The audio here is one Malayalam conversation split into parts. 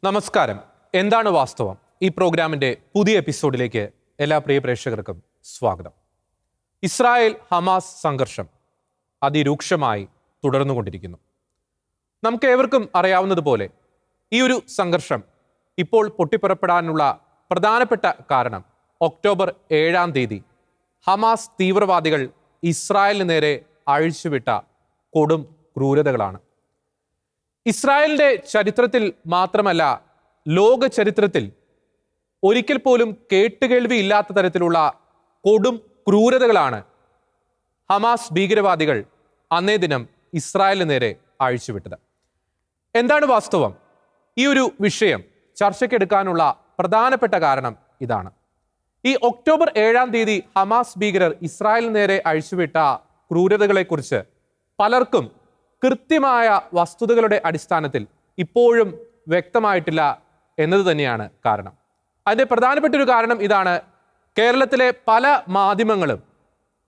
നമസ്കാരം. എന്താണ് വാസ്തവം? ഈ പ്രോഗ്രാമിന്റെ പുതിയ എപ്പിസോഡിലേക്ക് എല്ലാ പ്രിയ പ്രേക്ഷകർക്കും സ്വാഗതം. ഇസ്രായേൽ ഹമാസ് സംഘർഷം അതിരൂക്ഷമായി തുടർന്നുകൊണ്ടിരിക്കുന്നു. നമുക്ക് ഏവർക്കും അറിയാവുന്നതുപോലെ ഈ ഒരു സംഘർഷം ഇപ്പോൾ പൊട്ടിപ്പുറപ്പെടാനുള്ള പ്രധാനപ്പെട്ട കാരണം ഒക്ടോബർ 7-ാം തീയതി ഹമാസ് തീവ്രവാദികൾ ഇസ്രായേലിന് നേരെ അഴിച്ചുവിട്ട കൊടും ക്രൂരതകളാണ്. ഇസ്രായേലിന്റെ ചരിത്രത്തിൽ മാത്രമല്ല, ലോക ചരിത്രത്തിൽ ഒരിക്കൽ പോലും കേട്ടുകേൾവിയില്ലാത്ത തരത്തിലുള്ള കൊടും ക്രൂരതകളാണ് ഹമാസ് ഭീകരവാദികൾ അന്നേ ദിനം ഇസ്രായേലിന് നേരെ അഴിച്ചുവിട്ടത്. എന്താണ് വാസ്തവം? ഈ ഒരു വിഷയം ചർച്ചയ്ക്കെടുക്കാനുള്ള പ്രധാനപ്പെട്ട കാരണം ഇതാണ്. ഈ ഒക്ടോബർ 7-ാം തീയതി ഹമാസ് ഭീകരർ ഇസ്രായേലിന് നേരെ അഴിച്ചുവിട്ട ക്രൂരതകളെക്കുറിച്ച് പലർക്കും കൃത്യമായ വസ്തുതകളുടെ അടിസ്ഥാനത്തിൽ ഇപ്പോഴും വ്യക്തമായിട്ടില്ല എന്നത് തന്നെയാണ് കാരണം. അതിന്റെ പ്രധാനപ്പെട്ട ഒരു കാരണം ഇതാണ്: കേരളത്തിലെ പല മാധ്യമങ്ങളും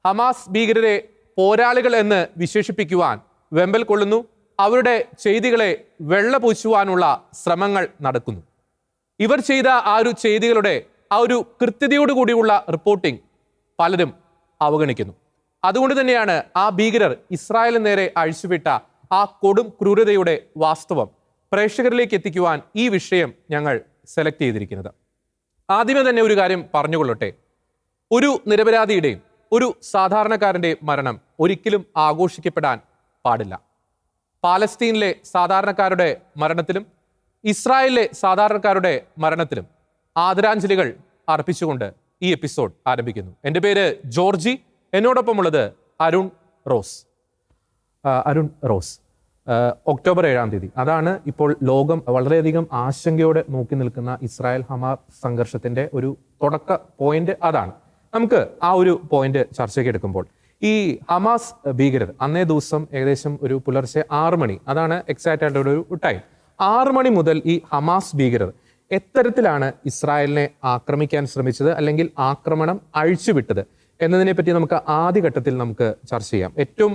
ഹമാസ് ഭീകരരെ പോരാളികൾ എന്ന് വിശേഷിപ്പിക്കുവാൻ വെമ്പൽ കൊള്ളുന്നു. അവരുടെ ചെയ്തികളെ വെള്ളപൂശുവാനുള്ള ശ്രമങ്ങൾ നടക്കുന്നു. ഇവർ ചെയ്ത ആ ഒരു ചെയ്തികളുടെ ആ ഒരു കൃത്യതയോടുകൂടിയുള്ള റിപ്പോർട്ടിംഗ് പലരും അവഗണിക്കുന്നു. അതുകൊണ്ട് തന്നെയാണ് ആ ഭീകരർ ഇസ്രായേലിന് നേരെ അഴിച്ചുവിട്ട ആ കൊടും ക്രൂരതയുടെ വാസ്തവം പ്രേക്ഷകരിലേക്ക് എത്തിക്കുവാൻ ഈ വിഷയം ഞങ്ങൾ സെലക്ട് ചെയ്തിരിക്കുന്നത്. ആദ്യമേ തന്നെ ഒരു കാര്യം പറഞ്ഞുകൊള്ളട്ടെ. ഒരു നിരപരാധിയുടെയും ഒരു സാധാരണക്കാരൻ്റെയും മരണം ഒരിക്കലും ആഘോഷിക്കപ്പെടാൻ പാടില്ല. പാലസ്തീനിലെ സാധാരണക്കാരുടെ മരണത്തിലും ഇസ്രായേലിലെ സാധാരണക്കാരുടെ മരണത്തിലും ആദരാഞ്ജലികൾ അർപ്പിച്ചുകൊണ്ട് ഈ എപ്പിസോഡ് ആരംഭിക്കുന്നു. എൻ്റെ പേര് ജോർജി. എന്നോടൊപ്പമുള്ളത് അരുൺ റോസ്. ഒക്ടോബർ 7-ാം തീയതി, അതാണ് ഇപ്പോൾ ലോകം വളരെയധികം ആശങ്കയോടെ നോക്കി നിൽക്കുന്ന ഇസ്രായേൽ ഹമാസ് സംഘർഷത്തിന്റെ ഒരു തുടക്ക പോയിന്റ് അതാണ്. നമുക്ക് ആ ഒരു പോയിന്റ് ചർച്ചയ്ക്ക് എടുക്കുമ്പോൾ, ഈ ഹമാസ് ഭീകരർ അന്നേ ദിവസം ഏകദേശം ഒരു പുലർച്ചെ 6 മണി, അതാണ് എക്സാക്റ്റ് ആയിട്ടുള്ള ഒരു ടൈം, 6 മണി മുതൽ ഈ ഹമാസ് ഭീകരർ എത്തരത്തിലാണ് ഇസ്രായേലിനെ ആക്രമിക്കാൻ ശ്രമിച്ചത്, അല്ലെങ്കിൽ ആക്രമണം അഴിച്ചുവിട്ടത് എന്നതിനെ പറ്റി നമുക്ക് ആദ്യഘട്ടത്തിൽ നമുക്ക് ചർച്ച ചെയ്യാം. ഏറ്റവും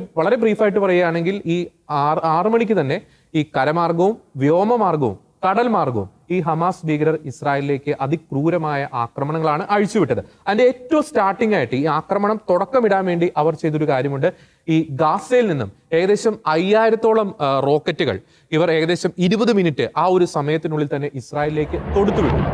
വളരെ ബ്രീഫായിട്ട് പറയുകയാണെങ്കിൽ, ഈ 6 മണിക്ക് തന്നെ ഈ കരമാർഗവും വ്യോമമാർഗവും കടൽ മാർഗവും ഈ ഹമാസ് ഭീകരർ ഇസ്രായേലിലേക്ക് അതിക്രൂരമായ ആക്രമണങ്ങളാണ് അഴിച്ചുവിട്ടത്. അതിന്റെ ഏറ്റവും സ്റ്റാർട്ടിംഗ് ആയിട്ട് ഈ ആക്രമണം തുടക്കമിടാൻ വേണ്ടി അവർ ചെയ്തൊരു കാര്യമുണ്ട്. ഈ ഗാസയിൽ നിന്നും ഏകദേശം 5000-ഓളം റോക്കറ്റുകൾ ഇവർ ഏകദേശം 20 മിനിറ്റ് ആ ഒരു സമയത്തിനുള്ളിൽ തന്നെ ഇസ്രായേലിലേക്ക് തൊടുത്തുവിട്ടു.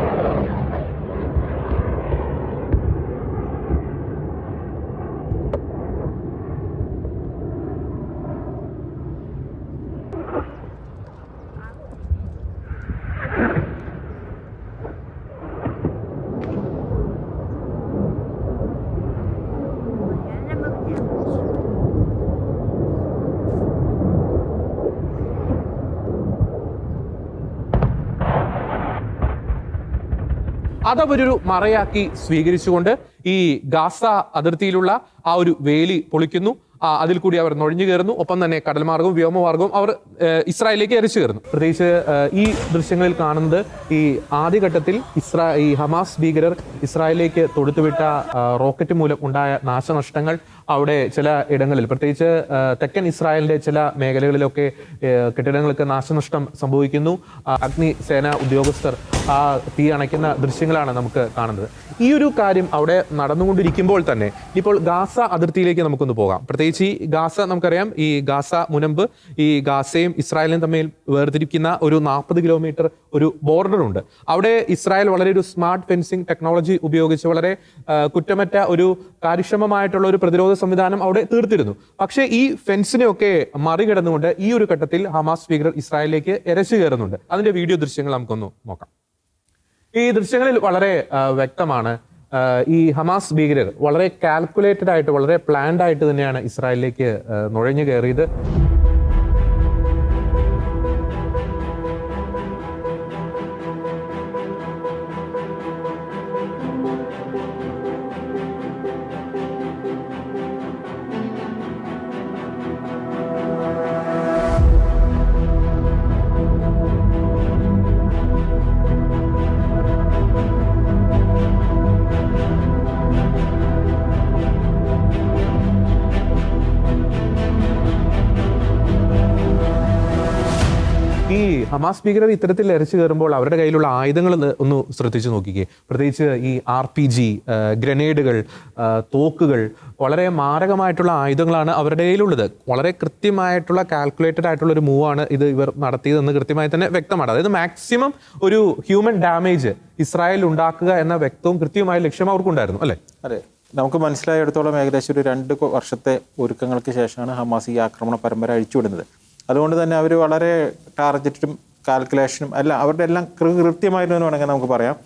അതവരൊരു മറയാക്കി സ്വീകരിച്ചുകൊണ്ട് ഈ ഗാസ അതിർത്തിയിലുള്ള ആ ഒരു വേലി പൊളിക്കുന്നു. അതിൽ കൂടി അവർ നുഴഞ്ഞു കയറുന്നു. ഒപ്പം തന്നെ കടൽമാർഗവും വ്യോമമാർഗവും അവർ ഇസ്രായേലിലേക്ക് എരിച്ചു കയറുന്നു. പ്രത്യേകിച്ച് ഈ ദൃശ്യങ്ങളിൽ കാണുന്നത് ഈ ആദ്യഘട്ടത്തിൽ ഈ ഹമാസ് ഭീകരർ ഇസ്രായേലിലേക്ക് തൊടുത്തുവിട്ട റോക്കറ്റ് മൂലം ഉണ്ടായ നാശനഷ്ടങ്ങൾ. അവിടെ ചില ഇടങ്ങളിൽ, പ്രത്യേകിച്ച് തെക്കൻ ഇസ്രായേലിന്റെ ചില മേഖലകളിലൊക്കെ കെട്ടിടങ്ങൾക്ക് നാശനഷ്ടം സംഭവിക്കുന്നു. അഗ്നിസേന ഉദ്യോഗസ്ഥർ ആ തീ അണയ്ക്കുന്ന ദൃശ്യങ്ങളാണ് നമുക്ക് കാണുന്നത്. ഈ ഒരു കാര്യം അവിടെ നടന്നുകൊണ്ടിരിക്കുമ്പോൾ തന്നെ ഇപ്പോൾ ഗാസ അതിർത്തിയിലേക്ക് നമുക്കൊന്ന് പോകാം. പ്രത്യേകിച്ച് ഈ ഗാസ, നമുക്കറിയാം, ഈ ഗാസ മുനമ്പ് ഈ ഗാസയും ഇസ്രായേലിനും തമ്മിൽ വേർതിരിക്കുന്ന ഒരു 40 കിലോമീറ്റർ ഒരു ബോർഡർ ഉണ്ട്. അവിടെ ഇസ്രായേൽ വളരെ ഒരു സ്മാർട്ട് ഫെൻസിങ് ടെക്നോളജി ഉപയോഗിച്ച് വളരെ കുറ്റമറ്റ ഒരു കാര്യക്ഷമമായിട്ടുള്ള ഒരു പ്രതിരോധ സംവിധാനം അവിടെ തീർത്തിരുന്നു. പക്ഷേ ഈ ഫെൻസിനെയൊക്കെ മറികടന്നുകൊണ്ട് ഈ ഒരു ഘട്ടത്തിൽ ഹമാസ് ഭീകരർ ഇസ്രായേലിലേക്ക് എരച്ചു കയറുന്നുണ്ട്. അതിന്റെ വീഡിയോ ദൃശ്യങ്ങൾ നമുക്കൊന്ന് നോക്കാം. ഈ ദൃശ്യങ്ങളിൽ വളരെ വ്യക്തമാണ്, ഈ ഹമാസ് ഭീകരർ വളരെ കാൽക്കുലേറ്റഡ് ആയിട്ട്, വളരെ പ്ലാൻഡ് ആയിട്ട് തന്നെയാണ് ഇസ്രായേലിലേക്ക് നുഴഞ്ഞു കയറിയത്. ഹമാസ് ഭീകരർ ഇത്തരത്തിൽ എരച്ചു കയറുമ്പോൾ അവരുടെ കയ്യിലുള്ള ആയുധങ്ങൾ ഒന്ന് ശ്രദ്ധിച്ചു നോക്കിക്കേ. പ്രത്യേകിച്ച് ഈ RPG, ഗ്രനേഡുകൾ, തോക്കുകൾ, വളരെ മാരകമായിട്ടുള്ള ആയുധങ്ങളാണ് അവരുടെ കയ്യിലുള്ളത്. വളരെ കൃത്യമായിട്ടുള്ള കാൽക്കുലേറ്റഡ് ആയിട്ടുള്ള ഒരു മൂവാണ് ഇവർ നടത്തിയതെന്ന് കൃത്യമായി തന്നെ വ്യക്തമാണ്. അതായത് മാക്സിമം ഒരു ഹ്യൂമൻ ഡാമേജ് ഇസ്രായേൽ ഉണ്ടാക്കുക എന്ന വ്യക്തവും കൃത്യമായ ലക്ഷ്യം അവർക്കുണ്ടായിരുന്നു, അല്ലേ? അതെ, നമുക്ക് മനസ്സിലായിടത്തോളം ഏകദേശം ഒരു 2 വർഷത്തെ ഒരുക്കങ്ങൾക്ക് ശേഷമാണ് ഹമാസ് ഈ ആക്രമണ പരമ്പര അഴിച്ചുവിടുന്നത്. അതുകൊണ്ട് തന്നെ അവർ വളരെ ടാർഗറ്റും കാൽക്കുലേഷനും എല്ലാം അവരുടെ എല്ലാം കൃത്യമായിരുന്നു എന്ന് വേണമെങ്കിൽ നമുക്ക് പറയാം.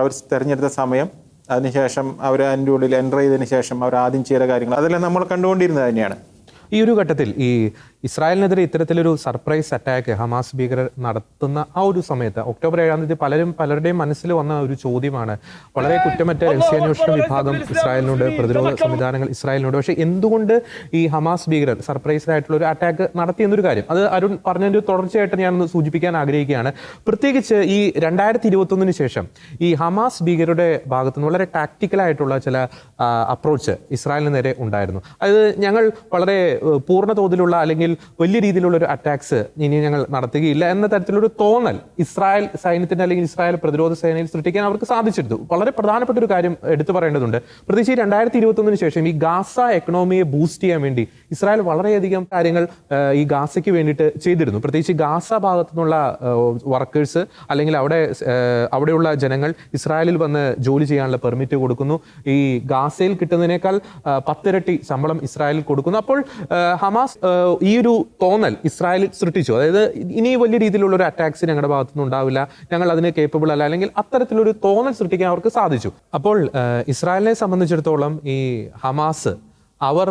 അവർ തിരഞ്ഞെടുത്ത സമയം, അതിനുശേഷം അവർ അതിൻ്റെ ഉള്ളിൽ എൻ്റർ ചെയ്തതിന് ശേഷം അവർ ആദ്യം ചെയ്ത കാര്യങ്ങൾ അതെല്ലാം നമ്മൾ കണ്ടുകൊണ്ടിരുന്നത് തന്നെയാണ്. ഈ ഒരു ഘട്ടത്തിൽ ഈ ഇസ്രായേലിനെതിരെ ഇത്തരത്തിലൊരു സർപ്രൈസ് അറ്റാക്ക് ഹമാസ് ഭീകരർ നടത്തുന്ന ആ ഒരു സമയത്ത് ഒക്ടോബർ 7-ാം തീയതി പലരുടെയും മനസ്സിൽ വന്ന ഒരു ചോദ്യമാണ്. വളരെ കുറ്റമറ്റ രഹസ്യാന്വേഷണ വിഭാഗം ഇസ്രായേലിനോട്, പ്രതിരോധ സംവിധാനങ്ങൾ ഇസ്രായേലിനോട്, പക്ഷേ എന്തുകൊണ്ട് ഈ ഹമാസ് ഭീകരർ സർപ്രൈസ്ഡ് ആയിട്ടുള്ള ഒരു അറ്റാക്ക് നടത്തിയെന്നൊരു കാര്യം അത് അരുൺ പറഞ്ഞതിൻ്റെ തുടർച്ചയായിട്ട് ഞാനൊന്ന് സൂചിപ്പിക്കാൻ ആഗ്രഹിക്കുകയാണ്. പ്രത്യേകിച്ച് ഈ 2021 ശേഷം ഈ ഹമാസ് ഭീകരരുടെ ഭാഗത്തുനിന്ന് വളരെ ടാക്ടിക്കലായിട്ടുള്ള ചില അപ്രോച്ച് ഇസ്രായേലിന് നേരെ ഉണ്ടായിരുന്നു. അത് ഞങ്ങൾ വളരെ പൂർണ്ണ തോതിലുള്ള അല്ലെങ്കിൽ വലിയ രീതിയിലുള്ള ഒരു അറ്റാക്സ് ഇനി ഞങ്ങൾ നടത്തുകയില്ല എന്ന തരത്തിലൊരു തോന്നൽ ഇസ്രായേൽ സൈന്യത്തിന്റെ അല്ലെങ്കിൽ ഇസ്രായേൽ പ്രതിരോധ സേനയിൽ സൃഷ്ടിക്കാൻ അവർക്ക് സാധിച്ചിരുന്നു. വളരെ പ്രധാനപ്പെട്ട ഒരു കാര്യം എടുത്തു പറയേണ്ടതുണ്ട്. പ്രത്യേകിച്ച് 2021 ശേഷം ഈ ഗാസ എക്കണോമിയെ ബൂസ്റ്റ് ചെയ്യാൻ വേണ്ടി ഇസ്രായേൽ വളരെയധികം കാര്യങ്ങൾ ഈ ഗാസയ്ക്ക് വേണ്ടിയിട്ട് ചെയ്തിരുന്നു. പ്രത്യേകിച്ച് ഗാസ ഭാഗത്തു നിന്നുള്ള വർക്കേഴ്സ് അല്ലെങ്കിൽ അവിടെയുള്ള ജനങ്ങൾ ഇസ്രായേലിൽ വന്ന് ജോലി ചെയ്യാനുള്ള പെർമിറ്റ് കൊടുക്കുന്നു. ഈ ഗാസയിൽ കിട്ടുന്നതിനേക്കാൾ 10 ഇരട്ടി ശമ്പളം ഇസ്രായേലിൽ കൊടുക്കുന്നു. അപ്പോൾ ഹമാസ് ഈ ഒരു തോന്നൽ ഇസ്രായേലിൽ സൃഷ്ടിച്ചു. അതായത് ഇനി വലിയ രീതിയിലുള്ള ഒരു അറ്റാക്സ് ഞങ്ങളുടെ ഭാഗത്തുനിന്ന് ഉണ്ടാവില്ല, ഞങ്ങൾ അതിന് കേപ്പബിൾ അല്ല, അല്ലെങ്കിൽ അത്തരത്തിലൊരു തോന്നൽ സൃഷ്ടിക്കാൻ അവർക്ക് സാധിച്ചു. അപ്പോൾ ഇസ്രായേലിനെ സംബന്ധിച്ചിടത്തോളം ഈ ഹമാസ് അവർ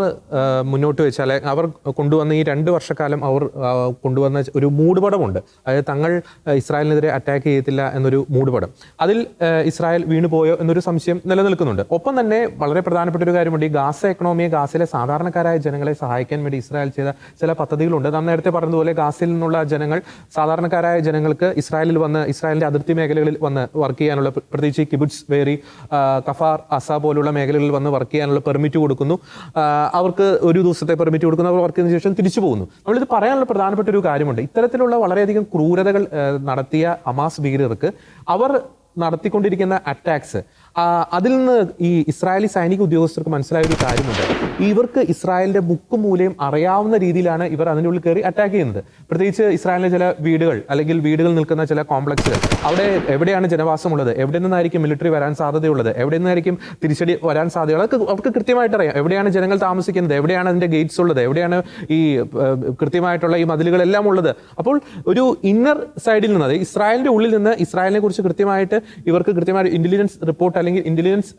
മുന്നോട്ട് വെച്ചാൽ അവർ കൊണ്ടുവന്ന ഈ 2 വർഷക്കാലം അവർ കൊണ്ടുവന്ന ഒരു മൂടുപടമുണ്ട്. അതായത് തങ്ങൾ ഇസ്രായേലിനെതിരെ അറ്റാക്ക് ചെയ്യത്തില്ല എന്നൊരു മൂടുപടം. അതിൽ ഇസ്രായേൽ വീണുപോയോ എന്നൊരു സംശയം നിലനിൽക്കുന്നുണ്ട്. ഒപ്പം തന്നെ വളരെ പ്രധാനപ്പെട്ട ഒരു കാര്യമുണ്ട്. ഈ ഗാസ എക്കണോമിയെ, ഗാസയിലെ സാധാരണക്കാരായ ജനങ്ങളെ സഹായിക്കാൻ വേണ്ടി ഇസ്രായേൽ ചെയ്ത ചില പദ്ധതികളുണ്ട്. നാം നേരത്തെ പറഞ്ഞതുപോലെ ഗാസയിൽ നിന്നുള്ള ജനങ്ങൾ, സാധാരണക്കാരായ ജനങ്ങൾക്ക് ഇസ്രായേലിൽ വന്ന് ഇസ്രായേലിന്റെ അതിർത്തി മേഖലകളിൽ വന്ന് വർക്ക് ചെയ്യാനുള്ള, പ്രത്യേകിച്ച് കിബുട്സ്, വേരി, കഫാർ, അസ പോലുള്ള മേഖലകളിൽ വന്ന് വർക്ക് ചെയ്യാനുള്ള പെർമിറ്റ് കൊടുക്കുന്നു. അവർക്ക് ഒരു ദിവസത്തെ പെർമിറ്റ് കൊടുക്കുന്നു. അവർ വർക്ക് ചെയ്തതിനു ശേഷം തിരിച്ചു പോകുന്നു. നമ്മളിത് പറയാനുള്ള പ്രധാനപ്പെട്ട ഒരു കാര്യമുണ്ട്. ഇത്തരത്തിലുള്ള വളരെയധികം ക്രൂരതകൾ നടത്തിയ ഹമാസ് ഭീകരർക്ക് അവർ നടത്തിക്കൊണ്ടിരിക്കുന്ന അറ്റാക്സ്, അതിൽ നിന്ന് ഈ ഇസ്രായേലി സൈനിക ഉദ്യോഗസ്ഥർക്ക് മനസ്സിലായ ഒരു കാര്യമുണ്ട്. ഇവർക്ക് ഇസ്രായേലിന്റെ മുക്കും മൂലയും അറിയാവുന്ന രീതിയിലാണ് ഇവർ അതിൻ്റെ ഉള്ളിൽ കയറി അറ്റാക്ക് ചെയ്യുന്നത്. പ്രത്യേകിച്ച് ഇസ്രായേലിലെ ചില വീടുകൾ അല്ലെങ്കിൽ വീടുകൾ നിൽക്കുന്ന ചില കോംപ്ലക്സുകൾ, അവിടെ എവിടെയാണ് ജനവാസമുള്ളത്, എവിടെ നിന്നായിരിക്കും മിലിറ്ററി വരാൻ സാധ്യതയുള്ളത്, എവിടെ നിന്നായിരിക്കും തിരിച്ചടി വരാൻ സാധ്യതയുള്ളത്, അവർക്ക് കൃത്യമായിട്ട് അറിയാം. എവിടെയാണ് ജനങ്ങൾ താമസിക്കുന്നത്, എവിടെയാണ് അതിൻ്റെ ഗേറ്റ്സ് ഉള്ളത്, എവിടെയാണ് ഈ കൃത്യമായിട്ടുള്ള ഈ മതിലുകളെല്ലാം ഉള്ളത്. അപ്പോൾ ഒരു ഇന്നർ സൈഡിൽ നിന്ന്, അതായത് ഇസ്രായേലിന്റെ ഉള്ളിൽ നിന്ന് ഇസ്രായേലിനെ കുറിച്ച് കൃത്യമായിട്ട് ഇവർക്ക് കൃത്യമായ ഇന്റലിജൻസ് റിപ്പോർട്ട് അല്ലെങ്കിൽ ഇന്റലിജൻസ്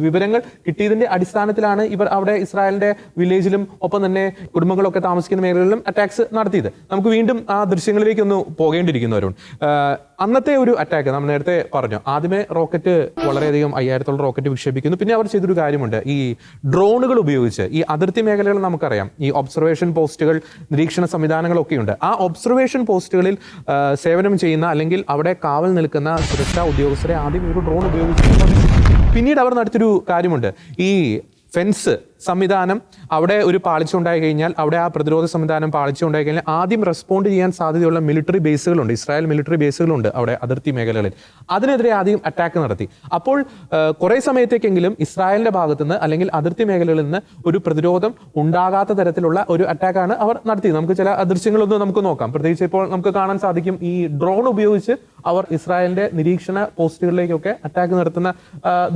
വിവരങ്ങൾ കിട്ടിയതിന്റെ അടിസ്ഥാനത്തിലാണ് ഇവർ അവിടെ ഇസ്രായേലിന്റെ വില്ലേജിലും ഒപ്പം തന്നെ കുടുംബങ്ങളൊക്കെ താമസിക്കുന്ന മേഖലകളിലും അറ്റാക്സ് നടത്തിയത്. നമുക്ക് വീണ്ടും ആ ദൃശ്യങ്ങളിലേക്ക് ഒന്ന് പോകേണ്ടിയിരിക്കുന്നവരുണ്ട്. അന്നത്തെ ഒരു അറ്റാക്ക് നമ്മൾ നേരത്തെ പറഞ്ഞു. ആദ്യമേ റോക്കറ്റ്, വളരെയധികം 5000-ഓളം റോക്കറ്റ് വിക്ഷേപിക്കുന്നു. പിന്നെ അവർ ചെയ്തൊരു കാര്യമുണ്ട്. ഈ ഡ്രോണുകൾ ഉപയോഗിച്ച് ഈ അതിർത്തി മേഖലകൾ നമുക്കറിയാം, ഈ ഒബ്സർവേഷൻ പോസ്റ്റുകൾ, നിരീക്ഷണ സംവിധാനങ്ങളൊക്കെയുണ്ട്. ആ ഒബ്സർവേഷൻ പോസ്റ്റുകളിൽ സേവനം ചെയ്യുന്ന അല്ലെങ്കിൽ അവിടെ കാവൽ നിൽക്കുന്ന സുരക്ഷാ ഉദ്യോഗസ്ഥരെ ആദ്യം ഒരു ഡ്രോൺ ഉപയോഗിച്ച്, പിന്നീട് അവർ നടത്തിയൊരു കാര്യമുണ്ട്. ഈ ഫെൻസ് സംവിധാനം അവിടെ ഒരു പാളിച്ച ഉണ്ടായി കഴിഞ്ഞാൽ, അവിടെ ആ പ്രതിരോധ സംവിധാനം പാളിച്ച ഉണ്ടായി കഴിഞ്ഞാൽ ആദ്യം റെസ്പോണ്ട് ചെയ്യാൻ സാധ്യതയുള്ള മിലിറ്ററി ബേസുകളുണ്ട്, ഇസ്രായേൽ മിലിറ്ററി ബേസുകളുണ്ട് അവിടെ അതിർത്തി മേഖലകളിൽ. അതിനെതിരെ ആദ്യം അറ്റാക്ക് നടത്തി. അപ്പോൾ കുറേ സമയത്തേക്കെങ്കിലും ഇസ്രായേലിന്റെ ഭാഗത്തുനിന്ന് അല്ലെങ്കിൽ അതിർത്തി മേഖലകളിൽ നിന്ന് ഒരു പ്രതിരോധം ഉണ്ടാകാത്ത തരത്തിലുള്ള ഒരു അറ്റാക്കാണ് അവർ നടത്തിയത്. നമുക്ക് ചില ദൃശ്യങ്ങളൊന്നും നമുക്ക് നോക്കാം. പ്രത്യേകിച്ച് ഇപ്പോൾ നമുക്ക് കാണാൻ സാധിക്കും, ഈ ഡ്രോൺ ഉപയോഗിച്ച് അവർ ഇസ്രായേലിന്റെ നിരീക്ഷണ പോസ്റ്റുകളിലേക്കൊക്കെ അറ്റാക്ക് നടത്തുന്ന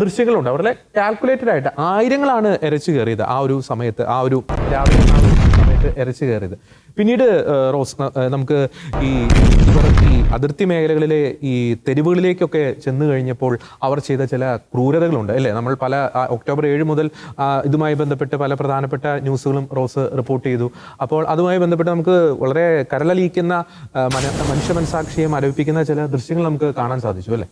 ദൃശ്യങ്ങളുണ്ട്. അവരുടെ കാൽക്കുലേറ്റഡ് ആയിട്ട് ആയിരങ്ങളാണ് എരച്ചു കയറിയത് ആ ഒരു സമയത്ത്, ആ ഒരു രാവിലെ സമയത്ത് എരച്ചു കയറിയത്. പിന്നീട് റോസ്, നമുക്ക് ഈ അതിർത്തി മേഖലകളിലെ ഈ തെരുവുകളിലേക്കൊക്കെ ചെന്ന് കഴിഞ്ഞപ്പോൾ അവർ ചെയ്ത ചില ക്രൂരതകളുണ്ട്, അല്ലേ? നമ്മൾ പല ഒക്ടോബർ 7 മുതൽ ഇതുമായി ബന്ധപ്പെട്ട് പല പ്രധാനപ്പെട്ട ന്യൂസുകളും റോസ് റിപ്പോർട്ട് ചെയ്തു. അപ്പോൾ അതുമായി ബന്ധപ്പെട്ട് നമുക്ക് വളരെ കരളലിയിക്കുന്ന, മനുഷ്യ മനസാക്ഷിയെ മരവിപ്പിക്കുന്ന ചില ദൃശ്യങ്ങൾ നമുക്ക് കാണാൻ സാധിച്ചു, അല്ലേ?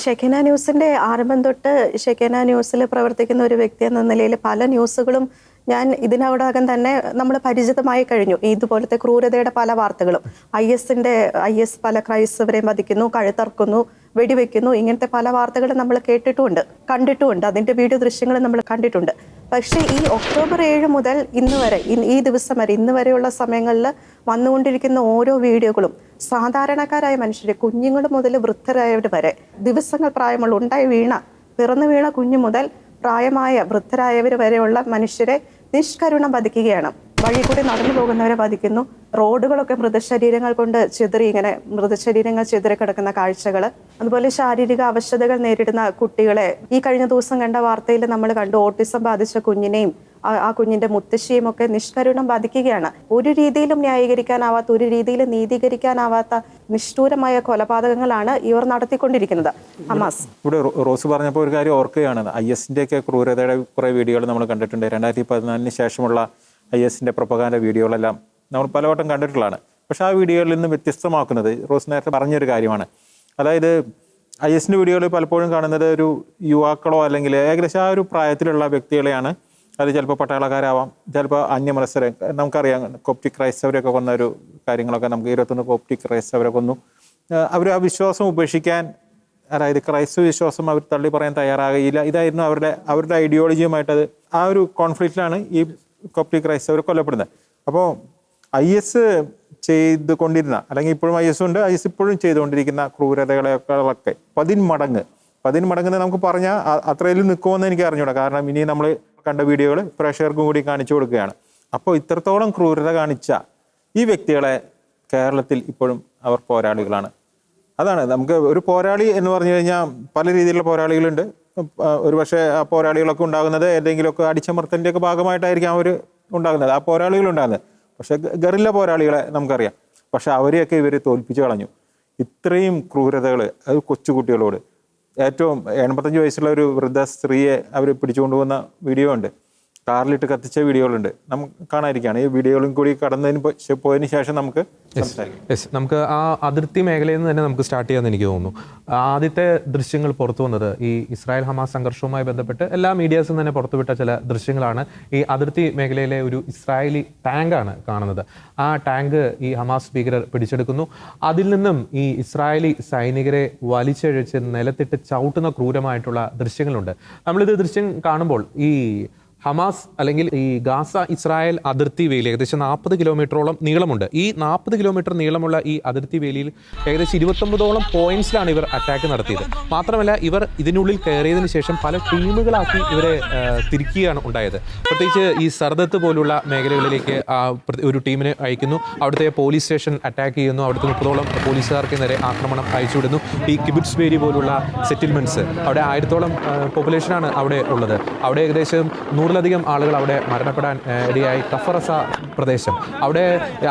ഷെക്കീന ന്യൂസിന്റെ ആരംഭം തൊട്ട് ഷെക്കീന ന്യൂസിൽ പ്രവർത്തിക്കുന്ന ഒരു വ്യക്തി എന്ന നിലയിൽ പല ന്യൂസുകളും ഞാൻ ഇതിനോടകം തന്നെ നമ്മൾ പരിചിതമായി കഴിഞ്ഞു. ഇതുപോലത്തെ ക്രൂരതയുടെ പല വാർത്തകളും, IS പല ക്രൈസ്തവരെ വധിക്കുന്നു, കഴുത്തറക്കുന്നു, വെടിവെക്കുന്നു, ഇങ്ങനത്തെ പല വാർത്തകളും നമ്മൾ കേട്ടിട്ടുമുണ്ട്, കണ്ടിട്ടുമുണ്ട്. അതിൻ്റെ വീഡിയോ ദൃശ്യങ്ങൾ നമ്മൾ കണ്ടിട്ടുണ്ട്. പക്ഷേ ഈ ഒക്ടോബർ 7 മുതൽ ഇന്ന് വരെ ഈ ദിവസം വരെ ഇന്ന് വരെയുള്ള സമയങ്ങളിൽ വന്നുകൊണ്ടിരിക്കുന്ന ഓരോ വീഡിയോകളും സാധാരണക്കാരായ മനുഷ്യരെ, കുഞ്ഞുങ്ങൾ മുതൽ വൃദ്ധരായവർ വരെ, ദിവസങ്ങൾ പ്രായമുള്ള പിറന്നു വീണ കുഞ്ഞു മുതൽ പ്രായമായ വൃദ്ധരായവർ വരെയുള്ള മനുഷ്യരെ നിഷ്കരുണം വധിക്കുകയാണ്. വഴി കൂടി നടന്നു പോകുന്നവരെ വധിക്കുന്നു. റോഡുകളൊക്കെ മൃതശരീരങ്ങൾ കൊണ്ട് മൃതശരീരങ്ങൾ ചിതറി കിടക്കുന്ന കാഴ്ചകൾ, അതുപോലെ ശാരീരിക അവശതകൾ നേരിടുന്ന കുട്ടികളെ ഈ കഴിഞ്ഞ ദിവസം കണ്ട വാർത്തയിൽ നമ്മൾ കണ്ടു. ഓട്ടിസം ബാധിച്ച കുഞ്ഞിനെയും ആ കുഞ്ഞിന്റെ മുത്തശ്ശിയും ഒക്കെ നിഷ്കരുണം ബാധിക്കുകയാണ്. ഒരു രീതിയിലും ന്യായീകരിക്കാനാവാത്ത, ഒരു രീതിയിലും നീതീകരിക്കാനാവാത്ത നിഷ്ഠൂരമായ കൊലപാതകങ്ങളാണ് ഇവർ നടത്തിക്കൊണ്ടിരിക്കുന്നത് ഹമാസ്. ഇവിടെ റോസ് പറഞ്ഞപ്പോൾ ഒരു കാര്യം ഓർക്കുകയാണ്. IS-ന്റെ ഒക്കെ ക്രൂരതയുടെ കുറേ വീഡിയോകൾ നമ്മൾ കണ്ടിട്ടുണ്ട്. 2014 ശേഷമുള്ള IS-ന്റെ പ്രൊപ്പഗാൻഡ വീഡിയോകളെല്ലാം നമ്മൾ പലവട്ടം കണ്ടിട്ടുള്ളതാണ്. പക്ഷേ ആ വീഡിയോകളിൽ നിന്ന് വ്യത്യസ്തമാക്കുന്നത് റോസ് നേരത്തെ പറഞ്ഞൊരു കാര്യമാണ്. അതായത് IS-ന്റെ വീഡിയോകൾ പലപ്പോഴും കാണുന്നത് ഒരു യുവാക്കളോ അല്ലെങ്കിൽ ഏകദേശം ആ ഒരു പ്രായത്തിലുള്ള വ്യക്തികളെയാണ്. അത് ചിലപ്പോൾ പട്ടാളക്കാരാവാം, ചിലപ്പോൾ അന്യമനസ്സരെ. നമുക്കറിയാം കോപ്റ്റിക് ക്രൈസ്തവരെയൊക്കെ കൊന്ന ഒരു കാര്യങ്ങളൊക്കെ നമുക്ക് 21 കോപ്റ്റിക് ക്രൈസ്തവരെ കൊന്നു. അവർ ആ വിശ്വാസം ഉപേക്ഷിക്കാൻ, അതായത് ക്രൈസ്തവ വിശ്വാസം അവർ തള്ളി പറയാൻ തയ്യാറാകില്ല. ഇതായിരുന്നു അവരുടെ ഐഡിയോളജിയുമായിട്ട്. ആ ഒരു കോൺഫ്ലിക്റ്റിലാണ് ഈ കോപ്റ്റിക് ക്രൈസ്തവർ കൊല്ലപ്പെടുന്നത്. അപ്പോൾ IS ചെയ്തുകൊണ്ടിരുന്ന, അല്ലെങ്കിൽ ഇപ്പോഴും IS ഉണ്ട്, IS ഇപ്പോഴും ചെയ്തുകൊണ്ടിരിക്കുന്ന ക്രൂരതകളൊക്കെ 10 മടങ്ങ് നമുക്ക് പറഞ്ഞാൽ അത്രയിലും നിൽക്കുമെന്ന് എനിക്ക് അറിഞ്ഞൂടാ. കാരണം ഇനി നമ്മൾ കണ്ട വീഡിയോകൾ പ്രേക്ഷകർക്കും കൂടി കാണിച്ചു കൊടുക്കുകയാണ്. അപ്പോൾ ഇത്രത്തോളം ക്രൂരത കാണിച്ച ഈ വ്യക്തികളെ കേരളത്തിൽ ഇപ്പോഴും അവർ പോരാളികളാണ്. അതാണ് നമുക്ക് ഒരു പോരാളി എന്ന് പറഞ്ഞു കഴിഞ്ഞാൽ പല രീതിയിലുള്ള പോരാളികളുണ്ട്. ഒരു പക്ഷേ ആ പോരാളികളൊക്കെ ഉണ്ടാകുന്നത് ഏതെങ്കിലുമൊക്കെ അടിച്ചമർത്തലിൻ്റെയൊക്കെ ഭാഗമായിട്ടായിരിക്കും അവർ ഉണ്ടാകുന്നത്, ആ പോരാളികളുണ്ടാകുന്നത്. പക്ഷേ ഗറില്ല പോരാളികളെ നമുക്കറിയാം. പക്ഷെ അവരെയൊക്കെ ഇവർ തോൽപ്പിച്ചു കളഞ്ഞു. ഇത്രയും ക്രൂരതകൾ, അത് കൊച്ചുകുട്ടികളോട്. ഏറ്റവും 85 വയസ്സുള്ള ഒരു വൃദ്ധ സ്ത്രീയെ അവർ പിടിച്ചുകൊണ്ടുപോകുന്ന വീഡിയോ ഉണ്ട്, കാറിലിട്ട് കത്തിച്ച വീഡിയോകളുണ്ട്. നമുക്ക് കാണാതിരിക്കുകയാണ്. ഈ വീഡിയോകളും കൂടി പോയതിന് ശേഷം നമുക്ക് നമുക്ക് ആ അതിർത്തി മേഖലയിൽ നിന്ന് തന്നെ നമുക്ക് സ്റ്റാർട്ട് ചെയ്യാമെന്ന് എനിക്ക് തോന്നുന്നു. ആദ്യത്തെ ദൃശ്യങ്ങൾ പുറത്തു വന്നത് ഈ ഇസ്രായേൽ ഹമാസ് സംഘർഷവുമായി ബന്ധപ്പെട്ട് എല്ലാ മീഡിയാസും തന്നെ പുറത്തുവിട്ട ചില ദൃശ്യങ്ങളാണ്. ഈ അതിർത്തി മേഖലയിലെ ഒരു ഇസ്രായേലി ടാങ്കാണ് കാണുന്നത്. ആ ടാങ്ക് ഈ ഹമാസ് ഭീകരർ പിടിച്ചെടുക്കുന്നു. അതിൽ നിന്നും ഈ ഇസ്രായേലി സൈനികരെ വലിച്ചഴിച്ച് നിലത്തിട്ട് ചവിട്ടുന്ന ക്രൂരമായിട്ടുള്ള ദൃശ്യങ്ങളുണ്ട്. നമ്മളിത് ദൃശ്യം കാണുമ്പോൾ ഈ ഹമാസ് അല്ലെങ്കിൽ ഈ ഗാസ ഇസ്രായേൽ അതിർത്തി വേലി ഏകദേശം 40 കിലോമീറ്ററോളം നീളമുണ്ട്. ഈ 40 കിലോമീറ്റർ നീളമുള്ള ഈ അതിർത്തി വേലിയിൽ ഏകദേശം 29ഓളം പോയിന്റ്സിലാണ് ഇവർ അറ്റാക്ക് നടത്തിയത്. മാത്രമല്ല ഇവർ ഇതിനുള്ളിൽ കയറിയതിനു ശേഷം പല ടീമുകളാക്കി ഇവരെ തിരിക്കുകയാണ് ഉണ്ടായത്. പ്രത്യേകിച്ച് ഈ സർദത്ത് പോലുള്ള മേഖലകളിലേക്ക് ഒരു ടീമിനെ അയക്കുന്നു. അവിടുത്തെ പോലീസ് സ്റ്റേഷൻ അറ്റാക്ക് ചെയ്യുന്നു. അവിടുത്തെ 30ഓളം പോലീസുകാർക്ക് നേരെ ആക്രമണം അയച്ചുവിടുന്നു. ഈ കിബുട്സ് വേരി പോലുള്ള സെറ്റിൽമെന്റ്സ്, അവിടെ 1000ഓളം പോപ്പുലേഷനാണ് അവിടെ ഉള്ളത്. അവിടെ ഏകദേശം 100ലധികം ആളുകൾ അവിടെ മരണപ്പെടാൻ ഇടയായി. കഫറസ പ്രദേശം, അവിടെ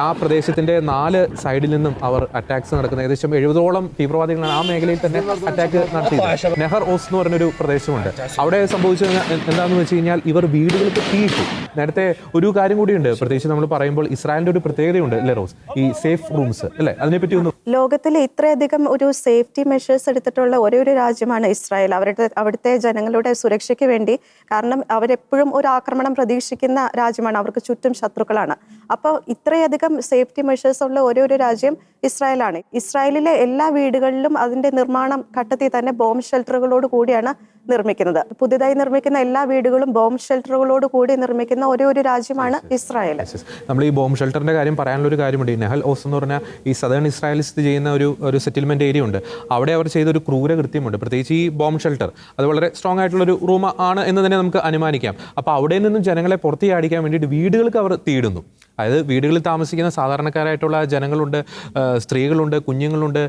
ആ പ്രദേശത്തിന്റെ 4 സൈഡിൽ നിന്നും അവർ അറ്റാക്സ് നടക്കുന്നത്. ഏകദേശം 70ഓളം തീവ്രവാദികളാണ് ആ മേഖലയിൽ തന്നെ അറ്റാക്ക് നടത്തിയത്. നെഹർ ഓസ് എന്ന് പറഞ്ഞൊരു പ്രദേശമുണ്ട്. അവിടെ സംഭവിച്ചത് എന്താണെന്ന് വെച്ച് കഴിഞ്ഞാൽ ഇവർ വീടുകൾക്ക് തീയിട്ടു. നേരത്തെ ഒരു കാര്യം കൂടിയുണ്ട്, പ്രത്യേകിച്ച് നമ്മൾ പറയുമ്പോൾ ഇസ്രായേലിന്റെ ഒരു പ്രത്യേകതയുണ്ട് അല്ലേ റോസ്, ഈ സേഫ് റൂംസ് അല്ലേ, അതിനെപ്പറ്റി ഒന്ന്. ലോകത്തിൽ ഇത്രയധികം ഒരു സേഫ്റ്റി മെഷേഴ്സ് എടുത്തിട്ടുള്ള ഒരേ ഒരു രാജ്യമാണ് ഇസ്രായേൽ. അവിടുത്തെ ജനങ്ങളുടെ സുരക്ഷയ്ക്ക് വേണ്ടി. കാരണം അവരെപ്പോഴും ഒരു ആക്രമണം പ്രതീക്ഷിക്കുന്ന രാജ്യമാണ്, അവർക്ക് ചുറ്റും ശത്രുക്കളാണ്. അപ്പോൾ ഇത്രയധികം സേഫ്റ്റി മെഷേഴ്സ് ഉള്ള ഒരേ ഒരു രാജ്യം ഇസ്രായേലാണ്. ഇസ്രായേലിലെ എല്ലാ വീടുകളിലും അതിന്റെ നിർമ്മാണം ഘട്ടത്തിൽ തന്നെ ബോംബ് ഷെൽട്ടറുകളോട് കൂടിയാണ് നിർമ്മിക്കുന്നത്. പുതിയതായി നിർമ്മിക്കുന്ന എല്ലാ വീടുകളും ബോംബ് ഷെൽട്ടറുകളോട് കൂടി നിർമ്മിക്കുന്ന ഒരേ ഒരു രാജ്യമാണ് ഇസ്രായേൽ. നമ്മൾ ഈ ബോംബ് ഷെൽട്ടറിന്റെ കാര്യം പറയാനുള്ള ഒരു കാര്യമുണ്ട്. നെഹൽ ഓസ് എന്ന് പറഞ്ഞാൽ ഈ സദേൺ ഇസ്രായേൽ സ്ഥിതി ചെയ്യുന്ന ഒരു സെറ്റിൽമെന്റ് ഏരിയ ഉണ്ട്. അവിടെ അവർ ചെയ്തൊരു ക്രൂര കൃത്യമുണ്ട്. പ്രത്യേകിച്ച് ഈ ബോംബ് ഷെൽട്ടർ അത് വളരെ സ്ട്രോങ് ആയിട്ടുള്ളൊരു റൂം ആണ് എന്ന് തന്നെ നമുക്ക് അനുമാനിക്കാം. അപ്പോൾ അവിടെ നിന്നും ജനങ്ങളെ പുറത്തിയാടിക്കാൻ വേണ്ടിയിട്ട് വീടുകൾക്ക് അവർ തീയിടുന്നു. അതായത് വീടുകളിൽ താമസിക്കുന്ന സാധാരണക്കാരായിട്ടുള്ള ജനങ്ങളുണ്ട്, സ്ത്രീകളുണ്ട്, കുഞ്ഞുങ്ങളുണ്ട്.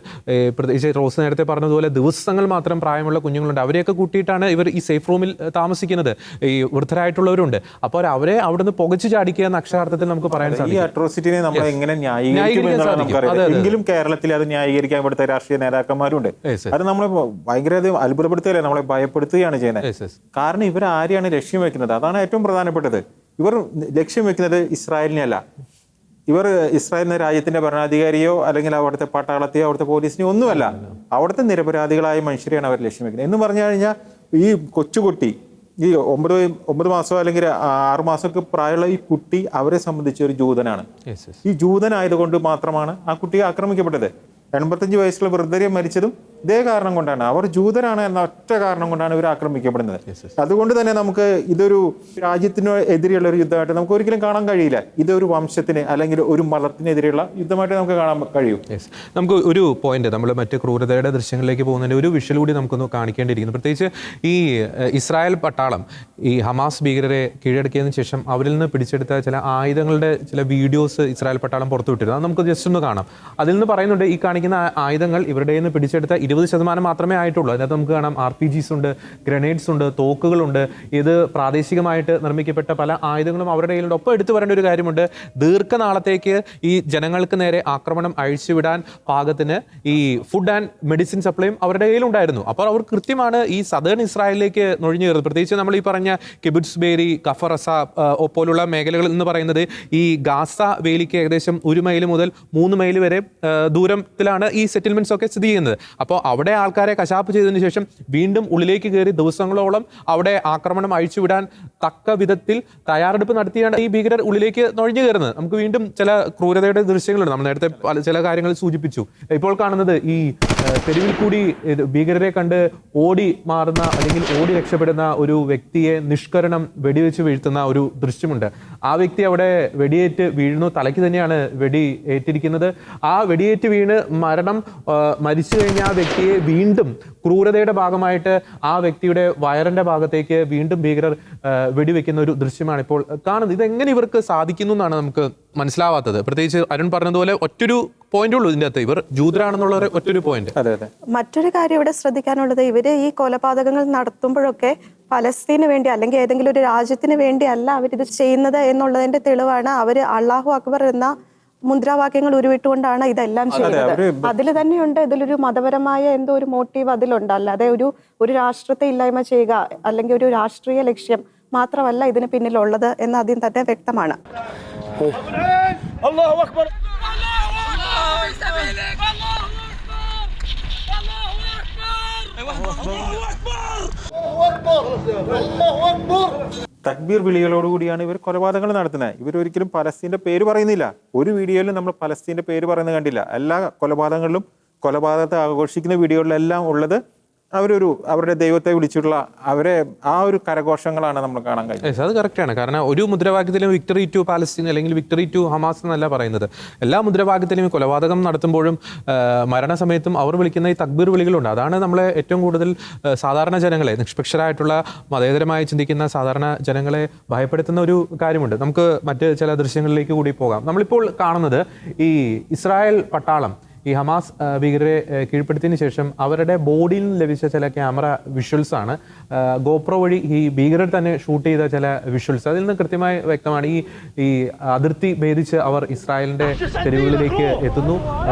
പ്രത്യേകിച്ച് റോസ് നേരത്തെ പറഞ്ഞതുപോലെ ദിവസങ്ങൾ മാത്രം പ്രായമുള്ള കുഞ്ഞുങ്ങളുണ്ട്. അവരെയൊക്കെ കൂട്ടിയിട്ടാണ് ഇവർ ഈ സേഫ് റൂമിൽ താമസിക്കുന്നത്. ഈ വൃദ്ധരായിട്ടുള്ളവരുണ്ട്. അപ്പോൾ അവരെ അവിടുന്ന് പുകച്ചു ചാടിക്കുക എന്ന അക്ഷരാർത്ഥത്തിൽ നമുക്ക് പറയാൻ സാധിക്കും. ഈ അട്രോസിറ്റിനെ നമ്മൾ എങ്ങനെ ന്യായീകരിക്കും? കേരളത്തിൽ അത് ന്യായീകരിക്കാൻ ഇവിടുത്തെ രാഷ്ട്രീയ നേതാക്കന്മാരുണ്ട്. അത് നമ്മളെ ഭയങ്കര അത്ഭുതപ്പെടുത്തുകയല്ലേ, നമ്മളെ ഭയപ്പെടുത്തുകയാണ് ചെയ്യുന്നത്. കാരണം ഇവർ ആരെയാണ് ലക്ഷ്യം വെക്കുന്നത്? അതാണ് ഏറ്റവും പ്രധാനപ്പെട്ടത്. ഇവർ ലക്ഷ്യം വെക്കുന്നത് ഇസ്രായേലിനെ അല്ല. ഇവർ ഇസ്രായേൽ എന്ന രാജ്യത്തിന്റെ ഭരണാധികാരിയോ അല്ലെങ്കിൽ അവിടുത്തെ പട്ടാളത്തെയോ അവിടുത്തെ പോലീസിനെയോ ഒന്നുമല്ല, അവിടുത്തെ നിരപരാധികളായ മനുഷ്യരെയാണ് അവർ ലക്ഷ്യം വെക്കുന്നത്. എന്ന് പറഞ്ഞു കഴിഞ്ഞാൽ ഈ കൊച്ചുകുട്ടി, ഈ 9 മാസമോ അല്ലെങ്കിൽ 6 മാസമൊക്കെ പ്രായമുള്ള ഈ കുട്ടി അവരെ സംബന്ധിച്ച് ഒരു ജൂതനാണ്. ഈ ജൂതനായതുകൊണ്ട് മാത്രമാണ് ആ കുട്ടിയെ ആക്രമിക്കപ്പെട്ടത്. 85 വയസ്സുള്ള വൃദ്ധരെ മരിച്ചതും ഇതേ കാരണം കൊണ്ടാണ്, അവർ ജൂതരാണ് എന്ന ഒറ്റ കാരണം കൊണ്ടാണ് ഇവർ ആക്രമിക്കപ്പെടുന്നത്. അതുകൊണ്ട് തന്നെ നമുക്ക് ഇതൊരു രാജ്യത്തിന് എതിരെയുള്ള ഒരു യുദ്ധമായിട്ട് നമുക്ക് ഒരിക്കലും കാണാൻ കഴിയില്ല. ഇതൊരു വംശത്തിന് അല്ലെങ്കിൽ ഒരു മതത്തിനെതിരെയുള്ള യുദ്ധമായിട്ട് നമുക്ക് കാണാൻ കഴിയും. നമുക്ക് ഒരു പോയിന്റ്, നമ്മൾ മറ്റ് ക്രൂരതയുടെ ദൃശ്യങ്ങളിലേക്ക് പോകുന്നതിന്റെ ഒരു വിഷ്വൽ കൂടി നമുക്കൊന്ന് കാണിക്കേണ്ടിയിരിക്കുന്നു. പ്രത്യേകിച്ച് ഈ ഇസ്രായേൽ പട്ടാളം ഈ ഹമാസ് ഭീകരരെ കീഴടക്കിയതിനു ശേഷം അവരിൽ നിന്ന് പിടിച്ചെടുത്ത ചില ആയുധങ്ങളുടെ ചില വീഡിയോസ് ഇസ്രായേൽ പട്ടാളം പുറത്തുവിട്ടിരുന്നു. അത് നമുക്ക് ജസ്റ്റ് ഒന്ന് കാണാം. അതിൽ നിന്ന് പറയുന്നുണ്ട് ഈ കാണിക്കുന്ന ആയുധങ്ങൾ ഇവരുടെ നിന്ന് പിടിച്ചെടുത്ത 20% മാത്രമേ ആയിട്ടുള്ളൂ. അതിനകത്ത് നമുക്ക് കാണാം RPGs ഉണ്ട്, ഗ്രനേഡ്സ് ഉണ്ട്, തോക്കുകളുണ്ട്. ഇത് പ്രാദേശികമായിട്ട് നിർമ്മിക്കപ്പെട്ട പല ആയുധങ്ങളും അവരുടെ കയ്യിലുണ്ട്. ഒപ്പം എടുത്തു പറയേണ്ട ഒരു കാര്യമുണ്ട്, ദീർഘനാളത്തേക്ക് ഈ ജനങ്ങൾക്ക് നേരെ ആക്രമണം അഴിച്ചുവിടാൻ പാകത്തിന് ഈ ഫുഡ് ആൻഡ് മെഡിസിൻ സപ്ലൈയും അവരുടെ കയ്യിലുണ്ടായിരുന്നു. അപ്പോൾ അവർ കൃത്യമാണ് ഈ സദേൺ ഇസ്രായേലിലേക്ക് നുഴഞ്ഞു കയറുന്നത്. പ്രത്യേകിച്ച് നമ്മൾ ഈ പറഞ്ഞ കിബുട്സ് ബേരി, കഫർ അസ പോലുള്ള മേഖലകൾ എന്ന് പറയുന്നത് ഈ ഗാസ വേലിക്ക് ഏകദേശം 1 മൈൽ മുതൽ 3 മൈൽ വരെ ദൂരത്തിലാണ് ഈ സെറ്റിൽമെന്റ്സ് ഒക്കെ സ്ഥിതി ചെയ്യുന്നത്. അപ്പോൾ അവിടെ ആൾക്കാരെ കശാപ്പ് ചെയ്തതിനു ശേഷം വീണ്ടും ഉള്ളിലേക്ക് കയറി ദിവസങ്ങളോളം അവിടെ ആക്രമണം അഴിച്ചുവിടാൻ തക്ക വിധത്തിൽ തയ്യാറെടുപ്പ് നടത്തിയാണ് ഈ ഭീകരർ ഉള്ളിലേക്ക് നുഴഞ്ഞു കയറുന്നത്. നമുക്ക് വീണ്ടും ചില ക്രൂരതയുടെ ദൃശ്യങ്ങളുണ്ട്. നമ്മൾ നേരത്തെ ചില കാര്യങ്ങൾ സൂചിപ്പിച്ചു. ഇപ്പോൾ കാണുന്നത് ഈ തെരുവിൽ കൂടി ഭീകരരെ കണ്ട് ഓടി മാറുന്ന അല്ലെങ്കിൽ ഓടി രക്ഷപ്പെടുന്ന ഒരു വ്യക്തിയെ നിഷ്കരണം വെടിവെച്ച് വീഴ്ത്തുന്ന ഒരു ദൃശ്യമുണ്ട്. ആ വ്യക്തി അവിടെ വെടിയേറ്റ് വീഴുന്നു. തലയ്ക്ക് തന്നെയാണ് വെടി ഏറ്റിരിക്കുന്നത്. ആ വെടിയേറ്റ് വീണ് മരിച്ചു കഴിഞ്ഞ ആ വ്യക്തിയെ വീണ്ടും ക്രൂരതയുടെ ഭാഗമായിട്ട് ആ വ്യക്തിയുടെ വയറിന്റെ ഭാഗത്തേക്ക് വീണ്ടും ഭീകരർ വെടിവെക്കുന്ന ഒരു ദൃശ്യമാണ് ഇപ്പോൾ കാണുന്നത്. ഇതെങ്ങനെ ഇവർക്ക് സാധിക്കുന്നു എന്നാണ് നമുക്ക് മനസ്സിലാവാത്തത്. പ്രത്യേകിച്ച് അരുൺ പറഞ്ഞതുപോലെ ഒറ്റൊരു പോയിന്റ് ഉള്ളൂ ഇതിൻ്റെ അകത്ത്, ഇവർ ജൂതരാണെന്നുള്ള ഒറ്റൊരു പോയിന്റ്. മറ്റൊരു കാര്യം ഇവിടെ ശ്രദ്ധിക്കാനുള്ളത്, ഇവര് ഈ കൊലപാതകങ്ങൾ നടത്തുമ്പോഴൊക്കെ പലസ്തീന് വേണ്ടി അല്ലെങ്കിൽ ഏതെങ്കിലും ഒരു രാജ്യത്തിന് വേണ്ടി അല്ല അവരിത് ചെയ്യുന്നത് എന്നുള്ളതിന്റെ തെളിവാണ് അവര് അള്ളാഹു അക്ബർ എന്ന മുദ്രാവാക്യങ്ങൾ ഉരുവിട്ടുകൊണ്ടാണ് ഇതെല്ലാം ചെയ്യുന്നത്. അതിൽ തന്നെയുണ്ട് ഇതിലൊരു മതപരമായ എന്തോ ഒരു മോട്ടീവ് അതിലുണ്ട്. അല്ലാതെ ഒരു രാഷ്ട്രത്തെ ഇല്ലായ്മ ചെയ്യുക അല്ലെങ്കിൽ ഒരു രാഷ്ട്രീയ ലക്ഷ്യം മാത്രമല്ല ഇതിന് പിന്നിലുള്ളത് എന്ന് ആദ്യം തന്നെ വ്യക്തമാണ്. തക്ബീർ വിളികളോടുകൂടിയാണ് ഇവർ കൊലപാതകങ്ങൾ നടത്തുന്നത്. ഇവരൊരിക്കലും പലസ്തീൻ്റെ പേര് പറയുന്നില്ല. ഒരു വീഡിയോയിലും നമ്മൾ പലസ്തീൻ്റെ പേര് പറയുന്നത് കണ്ടില്ല. എല്ലാ കൊലപാതകങ്ങളിലും കൊലപാതകത്തെ ആഘോഷിക്കുന്ന വീഡിയോകളിലെല്ലാം ഉള്ളത് അവരുടെ ദൈവത്തെ വിളിച്ചിട്ടുള്ള ആ ഒരു കരഘോഷങ്ങളാണ് നമ്മൾ കാണാൻ കഴിയുന്നത്. അത് കറക്റ്റാണ്. കാരണം ഒരു മുദ്രാവാക്യത്തിലും വിക്ടറി ടു പാലസ്തീൻ അല്ലെങ്കിൽ വിക്ടറി ടു ഹമാസ് എന്നല്ല പറയുന്നത്. എല്ലാ മുദ്രാവാക്യത്തിലും കൊലപാതകം നടത്തുമ്പോഴും മരണസമയത്തും അവർ വിളിക്കുന്ന ഈ തക്ബീർ വിളികളുണ്ട്. അതാണ് നമ്മളെ ഏറ്റവും കൂടുതൽ സാധാരണ ജനങ്ങളെ, നിഷ്പക്ഷരായിട്ടുള്ള മതേതരമായി ചിന്തിക്കുന്ന സാധാരണ ജനങ്ങളെ ഭയപ്പെടുത്തുന്ന ഒരു കാര്യമുണ്ട്. നമുക്ക് മറ്റ് ചില ദൃശ്യങ്ങളിലേക്ക് കൂടി പോകാം. നമ്മളിപ്പോൾ കാണുന്നത് ഈ ഇസ്രായേൽ പട്ടാളം ഈ ഹമാസ് ഭീകരരെ കീഴ്പ്പെടുത്തിയതിനു ശേഷം അവരുടെ ബോഡിയിൽ നിന്ന് ലഭിച്ച ചില ക്യാമറ വിഷ്വൽസ് ആണ്. ഗോപ്രോ വഴി ഈ ഭീകരർ തന്നെ ഷൂട്ട് ചെയ്ത ചില വിഷ്വൽസ്. അതിൽ നിന്ന് കൃത്യമായി വ്യക്തമാണ് ഈ അതിർത്തി ഭേദിച്ച് അവർ ഇസ്രായേലിന്റെ തെരുവുകളിലേക്ക് എത്തുന്നു.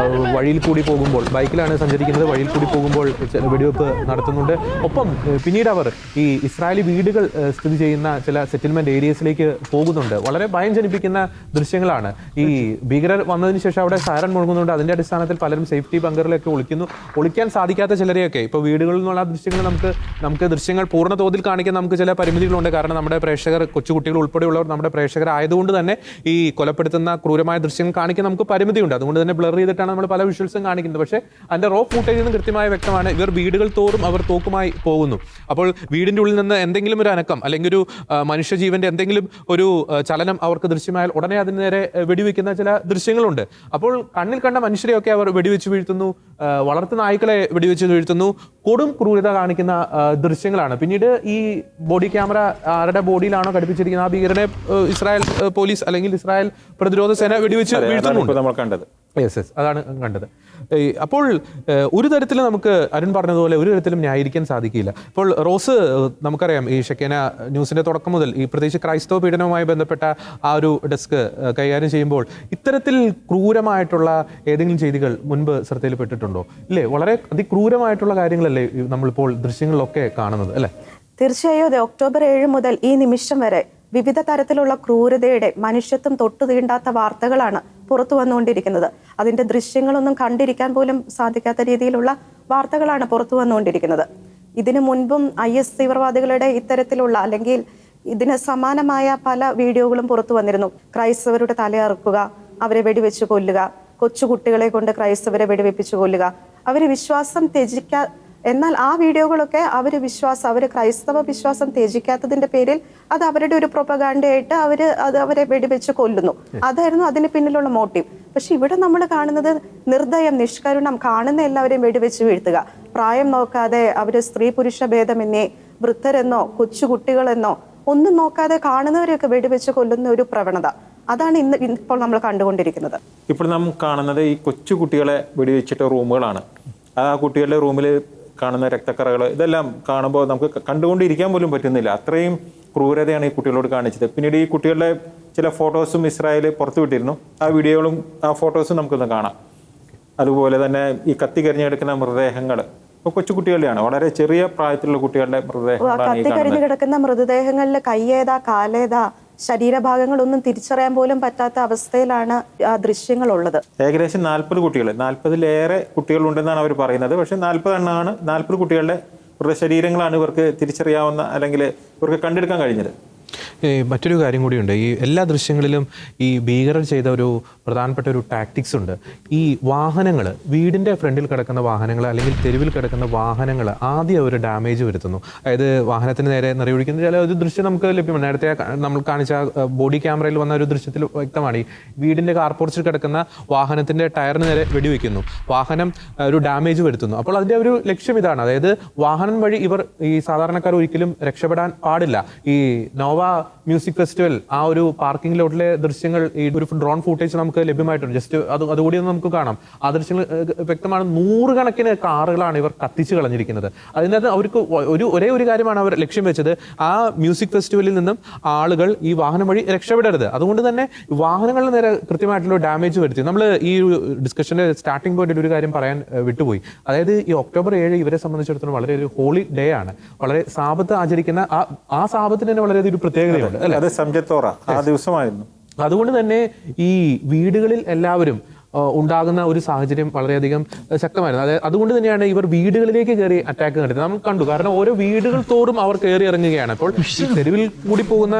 വഴിയിൽ കൂടി പോകുമ്പോൾ, ബൈക്കിലാണ് സഞ്ചരിക്കുന്നത്, വഴിയിൽ കൂടി പോകുമ്പോൾ വെടിവെപ്പ് നടത്തുന്നുണ്ട്. ഒപ്പം പിന്നീട് അവർ ഈ ഇസ്രായേലി വീടുകൾ സ്ഥിതി ചെയ്യുന്ന ചില സെറ്റിൽമെന്റ് ഏരിയസിലേക്ക് പോകുന്നുണ്ട്. വളരെ ഭയം ജനിപ്പിക്കുന്ന ദൃശ്യങ്ങളാണ്. ഈ ഭീകരർ വന്നതിന് ശേഷം അവിടെ സൈറൺ മുഴങ്ങുന്നുണ്ട്. അതിന്റെ അടിസ്ഥാനത്തിൽ പലരും സേഫ്റ്റി ബങ്കറിലൊക്കെ ഒളിക്കാൻ സാധിക്കാത്ത ചിലരെയൊക്കെ ഇപ്പോൾ വീടുകളിൽ നിന്നുള്ള ദൃശ്യങ്ങൾ നമുക്ക് ദൃശ്യങ്ങൾ പൂർണ്ണ തോതിൽ കാണിക്കാൻ നമുക്ക് ചില പരിമിതികളുണ്ട്. കാരണം നമ്മുടെ പ്രേക്ഷകർ, കൊച്ചുകുട്ടികൾ ഉൾപ്പെടെയുള്ളവർ നമ്മുടെ പ്രേക്ഷകരായതുകൊണ്ട് തന്നെ ഈ കൊലപ്പെടുത്തുന്ന ക്രൂരമായ ദൃശ്യങ്ങൾ കാണിക്കാൻ നമുക്ക് പരിമിതിയുണ്ട്. അതുകൊണ്ട് തന്നെ ബ്ലർ ചെയ്തിട്ടാണ് നമ്മൾ പല വിഷ്വൽസും കാണിക്കുന്നത്. പക്ഷേ അതിന്റെ റോ ഫൂട്ടേജിൽ നിന്ന് കൃത്യമായി വ്യക്തമാണ് ഇവർ വീടുകൾ തോറും അവർ തോക്കുമായി പോകുന്നു. അപ്പോൾ വീടിന്റെ ഉള്ളിൽ നിന്ന് എന്തെങ്കിലും ഒരു അനക്കം അല്ലെങ്കിൽ ഒരു മനുഷ്യജീവന്റെ എന്തെങ്കിലും ഒരു ചലനം അവർക്ക് ദൃശ്യമായാൽ ഉടനെ അതിന് നേരെ വെടിവെക്കുന്ന ചില ദൃശ്യങ്ങളുണ്ട്. അപ്പോൾ കണ്ണിൽ കണ്ട മനുഷ്യരെയൊക്കെ അവർ വെടിവെച്ച് വീഴ്ത്തുന്നു, വളർത്തു നായ്ക്കളെ വെടിവെച്ച് വീഴ്ത്തുന്നു, കൊടും ക്രൂരത കാണിക്കുന്ന ദൃശ്യങ്ങളാണ്. പിന്നീട് ഈ ബോഡി ക്യാമറ ആരുടെ ബോഡിയിലാണോ ഘടിപ്പിച്ചിരിക്കുന്നത് ആ ഭീകരനെ ഇസ്രായേൽ പോലീസ് അല്ലെങ്കിൽ ഇസ്രായേൽ പ്രതിരോധ സേന വെടിവെച്ച് വീഴ്ത്തുന്നുണ്ട്. യെസ്, അതാണ് കണ്ടത്. അപ്പോൾ ഒരു തരത്തിലും നമുക്ക് അരുൺ പറഞ്ഞതുപോലെ ഒരു തരത്തിലും ന്യായീകരിക്കാൻ സാധിക്കില്ല. ഇപ്പോൾ റോസ്, നമുക്കറിയാം ഈ ഷെക്കേന ന്യൂസിന്റെ തുടക്കം മുതൽ ഈ പ്രത്യേകിച്ച് ക്രൈസ്തവ പീഡനവുമായി ബന്ധപ്പെട്ട ആ ഒരു ഡെസ്ക് കൈകാര്യം ചെയ്യുമ്പോൾ ഇത്തരത്തിൽ ക്രൂരമായിട്ടുള്ള ഏതെങ്കിലും ചെയ്തികൾ മുൻപ് ശ്രദ്ധയിൽപ്പെട്ടിട്ടുണ്ടോ? ഇല്ലേ, വളരെ അതിക്രൂരമായിട്ടുള്ള കാര്യങ്ങളല്ലേ നമ്മളിപ്പോൾ ദൃശ്യങ്ങളിലൊക്കെ കാണുന്നത്, അല്ലേ? തീർച്ചയായും അതെ. ഒക്ടോബർ 7 മുതൽ ഈ നിമിഷം വരെ വിവിധ തരത്തിലുള്ള ക്രൂരതയുടെ, മനുഷ്യത്വം തൊട്ടു തീണ്ടാത്ത വാർത്തകളാണ് പുറത്തു വന്നുകൊണ്ടിരിക്കുന്നത്. അതിന്റെ ദൃശ്യങ്ങളൊന്നും കണ്ടിരിക്കാൻ പോലും സാധിക്കാത്ത രീതിയിലുള്ള വാർത്തകളാണ് പുറത്തു വന്നുകൊണ്ടിരിക്കുന്നത്. ഇതിനു മുൻപും IS തീവ്രവാദികളുടെ ഇത്തരത്തിലുള്ള അല്ലെങ്കിൽ ഇതിന് സമാനമായ പല വീഡിയോകളും പുറത്തു വന്നിരുന്നു. ക്രൈസ്തവരുടെ തലയറുക്കുക, അവരെ വെടിവെച്ച് കൊല്ലുക, കൊച്ചുകുട്ടികളെ കൊണ്ട് ക്രൈസ്തവരെ വെടിവെപ്പിച്ചു കൊല്ലുക, അവർ വിശ്വാസം എന്നാൽ ആ വീഡിയോകളൊക്കെ അവർ ക്രൈസ്തവ വിശ്വാസം ത്യജിക്കാത്തതിന്റെ പേരിൽ അത് അവരുടെ ഒരു പ്രൊപ്പഗാൻഡയായിട്ട് അവരെ വെടിവെച്ച് കൊല്ലുന്നു. അതായിരുന്നു അതിന് പിന്നിലുള്ള മോട്ടീവ്. പക്ഷെ ഇവിടെ നമ്മൾ കാണുന്നത് നിർദ്ദയം, നിഷ്കരുണം, കാണുന്ന എല്ലാവരെയും വെടിവെച്ച് വീഴ്ത്തുക, പ്രായം നോക്കാതെ അവര് സ്ത്രീ പുരുഷ ഭേദമെന്നേ, വൃദ്ധരെന്നോ കൊച്ചുകുട്ടികളെന്നോ ഒന്നും നോക്കാതെ കാണുന്നവരെയൊക്കെ വെടിവെച്ച് കൊല്ലുന്ന ഒരു പ്രവണത, അതാണ് ഇപ്പോൾ നമ്മൾ കണ്ടുകൊണ്ടിരിക്കുന്നത്. ഇപ്പോൾ നാം കാണുന്നത് ഈ കൊച്ചു കുട്ടികളെ വെടിവെച്ചിട്ട റൂമുകളാണ്. ആ കുട്ടികളുടെ റൂമിൽ കാണുന്ന രക്തക്കറകൾ, ഇതെല്ലാം കാണുമ്പോൾ നമുക്ക് കണ്ടുകൊണ്ടിരിക്കാൻ പോലും പറ്റുന്നില്ല. അത്രയും ക്രൂരതയാണ് ഈ കുട്ടികളോട് കാണിച്ചത്. പിന്നീട് ഈ കുട്ടികളുടെ ചില ഫോട്ടോസും ഇസ്രായേൽ പുറത്തുവിട്ടിരുന്നു. ആ വീഡിയോകളും ആ ഫോട്ടോസും നമുക്കൊന്ന് കാണാം. അതുപോലെ തന്നെ ഈ കത്തിക്കരിഞ്ഞെടുക്കുന്ന മൃതദേഹങ്ങൾ ഇപ്പോൾ കൊച്ചുകുട്ടികളുടെയാണ്, വളരെ ചെറിയ പ്രായത്തിലുള്ള കുട്ടികളുടെ മൃതദേഹങ്ങളാണ്. കത്തിക്കരിഞ്ഞ് കിടക്കുന്ന മൃതദേഹങ്ങളിൽ കയ്യേതാ കാലേതാ ശരീരഭാഗങ്ങളൊന്നും തിരിച്ചറിയാൻ പോലും പറ്റാത്ത അവസ്ഥയിലാണ് ആ ദൃശ്യങ്ങളുള്ളത്. ഏകദേശം 40 കുട്ടികൾ, 40-ലേറെ കുട്ടികളുണ്ടെന്നാണ് അവർ പറയുന്നത്. പക്ഷെ 40 എണ്ണമാണ്, 40 കുട്ടികളുടെ മൃതശരീരങ്ങളാണ് ഇവർക്ക് തിരിച്ചറിയാവുന്ന, അല്ലെങ്കിൽ ഇവർക്ക് കണ്ടെടുക്കാൻ കഴിഞ്ഞത്. മറ്റൊരു കാര്യം കൂടിയുണ്ട്. ഈ എല്ലാ ദൃശ്യങ്ങളിലും ഈ ഭീകരർ ചെയ്ത ഒരു പ്രധാനപ്പെട്ട ഒരു ടാക്ടിക്സ് ഉണ്ട്. ഈ വാഹനങ്ങൾ, വീടിൻ്റെ ഫ്രണ്ടിൽ കിടക്കുന്ന വാഹനങ്ങൾ അല്ലെങ്കിൽ തെരുവിൽ കിടക്കുന്ന വാഹനങ്ങൾ ആദ്യം അവർ ഡാമേജ് വരുത്തുന്നു. അതായത് വാഹനത്തിന് നേരെ നിറയൊഴിക്കുന്ന ചില ഒരു ദൃശ്യം നമുക്ക് ലഭ്യമാണ്. നേരത്തെ നമ്മൾ കാണിച്ച ബോഡി ക്യാമറയിൽ വന്ന ഒരു ദൃശ്യത്തിൽ വ്യക്തമാണ്. ഈ വീടിൻ്റെ കാർപോർച്ചിൽ കിടക്കുന്ന വാഹനത്തിൻ്റെ ടയറിന് നേരെ വെടിവെക്കുന്നു, വാഹനം ഒരു ഡാമേജ് വരുത്തുന്നു. അപ്പോൾ അതിൻ്റെ ഒരു ലക്ഷ്യം ഇതാണ്, അതായത് വാഹനം വഴി ഇവർ ഈ സാധാരണക്കാർ ഒരിക്കലും രക്ഷപ്പെടാൻ പാടില്ല. ഈ നോവ മ്യൂസിക് ഫെസ്റ്റിവൽ ആ ഒരു പാർക്കിംഗ് ലോട്ടിലെ ദൃശ്യങ്ങൾ, ഈ ഒരു ഡ്രോൺ ഫൂട്ടേജ് നമുക്ക് ലഭ്യമായിട്ടുണ്ട്. ജസ്റ്റ് അതുകൂടി ഒന്ന് നമുക്ക് കാണാം. ആ ദൃശ്യങ്ങൾ വ്യക്തമാണ്. 100 കണക്കിന് കാറുകളാണ് ഇവർ കത്തിച്ചു കളഞ്ഞിരിക്കുന്നത്. അതിനകത്ത് അവർക്ക് ഒരേ ഒരു കാര്യമാണ് അവർ ലക്ഷ്യം വെച്ചത്, ആ മ്യൂസിക് ഫെസ്റ്റിവലിൽ നിന്നും ആളുകൾ ഈ വാഹനം വഴി രക്ഷപ്പെടരുത്. അതുകൊണ്ട് തന്നെ വാഹനങ്ങളിൽ നേരെ കൃത്യമായിട്ടുള്ള ഡാമേജ് വരുത്തി. നമ്മൾ ഈ ഡിസ്കഷന്റെ സ്റ്റാർട്ടിംഗ് പോയിന്റിൽ ഒരു കാര്യം പറയാൻ വിട്ടുപോയി. അതായത് ഈ ഒക്ടോബർ 7 ഇവരെ സംബന്ധിച്ചിടത്തോളം വളരെ ഒരു ഹോളി ഡേ ആണ്. വളരെ സാബത്ത് ആചരിക്കുന്ന ആ സാബത്തിന് തന്നെ വളരെ ഒരു പ്രത്യേകതയുണ്ട്. അത് സംജത്തോറ ആ ദിവസമായിരുന്നു. അതുകൊണ്ട് തന്നെ ഈ വീടുകളിൽ എല്ലാവരും ഉണ്ടാകുന്ന ഒരു സാഹചര്യം വളരെയധികം ശക്തമായിരുന്നു. അതായത് അതുകൊണ്ട് തന്നെയാണ് ഇവർ വീടുകളിലേക്ക് കയറി അറ്റാക്ക് നടത്തുന്നത്. നമ്മൾ കണ്ടു. കാരണം ഓരോ വീടുകൾ തോറും അവർ കയറി ഇറങ്ങുകയാണ്. അപ്പോൾ തെരുവിൽ കൂടി പോകുന്ന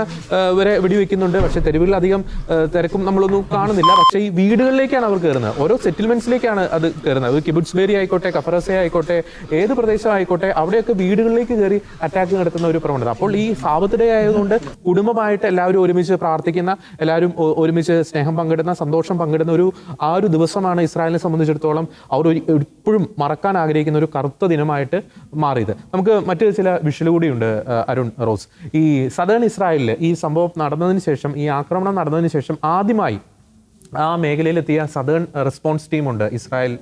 വരെ വെടിവെക്കുന്നുണ്ട്. പക്ഷെ തെരുവിൽ അധികം തിരക്കും നമ്മളൊന്നും കാണുന്നില്ല. പക്ഷേ ഈ വീടുകളിലേക്കാണ് അവർ കയറുന്നത്. ഓരോ സെറ്റിൽമെന്റ്സിലേക്കാണ് അത് കയറുന്നത്. അത് കിബുട്സ് ബേരി ആയിക്കോട്ടെ, കഫറസെ ആയിക്കോട്ടെ, ഏത് പ്രദേശം ആയിക്കോട്ടെ, അവിടെയൊക്കെ വീടുകളിലേക്ക് കയറി അറ്റാക്ക് നടത്തുന്ന ഒരു പ്രവണത. അപ്പോൾ ഈ സാബത്ത് ഡേ ആയതുകൊണ്ട് കുടുംബമായിട്ട് എല്ലാവരും ഒരുമിച്ച് പ്രാർത്ഥിക്കുന്ന, എല്ലാവരും ഒരുമിച്ച് സ്നേഹം പങ്കിടുന്ന, സന്തോഷം പങ്കിടുന്ന ആ ഒരു ദിവസമാണ് ഇസ്രായേലിനെ സംബന്ധിച്ചിടത്തോളം അവർ എപ്പോഴും മറക്കാൻ ആഗ്രഹിക്കുന്ന ഒരു കറുത്ത ദിനമായിട്ട് മാറിയത്. നമുക്ക് മറ്റ് ചില വിഷ്വൽ കൂടിയുണ്ട് അരുൺ, റോസ്. ഈ സദേൺ ഇസ്രായേലിൽ ഈ സംഭവം നടന്നതിന് ശേഷം, ഈ ആക്രമണം നടന്നതിന് ശേഷം ആദ്യമായി ആ മേഖലയിലെത്തിയ സദേൺ റെസ്പോൺസ് ടീമുണ്ട്, ഇസ്രായേൽ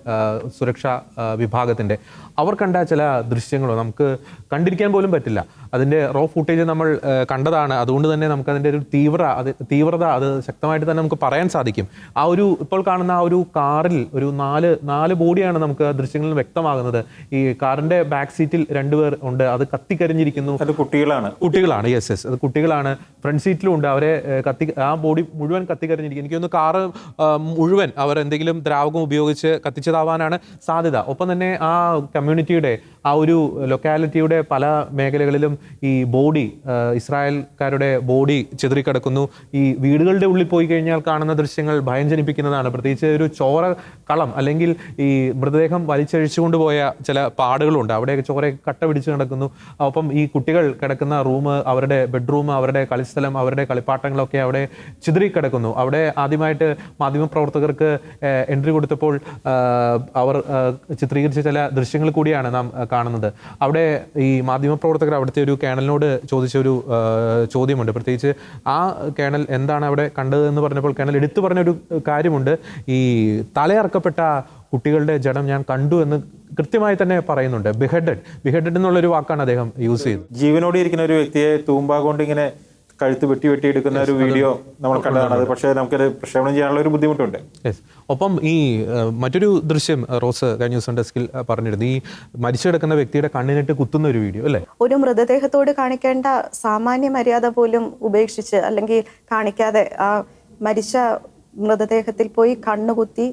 സുരക്ഷാ വിഭാഗത്തിൻ്റെ. അവർ കണ്ട ചില ദൃശ്യങ്ങളോ നമുക്ക് കണ്ടിരിക്കാൻ പോലും പറ്റില്ല. അതിൻ്റെ റോ ഫുട്ടേജ് നമ്മൾ കണ്ടതാണ്. അതുകൊണ്ട് തന്നെ നമുക്കതിൻ്റെ ഒരു തീവ്രത അത് ശക്തമായിട്ട് തന്നെ നമുക്ക് പറയാൻ സാധിക്കും. ആ ഒരു ഇപ്പോൾ കാണുന്ന ആ ഒരു കാറിൽ ഒരു നാല് ബോഡിയാണ് നമുക്ക് ദൃശ്യങ്ങളിൽ വ്യക്തമാകുന്നത്. ഈ കാറിൻ്റെ ബാക്ക് സീറ്റിൽ 2 പേർ ഉണ്ട്. അത് കത്തിക്കരിഞ്ഞിരിക്കുന്നു. അത് കുട്ടികളാണ്. യെസ്, അത് കുട്ടികളാണ്. ഫ്രണ്ട് സീറ്റിലും ഉണ്ട്. അവരെ ആ ബോഡി മുഴുവൻ കത്തിക്കരിഞ്ഞിരിക്കുന്നു. എനിക്കൊന്ന് കാറ് മുഴുവൻ അവർ എന്തെങ്കിലും ദ്രാവകം ഉപയോഗിച്ച് കത്തിച്ചതാവാനാണ് സാധ്യത. ഒപ്പം തന്നെ ആ കമ്മ്യൂണിറ്റിയുടെ, ആ ഒരു ലൊക്കാലിറ്റിയുടെ പല മേഖലകളിലും ഈ ബോഡി, ഇസ്രായേൽക്കാരുടെ ബോഡി ചിതറിക്കിടക്കുന്നു. ഈ വീടുകളുടെ ഉള്ളിൽ പോയി കഴിഞ്ഞാൽ കാണുന്ന ദൃശ്യങ്ങൾ ഭയം ജനിപ്പിക്കുന്നതാണ്. പ്രത്യേകിച്ച് ഒരു ചോര കളം അല്ലെങ്കിൽ ഈ മൃതദേഹം വലിച്ചഴിച്ചുകൊണ്ട് പോയ ചില പാടുകളുണ്ട്. അവിടെയൊക്കെ ചോരയൊക്കെ കട്ട പിടിച്ച് കിടക്കുന്നു. ഒപ്പം ഈ കുട്ടികൾ കിടക്കുന്ന റൂം, അവരുടെ ബെഡ്റൂം, അവരുടെ കളിസ്ഥലം, അവരുടെ കളിപ്പാട്ടങ്ങളൊക്കെ അവിടെ ചിതറിക്കിടക്കുന്നു. അവിടെ ആദ്യമായിട്ട് മാധ്യമപ്രവർത്തകർക്ക് എൻട്രി കൊടുത്തപ്പോൾ അവർ ചിത്രീകരിച്ച ചില ദൃശ്യങ്ങൾ കൂടിയാണ് നാം കാണുന്നത്. അവിടെ ഈ മാധ്യമപ്രവർത്തകർ അവിടുത്തെ ഒരു കേണലിനോട് ചോദിച്ചൊരു ചോദ്യമുണ്ട്. പ്രത്യേകിച്ച് ആ കേണൽ എന്താണ് അവിടെ കണ്ടതെന്ന് പറഞ്ഞപ്പോൾ കേണൽ എടുത്തു പറഞ്ഞൊരു കാര്യമുണ്ട്. ഈ തലയറക്കപ്പെട്ട കുട്ടികളുടെ ജഡം ഞാൻ കണ്ടു എന്ന് കൃത്യമായി തന്നെ പറയുന്നുണ്ട്. ബിഹെഡഡ് എന്നുള്ളൊരു വാക്കാണ് അദ്ദേഹം യൂസ് ചെയ്തത്. ജീവനോടെ ഇരിക്കുന്ന ഒരു വ്യക്തിയെ തൂമ്പ കൊണ്ട് ഇങ്ങനെ കഴുത്ത് വെട്ടി എടുക്കുന്ന ഒരു വീഡിയോ നമ്മൾ കണ്ടതാണ്. അത് പക്ഷേ നമുക്കത് പ്രക്ഷേപണം ചെയ്യാനുള്ള ഒരു ബുദ്ധിമുട്ടുണ്ട്. ഒപ്പം ഈ മറ്റൊരു ദൃശ്യം റോസ് കഴിഞ്ഞ ദിവസം ഡെസ്കിൽ പറഞ്ഞിരുന്നു. ഈ മരിച്ചു കിടക്കുന്ന വ്യക്തിയുടെ കണ്ണിനിട്ട് കുത്തുന്ന ഒരു വീഡിയോ അല്ലേ? ഒരു മൃതദേഹത്തോട് കാണിക്കേണ്ട സാമാന്യ മര്യാദ പോലും ഉപേക്ഷിച്ച് അല്ലെങ്കിൽ കാണിക്കാതെ ആ മരിച്ച മൃതദേഹത്തിൽ പോയി കണ്ണുകുത്തി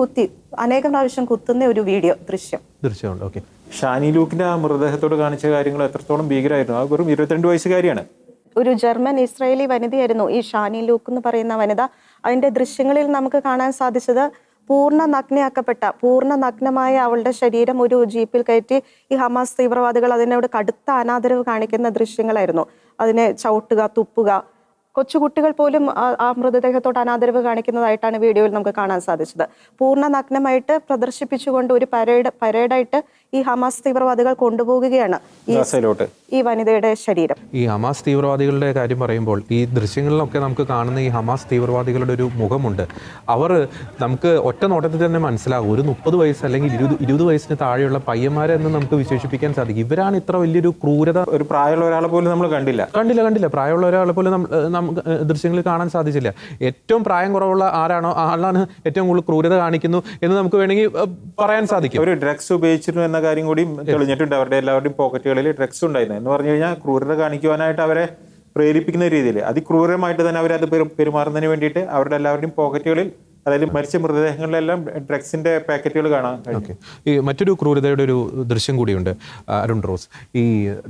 കുത്തി അനേകം പ്രാവശ്യം കുത്തുന്ന ഒരു ദൃശ്യമുണ്ട്. ഓക്കെ, ഷാനി ലൂക്കിന്റെ ആ മൃതദേഹത്തോട് കാണിച്ച കാര്യങ്ങൾ എത്രത്തോളം ഭീകരമായിരുന്നു. ആ വെറും 22 വയസ്സുകാരിയാണ്. ഒരു ജർമ്മൻ ഇസ്രായേലി വനിതയായിരുന്നു ഈ ഷാനി ലൂക്ക് എന്ന് പറയുന്ന വനിത. അതിന്റെ ദൃശ്യങ്ങളിൽ നമുക്ക് കാണാൻ സാധിച്ചത് പൂർണ്ണ നഗ്നമായ അവളുടെ ശരീരം ഒരു ജീപ്പിൽ കയറ്റി ഈ ഹമാസ് തീവ്രവാദികൾ അതിനോട് കടുത്ത അനാദരവ് കാണിക്കുന്ന ദൃശ്യങ്ങളായിരുന്നു. അതിനെ ചവിട്ടുക, തുപ്പുക, കൊച്ചുകുട്ടികൾ പോലും ആ മൃതദേഹത്തോട് അനാദരവ് കാണിക്കുന്നതായിട്ടാണ് വീഡിയോയിൽ നമുക്ക് കാണാൻ സാധിച്ചത്. പൂർണ്ണ നഗ്നമായിട്ട് പ്രദർശിപ്പിച്ചുകൊണ്ട് ഒരു പരേഡായിട്ട് ഈ ഹമാസ് തീവ്രവാദികൾ കൊണ്ടുപോകുകയാണ് ഈ വനിതയുടെ ശരീരം. ഈ ഹമാസ് തീവ്രവാദികളുടെ കാര്യം പറയുമ്പോൾ ഈ ദൃശ്യങ്ങളിലൊക്കെ നമുക്ക് കാണുന്ന ഈ ഹമാസ് തീവ്രവാദികളുടെ ഒരു മുഖമുണ്ട്. അവർ നമുക്ക് ഒറ്റ നോട്ടത്തിൽ തന്നെ മനസ്സിലാകും ഒരു 30 വയസ്സ് അല്ലെങ്കിൽ 20 വയസ്സിന് താഴെയുള്ള പയ്യന്മാരെ എന്ന് നമുക്ക് വിശേഷിപ്പിക്കാൻ സാധിക്കും. ഇവരാണ് ഇത്ര വലിയൊരു ക്രൂരത. ഒരു പ്രായമുള്ള ഒരാളെ പോലും നമ്മൾ കണ്ടില്ല. പ്രായമുള്ള ഒരാളെ പോലും നമുക്ക് ദൃശ്യങ്ങളിൽ കാണാൻ സാധിച്ചില്ല. ഏറ്റവും പ്രായം കുറവുള്ള ആളാണ് ഏറ്റവും കൂടുതൽ ക്രൂരത കാണിക്കുന്നു എന്ന് നമുക്ക് വേണമെങ്കിൽ പറയാൻ സാധിക്കും. ഒരു ഡ്രഗ്സ് ഉപയോഗിച്ചിരുന്നു എന്ന കാര്യം കൂടി തെളിഞ്ഞിട്ടുണ്ട്. അവരുടെ എല്ലാവരുടെയും പോക്കറ്റുകളിൽ ഡ്രഗ്സ് ഉണ്ടായിരുന്നു എന്ന് പറഞ്ഞു കഴിഞ്ഞാൽ ക്രൂരത കാണിക്കുവാനായിട്ട് അവരെ പ്രേരിപ്പിക്കുന്ന രീതിയിൽ അതിക്രൂരമായിട്ട് തന്നെ അവരത് പെരുമാറുന്നതിന് വേണ്ടിയിട്ട് അവരുടെ എല്ലാവരുടെയും പോക്കറ്റുകളിൽ, അതായത് മരിച്ച മൃതദേഹങ്ങളിലെല്ലാം ഡ്രഗ്സിന്റെ പാക്കറ്റുകൾ കാണാൻ കഴിയും. ഈ മറ്റൊരു ക്രൂരതയുടെ ഒരു ദൃശ്യം കൂടിയുണ്ട് അരുൺ റോസ്. ഈ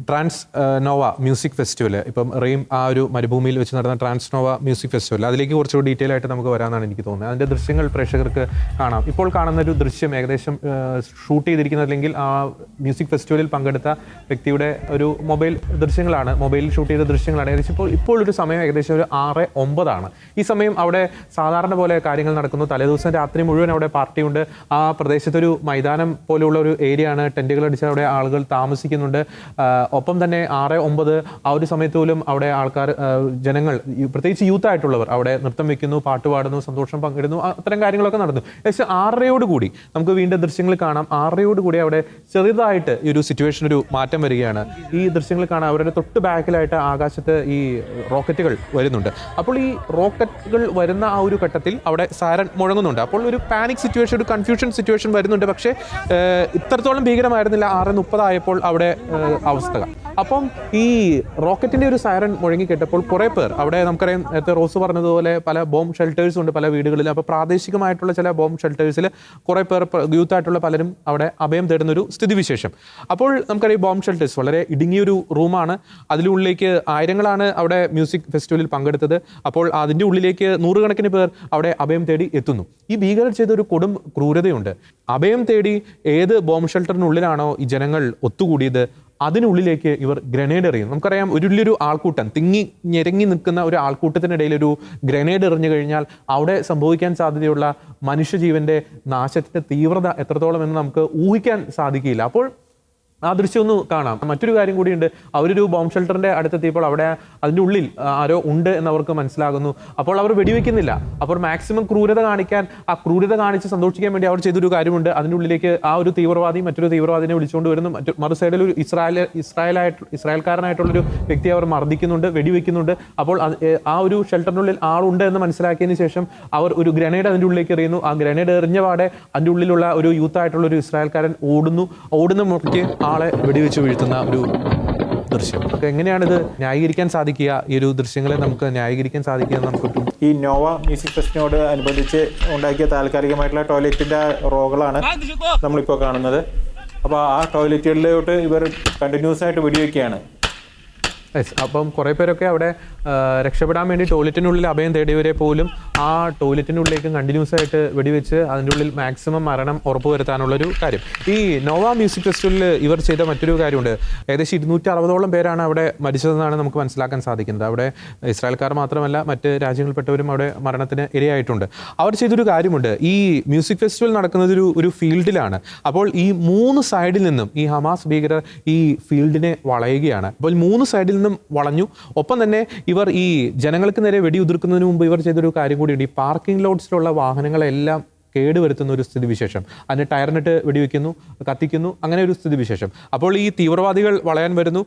ട്രാൻസ് നോവ മ്യൂസിക് ഫെസ്റ്റിവൽ, ഇപ്പം റെയിം ആ ഒരു മരുഭൂമിയിൽ വെച്ച് നടന്ന ട്രാൻസ് നോവ മ്യൂസിക് ഫെസ്റ്റിവൽ, അതിലേക്ക് കുറച്ചുകൂടി ഡീറ്റെയിൽ ആയിട്ട് നമുക്ക് വരാമെന്നാണ് എനിക്ക് തോന്നുന്നത്. അതിൻ്റെ ദൃശ്യങ്ങൾ പ്രേക്ഷകർക്ക് കാണാം. ഇപ്പോൾ കാണുന്ന ഒരു ദൃശ്യം ഏകദേശം ഷൂട്ട് ചെയ്തിരിക്കുന്നത്, അല്ലെങ്കിൽ ആ മ്യൂസിക് ഫെസ്റ്റിവലിൽ പങ്കെടുത്ത വ്യക്തിയുടെ ഒരു മൊബൈൽ ദൃശ്യങ്ങളാണ്, മൊബൈലിൽ ഷൂട്ട് ചെയ്ത ദൃശ്യങ്ങളാണ്. ഏകദേശം ഇപ്പോൾ ഒരു സമയം ഏകദേശം ഒരു 6:09 ഈ സമയം അവിടെ സാധാരണ പോലെ കാര്യങ്ങൾ നടക്കുന്നു. തലേദിവസം രാത്രി മുഴുവൻ അവിടെ പാർട്ടിയുണ്ട്. ആ പ്രദേശത്തൊരു മൈതാനം പോലെയുള്ള ഒരു ഏരിയ ആണ്. ടെന്റുകൾ അടിച്ച് അവിടെ ആളുകൾ താമസിക്കുന്നുണ്ട്. ഒപ്പം തന്നെ 6:09 ആ ഒരു സമയത്ത് പോലും അവിടെ ആൾക്കാർ, ജനങ്ങൾ, പ്രത്യേകിച്ച് യൂത്ത് ആയിട്ടുള്ളവർ അവിടെ നൃത്തം വെക്കുന്നു, പാട്ട് പാടുന്നു, സന്തോഷം പങ്കിടുന്നു, അത്തരം കാര്യങ്ങളൊക്കെ നടന്നു. ഏകദേശം 6:00 നമുക്ക് വീണ്ടും ദൃശ്യങ്ങൾ കാണാം. 6:00 അവിടെ ചെറുതായിട്ട് ഈ ഒരു സിറ്റുവേഷൻ ഒരു മാറ്റം വരികയാണ്. ഈ ദൃശ്യങ്ങൾ കാണാം. അവരുടെ തൊട്ട് ബാക്കിലായിട്ട് ആകാശത്ത് ഈ റോക്കറ്റുകൾ വരുന്നുണ്ട്. അപ്പോൾ ഈ റോക്കറ്റുകൾ വരുന്ന ആ ഒരു ഘട്ടത്തിൽ അവിടെ സൈറൻ മുഴങ്ങുന്നുണ്ട്. അപ്പോൾ ഒരു പാനിക് സിറ്റുവേഷൻ, ഒരു കൺഫ്യൂഷൻ സിറ്റുവേഷൻ വരുന്നുണ്ട്. പക്ഷേ ഇത്രത്തോളം ഭീകരമായിരുന്നില്ല 6:30 ആയപ്പോൾ അവിടെ അവസ്ഥകൾ. അപ്പം ഈ റോക്കറ്റിന്റെ ഒരു സൈറൻ മുഴങ്ങി കേട്ടപ്പോൾ കുറേ പേർ അവിടെ, നമുക്കറിയാം നേരത്തെ റോസ് പറഞ്ഞതുപോലെ പല ബോംബ് ഷെൽട്ടേഴ്സ് ഉണ്ട് പല വീടുകളിൽ. അപ്പോൾ പ്രാദേശികമായിട്ടുള്ള ചില ബോംബ് ഷെൽട്ടേഴ്സിൽ കുറേ പേർ, യൂത്ത് ആയിട്ടുള്ള പലരും അവിടെ അഭയം തേടുന്നൊരു സ്ഥിതിവിശേഷം. അപ്പോൾ നമുക്കറിയാം ബോംബ് ഷെൽട്ടേഴ്സ് വളരെ ഇടുങ്ങിയൊരു റൂമാണ്. അതിനുള്ളിലേക്ക് ആയിരങ്ങളാണ് അവിടെ മ്യൂസിക് ഫെസ്റ്റിവലിൽ പങ്കെടുത്തത്. അപ്പോൾ അതിൻ്റെ ഉള്ളിലേക്ക് 100 കണക്കിന് പേർ അവിടെ അഭയം തേടി എത്തുന്നു. ഈ ഭീകരർ ചെയ്ത ഒരു കൊടും ക്രൂരതയുണ്ട്. അഭയം തേടി ഏത് ബോംബ് ഷെൽട്ടറിനുള്ളിലാണോ ഈ ജനങ്ങൾ ഒത്തുകൂടിയത് അതിനുള്ളിലേക്ക് ഇവർ ഗ്രനേഡ് എറിയുന്നു. നമുക്കറിയാം ഒരു വലിയൊരു ആൾക്കൂട്ടം, ഞെരങ്ങി നിൽക്കുന്ന ഒരു ആൾക്കൂട്ടത്തിനിടയിൽ ഒരു ഗ്രനേഡ് എറിഞ്ഞു കഴിഞ്ഞാൽ അവിടെ സംഭവിക്കാൻ സാധ്യതയുള്ള മനുഷ്യജീവന്റെ നാശത്തിന്റെ തീവ്രത എത്രത്തോളം എന്ന് നമുക്ക് ഊഹിക്കാൻ സാധിക്കില്ല. അപ്പോൾ ആ ദൃശ്യം ഒന്ന് കാണാം. മറ്റൊരു കാര്യം കൂടിയുണ്ട്. അവരൊരു ബോംബ് ഷെൽട്ടറിന്റെ അടുത്തെത്തിയപ്പോൾ അവിടെ അതിൻ്റെ ഉള്ളിൽ ആരോ ഉണ്ട് എന്നവർക്ക് മനസ്സിലാകുന്നു. അപ്പോൾ അവർ വെടിവെക്കുന്നില്ല. അപ്പോൾ മാക്സിമം ക്രൂരത കാണിക്കാൻ, ആ ക്രൂരത കാണിച്ച് സന്തോഷിക്കാൻ വേണ്ടി അവർ ചെയ്തൊരു കാര്യമുണ്ട്. അതിൻ്റെ ഉള്ളിലേക്ക് ആ ഒരു തീവ്രവാദി മറ്റൊരു തീവ്രവാദിനെ വിളിച്ചുകൊണ്ട് വരുന്നു. മറു സൈഡിൽ ഒരു ഇസ്രായേൽക്കാരനായിട്ടുള്ളൊരു വ്യക്തിയെ അവർ മർദ്ദിക്കുന്നുണ്ട്, വെടിവെക്കുന്നുണ്ട്. അപ്പോൾ ആ ഒരു ഷെൽട്ടറിനുള്ളിൽ ആളുണ്ട് എന്ന് മനസ്സിലാക്കിയതിന് ശേഷം അവർ ഒരു ഗ്രനേഡ് അതിൻ്റെ ഉള്ളിലേക്ക് എറിയുന്നു. ആ ഗ്രനേഡ് എറിഞ്ഞ പാടെ അതിൻ്റെ ഉള്ളിലുള്ള ഒരു യൂത്തായിട്ടുള്ള ഒരു ഇസ്രായേൽക്കാരൻ ഓടുന്ന മുറയ്ക്ക് ആളെ വെടിവെച്ച് വീഴ്ത്തുന്ന ഒരു ദൃശ്യം. എങ്ങനെയാണിത് ന്യായീകരിക്കാൻ സാധിക്കുക? ഈ ഒരു ദൃശ്യങ്ങളെ നമുക്ക് ന്യായീകരിക്കാൻ സാധിക്കുക നമുക്ക് ഈ നോവ മ്യൂസിക് ഫെസ്റ്റിനോട് അനുബന്ധിച്ച് ഉണ്ടാക്കിയ താൽക്കാലികമായിട്ടുള്ള ടോയ്ലറ്റിന്റെ റോകളാണ് നമ്മളിപ്പോൾ കാണുന്നത്. അപ്പോൾ ആ ടോയ്ലറ്റുകളിലോട്ട് ഇവർ കണ്ടിന്യൂസ് ആയിട്ട് വെടിവെക്കുകയാണ്. അപ്പം കുറേ പേരൊക്കെ അവിടെ രക്ഷപ്പെടാൻ വേണ്ടി ടോയ്ലറ്റിനുള്ളിൽ അഭയം തേടിയവരെ പോലും ആ ടോയ്ലറ്റിനുള്ളിലേക്ക് കണ്ടിന്യൂസ് ആയിട്ട് വെടിവെച്ച് അതിൻ്റെ ഉള്ളിൽ മാക്സിമം മരണം ഉറപ്പുവരുത്താനുള്ളൊരു കാര്യം. ഈ നോവ മ്യൂസിക് ഫെസ്റ്റിവലിൽ ഇവർ ചെയ്ത മറ്റൊരു കാര്യമുണ്ട്. ഏകദേശം 260ഓളം പേരാണ് അവിടെ മരിച്ചതെന്നാണ് നമുക്ക് മനസ്സിലാക്കാൻ സാധിക്കുന്നത്. അവിടെ ഇസ്രായേൽക്കാർ മാത്രമല്ല മറ്റ് രാജ്യങ്ങളിൽപ്പെട്ടവരും അവിടെ മരണത്തിന് ഇരയായിട്ടുണ്ട്. അവർ ചെയ്തൊരു കാര്യമുണ്ട്. ഈ മ്യൂസിക് ഫെസ്റ്റിവൽ നടക്കുന്നത് ഒരു ഫീൽഡിലാണ്. അപ്പോൾ ഈ 3 സൈഡിൽ നിന്നും ഈ ഹമാസ് ഭീകരർ ഈ ഫീൽഡിനെ വളയുകയാണ്. അപ്പോൾ 3 സൈഡിൽ നിന്നും വളഞ്ഞു. ഒപ്പം തന്നെ ഇവർ ഈ ജനങ്ങൾക്ക് നേരെ വെടിയുതിർക്കുന്നതിന് മുമ്പ് ഇവർ ചെയ്തൊരു കാര്യം കൂടിയുണ്ട്. ഈ പാർക്കിംഗ് ലോട്ട്സിലുള്ള വാഹനങ്ങളെല്ലാം കേടുവരുത്തുന്ന ഒരു സ്ഥിതിവിശേഷം. അതിന് ടയറിനിട്ട് വെടിവെക്കുന്നു, കത്തിക്കുന്നു, അങ്ങനെ ഒരു സ്ഥിതിവിശേഷം. അപ്പോൾ ഈ തീവ്രവാദികൾ വളയാൻ വരുന്നു.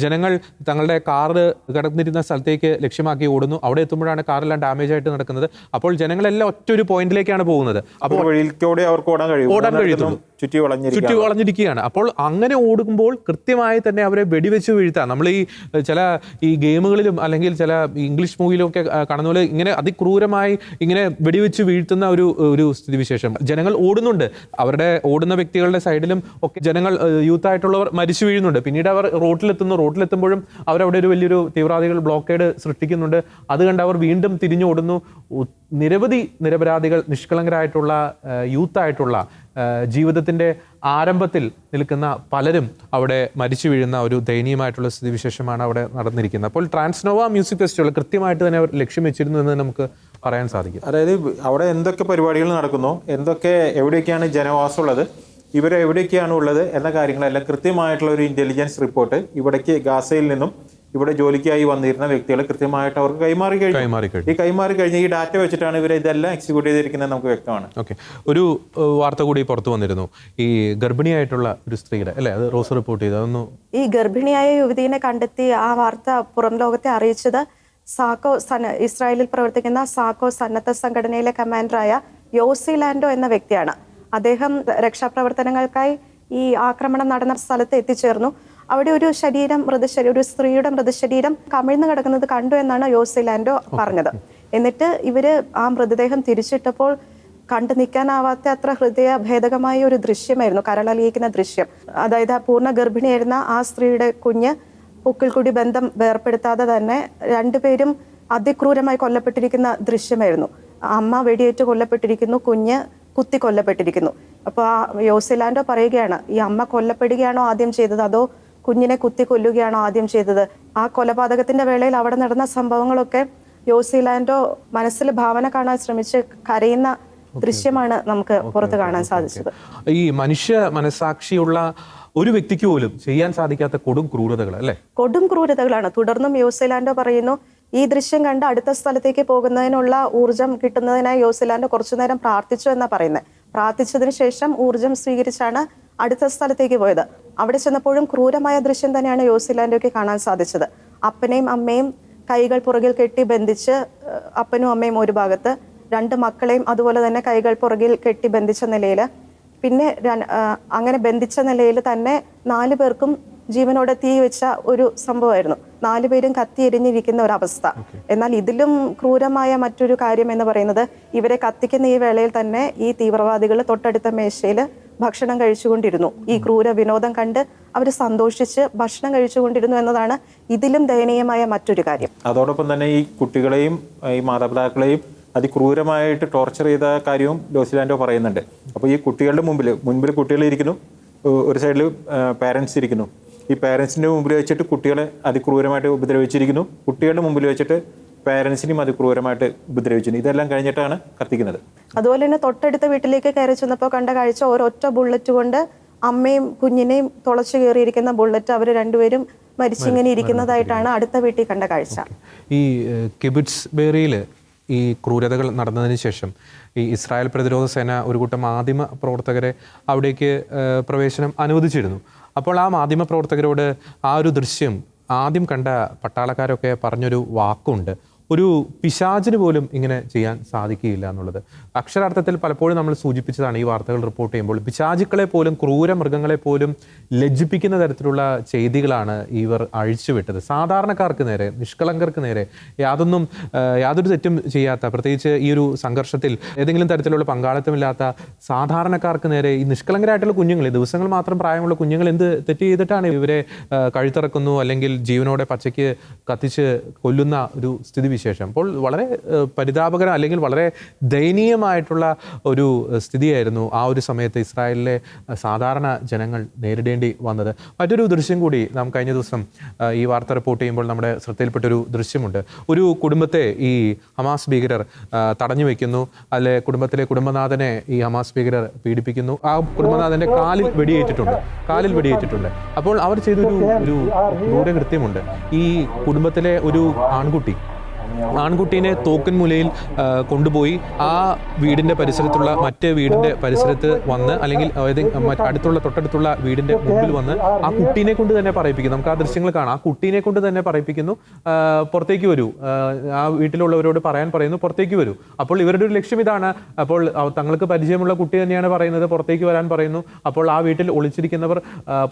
ജനങ്ങൾ തങ്ങളുടെ കാറ് കിടന്നിരുന്ന സ്ഥലത്തേക്ക് ലക്ഷ്യമാക്കി ഓടുന്നു. അവിടെ എത്തുമ്പോഴാണ് കാറെല്ലാം ഡാമേജ് ആയിട്ട് നടക്കുന്നത്. അപ്പോൾ ജനങ്ങളെല്ലാം ഒറ്റ ഒരു പോയിന്റിലേക്കാണ് പോകുന്നത്. അപ്പോൾ വഴിയിലൂടെ അവർക്ക് ഓടാൻ കഴിയുന്നു. ചുറ്റി വളഞ്ഞിരിക്കുകയാണ്. അപ്പോൾ അങ്ങനെ ഓടുമ്പോൾ കൃത്യമായി തന്നെ അവരെ വെടിവെച്ച് വീഴ്ത്താം. നമ്മൾ ചില ഗെയിമുകളിലും അല്ലെങ്കിൽ ചില ഇംഗ്ലീഷ് മൂവിയിലും ഒക്കെ കാണുന്ന പോലെ ഇങ്ങനെ അതിക്രൂരമായി ഇങ്ങനെ വെടിവെച്ച് വീഴ്ത്തുന്ന ഒരു സ്ഥിതിവിശേഷം. ജനങ്ങൾ ഓടുന്നുണ്ട്, അവരുടെ ഓടുന്ന വ്യക്തികളുടെ സൈഡിലും ഒക്കെ ജനങ്ങൾ യൂത്തായിട്ടുള്ളവർ മരിച്ചു വീഴുന്നുണ്ട്. പിന്നീട് അവർ റോട്ടിലെത്തുമ്പോഴും അവരവിടെ ഒരു വലിയൊരു തീവ്രവാദികൾ ബ്ലോക്കേഡ് സൃഷ്ടിക്കുന്നുണ്ട്. അത് കണ്ട് അവർ വീണ്ടും തിരിഞ്ഞോടുന്നു. നിരവധി നിരപരാധികൾ, നിഷ്കളങ്കരായിട്ടുള്ള യൂത്തായിട്ടുള്ള ജീവിതത്തിൻ്റെ ആരംഭത്തിൽ നിൽക്കുന്ന പലരും അവിടെ മരിച്ചു വീഴുന്ന ഒരു ദയനീയമായിട്ടുള്ള സ്ഥിതിവിശേഷമാണ് അവിടെ നടന്നിരിക്കുന്നത്. അപ്പോൾ ട്രാൻസ്നോവ മ്യൂസിക് ഫെസ്റ്റിവൽ കൃത്യമായിട്ട് തന്നെ അവർ ലക്ഷ്യം വെച്ചിരുന്നു എന്ന് നമുക്ക് പറയാൻ സാധിക്കും. അതായത് അവിടെ എന്തൊക്കെ പരിപാടികൾ നടക്കുന്നു, എവിടെയൊക്കെയാണ് ജനവാസമുള്ളത്, ഇവരെവിടെയൊക്കെയാണ് ഉള്ളത് എന്ന കാര്യങ്ങളെല്ലാം കൃത്യമായിട്ടുള്ള ഒരു ഇൻ്റലിജൻസ് റിപ്പോർട്ട് ഇവിടേക്ക് ഗാസയിൽ നിന്നും ഇവിടെ ജോലിക്കായി വന്നിരുന്ന വ്യക്തികൾ കൃത്യമായിട്ട് അവർക്ക് കൈമാറി കഴിഞ്ഞ് ഈ ഡാറ്റ വെച്ചിട്ടാണ് ഇവരെ ഇതെല്ലാം എക്സിക്യൂട്ട് ചെയ്തിരിക്കുന്നത് നമുക്ക് വ്യക്തമാണ്. ഓക്കെ, ഒരു വാർത്ത കൂടി പുറത്തു വന്നിരുന്നു, ഈ ഗർഭിണിയായിട്ടുള്ള ഒരു സ്ത്രീയുടെ, അല്ലെ, അത് റോസ് റിപ്പോർട്ട് ചെയ്തു. അതൊന്ന് ഈ ഗർഭിണിയായ യുവതിയെ കണ്ടെത്തി ആ വാർത്ത പുറം ലോകത്തെ അറിയിച്ചത് ഇസ്രായേലിൽ പ്രവർത്തിക്കുന്ന സാക്കോ സന്നദ്ധ സംഘടനയിലെ കമാൻഡറായ യോസി ലാൻഡോ എന്ന വ്യക്തിയാണ്. അദ്ദേഹം രക്ഷാപ്രവർത്തനങ്ങൾക്കായി ഈ ആക്രമണം നടന്ന സ്ഥലത്ത് എത്തിച്ചേർന്നു. അവിടെ ഒരു ഒരു സ്ത്രീയുടെ മൃതശരീരം കമിഴ്ന്നു കിടക്കുന്നത് കണ്ടു എന്നാണ് യോസി ലാൻഡോ പറഞ്ഞത്. എന്നിട്ട് ഇവര് ആ മൃതദേഹം തിരിച്ചിട്ടപ്പോൾ കണ്ടു നിൽക്കാനാവാത്ത അത്ര ഹൃദയഭേദകമായ ഒരു ദൃശ്യമായിരുന്നു, കരളലിയിക്കുന്ന ദൃശ്യം. അതായത് പൂർണ്ണ ഗർഭിണിയായിരുന്ന ആ സ്ത്രീയുടെ കുഞ്ഞ് പൊക്കിൾക്കുടി ബന്ധം വേർപ്പെടുത്താതെ തന്നെ രണ്ടുപേരും അതിക്രൂരമായി കൊല്ലപ്പെട്ടിരിക്കുന്ന ദൃശ്യമായിരുന്നു. അമ്മ വെടിയേറ്റ് കൊല്ലപ്പെട്ടിരിക്കുന്നു, കുഞ്ഞ് കുത്തി കൊല്ലപ്പെട്ടിരിക്കുന്നു. അപ്പോൾ ആ യോസി ലാൻഡോ പറയുകയാണ്, ഈ അമ്മ കൊല്ലപ്പെടുകയാണോ ആദ്യം ചെയ്തത്, അതോ കുഞ്ഞിനെ കുത്തി കൊല്ലുകയാണോ ആദ്യം ചെയ്തത്? ആ കൊലപാതകത്തിന്റെ വേളയിൽ അവിടെ നടന്ന സംഭവങ്ങളൊക്കെ യോസി ലാൻഡോ മനസ്സിൽ ഭാവന കാണാൻ ശ്രമിച്ച് കരയുന്ന ദൃശ്യമാണ് നമുക്ക് പുറത്ത് കാണാൻ സാധിച്ചത്. ഈ മനുഷ്യ മനസാക്ഷിയുള്ള ഒരു വ്യക്തിക്ക് പോലും ചെയ്യാൻ സാധിക്കാത്ത കൊടും ക്രൂരതകൾ, അല്ലേ? കൊടും ക്രൂരതകളാണ്. തുടർന്നും യോസി ലാൻഡോ പറയുന്നു, ഈ ദൃശ്യം കണ്ട് അടുത്ത സ്ഥലത്തേക്ക് പോകുന്നതിനുള്ള ഊർജം കിട്ടുന്നതിനായി യോസി ലാൻഡോ കുറച്ചു നേരം പ്രാർത്ഥിച്ചു എന്നാണ് പറയുന്നത്. പ്രാർത്ഥിച്ചതിന് ശേഷം ഊർജം സ്വീകരിച്ചാണ് അടുത്ത സ്ഥലത്തേക്ക് പോയത്. അവിടെ ചെന്നപ്പോഴും ക്രൂരമായ ദൃശ്യം തന്നെയാണ് യോസി ലാൻഡോയ്ക്ക് കാണാൻ സാധിച്ചത്. അപ്പനെയും അമ്മയും കൈകൾ പുറകിൽ കെട്ടി ബന്ധിച്ച്, അപ്പനും അമ്മയും ഒരു ഭാഗത്ത്, രണ്ട് മക്കളെയും അതുപോലെ തന്നെ കൈകൾ പുറകിൽ കെട്ടി ബന്ധിച്ച നിലയിൽ, പിന്നെ അങ്ങനെ ബന്ധിച്ച നിലയിൽ തന്നെ 4 പേർക്കും ജീവനോടെ തീ വെച്ച ഒരു സംഭവമായിരുന്നു. 4 പേരും കത്തിയെരിഞ്ഞിരിക്കുന്ന ഒരവസ്ഥ. എന്നാൽ ഇതിലും ക്രൂരമായ മറ്റൊരു കാര്യം എന്ന് പറയുന്നത്, ഇവരെ കത്തിക്കുന്ന ഈ വേളയിൽ തന്നെ ഈ തീവ്രവാദികൾ തൊട്ടടുത്ത മേശയിൽ ഭക്ഷണം കഴിച്ചുകൊണ്ടിരുന്നു. ഈ ക്രൂര വിനോദം കണ്ട് അവർ സന്തോഷിച്ച് ഭക്ഷണം കഴിച്ചുകൊണ്ടിരുന്നു എന്നതാണ് ഇതിലും ദയനീയമായ മറ്റൊരു കാര്യം. അതോടൊപ്പം തന്നെ ഈ കുട്ടികളെയും ഈ മാതാപിതാക്കളെയും അതിക്രൂരമായിട്ട് ടോർച്ചർ ചെയ്ത കാര്യവും യോസി ലാൻഡോ പറയുന്നുണ്ട്. അപ്പോൾ ഈ കുട്ടികളുടെ മുൻപിൽ കുട്ടികൾ ഇരിക്കുന്നു, ഒരു സൈഡിൽ പാരൻസ് ഇരിക്കുന്നു. ഈ പാരൻസിൻ്റെ മുമ്പിൽ വെച്ചിട്ട് കുട്ടികളെ അതിക്രൂരമായിട്ട് ഉപദ്രവിച്ചിരിക്കുന്നു, കുട്ടികളുടെ മുമ്പിൽ വെച്ചിട്ട് പാരൻസിനെയും അതിക്രൂരമായിട്ട് ഉപദ്രവിച്ചിരുന്നു. ഇതെല്ലാം കഴിഞ്ഞിട്ടാണ് കത്തിക്കുന്നത്. അതുപോലെ തന്നെ തൊട്ടടുത്ത വീട്ടിലേക്ക് കയറി ചെന്നപ്പോൾ കണ്ട കാഴ്ച, ഒരൊറ്റ ബുള്ളറ്റ് കൊണ്ട് അമ്മയും കുഞ്ഞിനെയും തുളച്ചു കയറിയിരിക്കുന്ന ബുള്ളറ്റ് അവർ രണ്ടുപേരും മരിച്ചിങ്ങനെ ഇരിക്കുന്നതായിട്ടാണ് അടുത്ത വീട്ടിൽ കണ്ട കാഴ്ച. ഈ കിബുട്സ് ബേറിയിൽ ഈ ക്രൂരതകൾ നടന്നതിന് ശേഷം ഈ ഇസ്രായേൽ പ്രതിരോധ സേന ഒരു കൂട്ടം മാധ്യമ പ്രവർത്തകരെ അവിടേക്ക് പ്രവേശനം അനുവദിച്ചിരുന്നു. അപ്പോൾ ആ മാധ്യമ പ്രവർത്തകരോട് ആ ഒരു ദൃശ്യം ആദ്യം കണ്ട പട്ടാളക്കാരൊക്കെ പറഞ്ഞൊരു വാക്കുണ്ട്, ഒരു പിശാചിന് പോലും ഇങ്ങനെ ചെയ്യാൻ സാധിക്കുകയില്ല എന്നുള്ളത്. അക്ഷരാർത്ഥത്തിൽ പലപ്പോഴും നമ്മൾ സൂചിപ്പിച്ചതാണ് ഈ വാർത്തകൾ റിപ്പോർട്ട് ചെയ്യുമ്പോൾ. പിശാചുക്കളെ പോലും, ക്രൂര മൃഗങ്ങളെ പോലും ലജ്ജിപ്പിക്കുന്ന തരത്തിലുള്ള ചെയ്തികളാണ് ഇവർ അഴിച്ചുവിട്ടത്. സാധാരണക്കാർക്ക് നേരെ, നിഷ്കളങ്കർക്ക് നേരെ, യാതൊരു തെറ്റും ചെയ്യാത്ത, പ്രത്യേകിച്ച് ഈ ഒരു സംഘർഷത്തിൽ ഏതെങ്കിലും തരത്തിലുള്ള പങ്കാളിത്തമില്ലാത്ത സാധാരണക്കാർക്ക് നേരെ, ഈ നിഷ്കളങ്കരായിട്ടുള്ള കുഞ്ഞുങ്ങൾ, ദിവസങ്ങൾ മാത്രം പ്രായമുള്ള കുഞ്ഞുങ്ങൾ എന്ത് തെറ്റ് ചെയ്തിട്ടാണ് ഇവരെ കഴുത്തിറക്കുന്നു അല്ലെങ്കിൽ ജീവനോടെ പച്ചയ്ക്ക് കത്തിച്ച് കൊല്ലുന്ന ഒരു സ്ഥിതിവിശേഷം. അപ്പോൾ വളരെ പരിതാപകരം അല്ലെങ്കിൽ വളരെ ദയനീയമായിട്ടുള്ള ഒരു സ്ഥിതിയായിരുന്നു ആ ഒരു സമയത്ത് ഇസ്രായേലിലെ സാധാരണ ജനങ്ങൾ നേരിടേണ്ടി വന്നത്. മറ്റൊരു ദൃശ്യം കൂടി നാം കഴിഞ്ഞ ദിവസം ഈ വാർത്ത റിപ്പോർട്ട് ചെയ്യുമ്പോൾ നമ്മുടെ ശ്രദ്ധയിൽപ്പെട്ടൊരു ദൃശ്യമുണ്ട്. ഒരു കുടുംബത്തെ ഈ ഹമാസ് ഭീകരർ തടഞ്ഞു വയ്ക്കുന്നു. അതിലെ കുടുംബനാഥനെ ഈ ഹമാസ് ഭീകരർ പീഡിപ്പിക്കുന്നു. ആ കുടുംബനാഥന്റെ കാലിൽ വെടിയേറ്റിട്ടുണ്ട്. അപ്പോൾ അവർ ചെയ്തൊരു ക്രൂരകൃത്യമുണ്ട്. ഈ കുടുംബത്തിലെ ഒരു ആൺകുട്ടി ആൺകുട്ടീനെ തോക്കൻ മുലയിൽ കൊണ്ടുപോയി ആ വീടിൻ്റെ പരിസരത്തുള്ള മറ്റ് വീടിൻ്റെ പരിസരത്ത് വന്ന് അല്ലെങ്കിൽ തൊട്ടടുത്തുള്ള വീടിൻ്റെ മുമ്പിൽ വന്ന് ആ കുട്ടീനെ കൊണ്ട് തന്നെ പറയിപ്പിക്കുന്നു. നമുക്ക് ആ ദൃശ്യങ്ങൾ കാണാം. ആ കുട്ടീനെ കൊണ്ട് തന്നെ പറയിപ്പിക്കുന്നു, പുറത്തേക്ക് വരൂ, ആ വീട്ടിലുള്ളവരോട് പറയാൻ പറയുന്നു, പുറത്തേക്ക് വരൂ. അപ്പോൾ ഇവരുടെ ഒരു ലക്ഷ്യം ഇതാണ്. അപ്പോൾ തങ്ങൾക്ക് പരിചയമുള്ള കുട്ടി തന്നെയാണ് പറയുന്നത്, പുറത്തേക്ക് വരാൻ പറയുന്നു. അപ്പോൾ ആ വീട്ടിൽ ഒളിച്ചിരിക്കുന്നവർ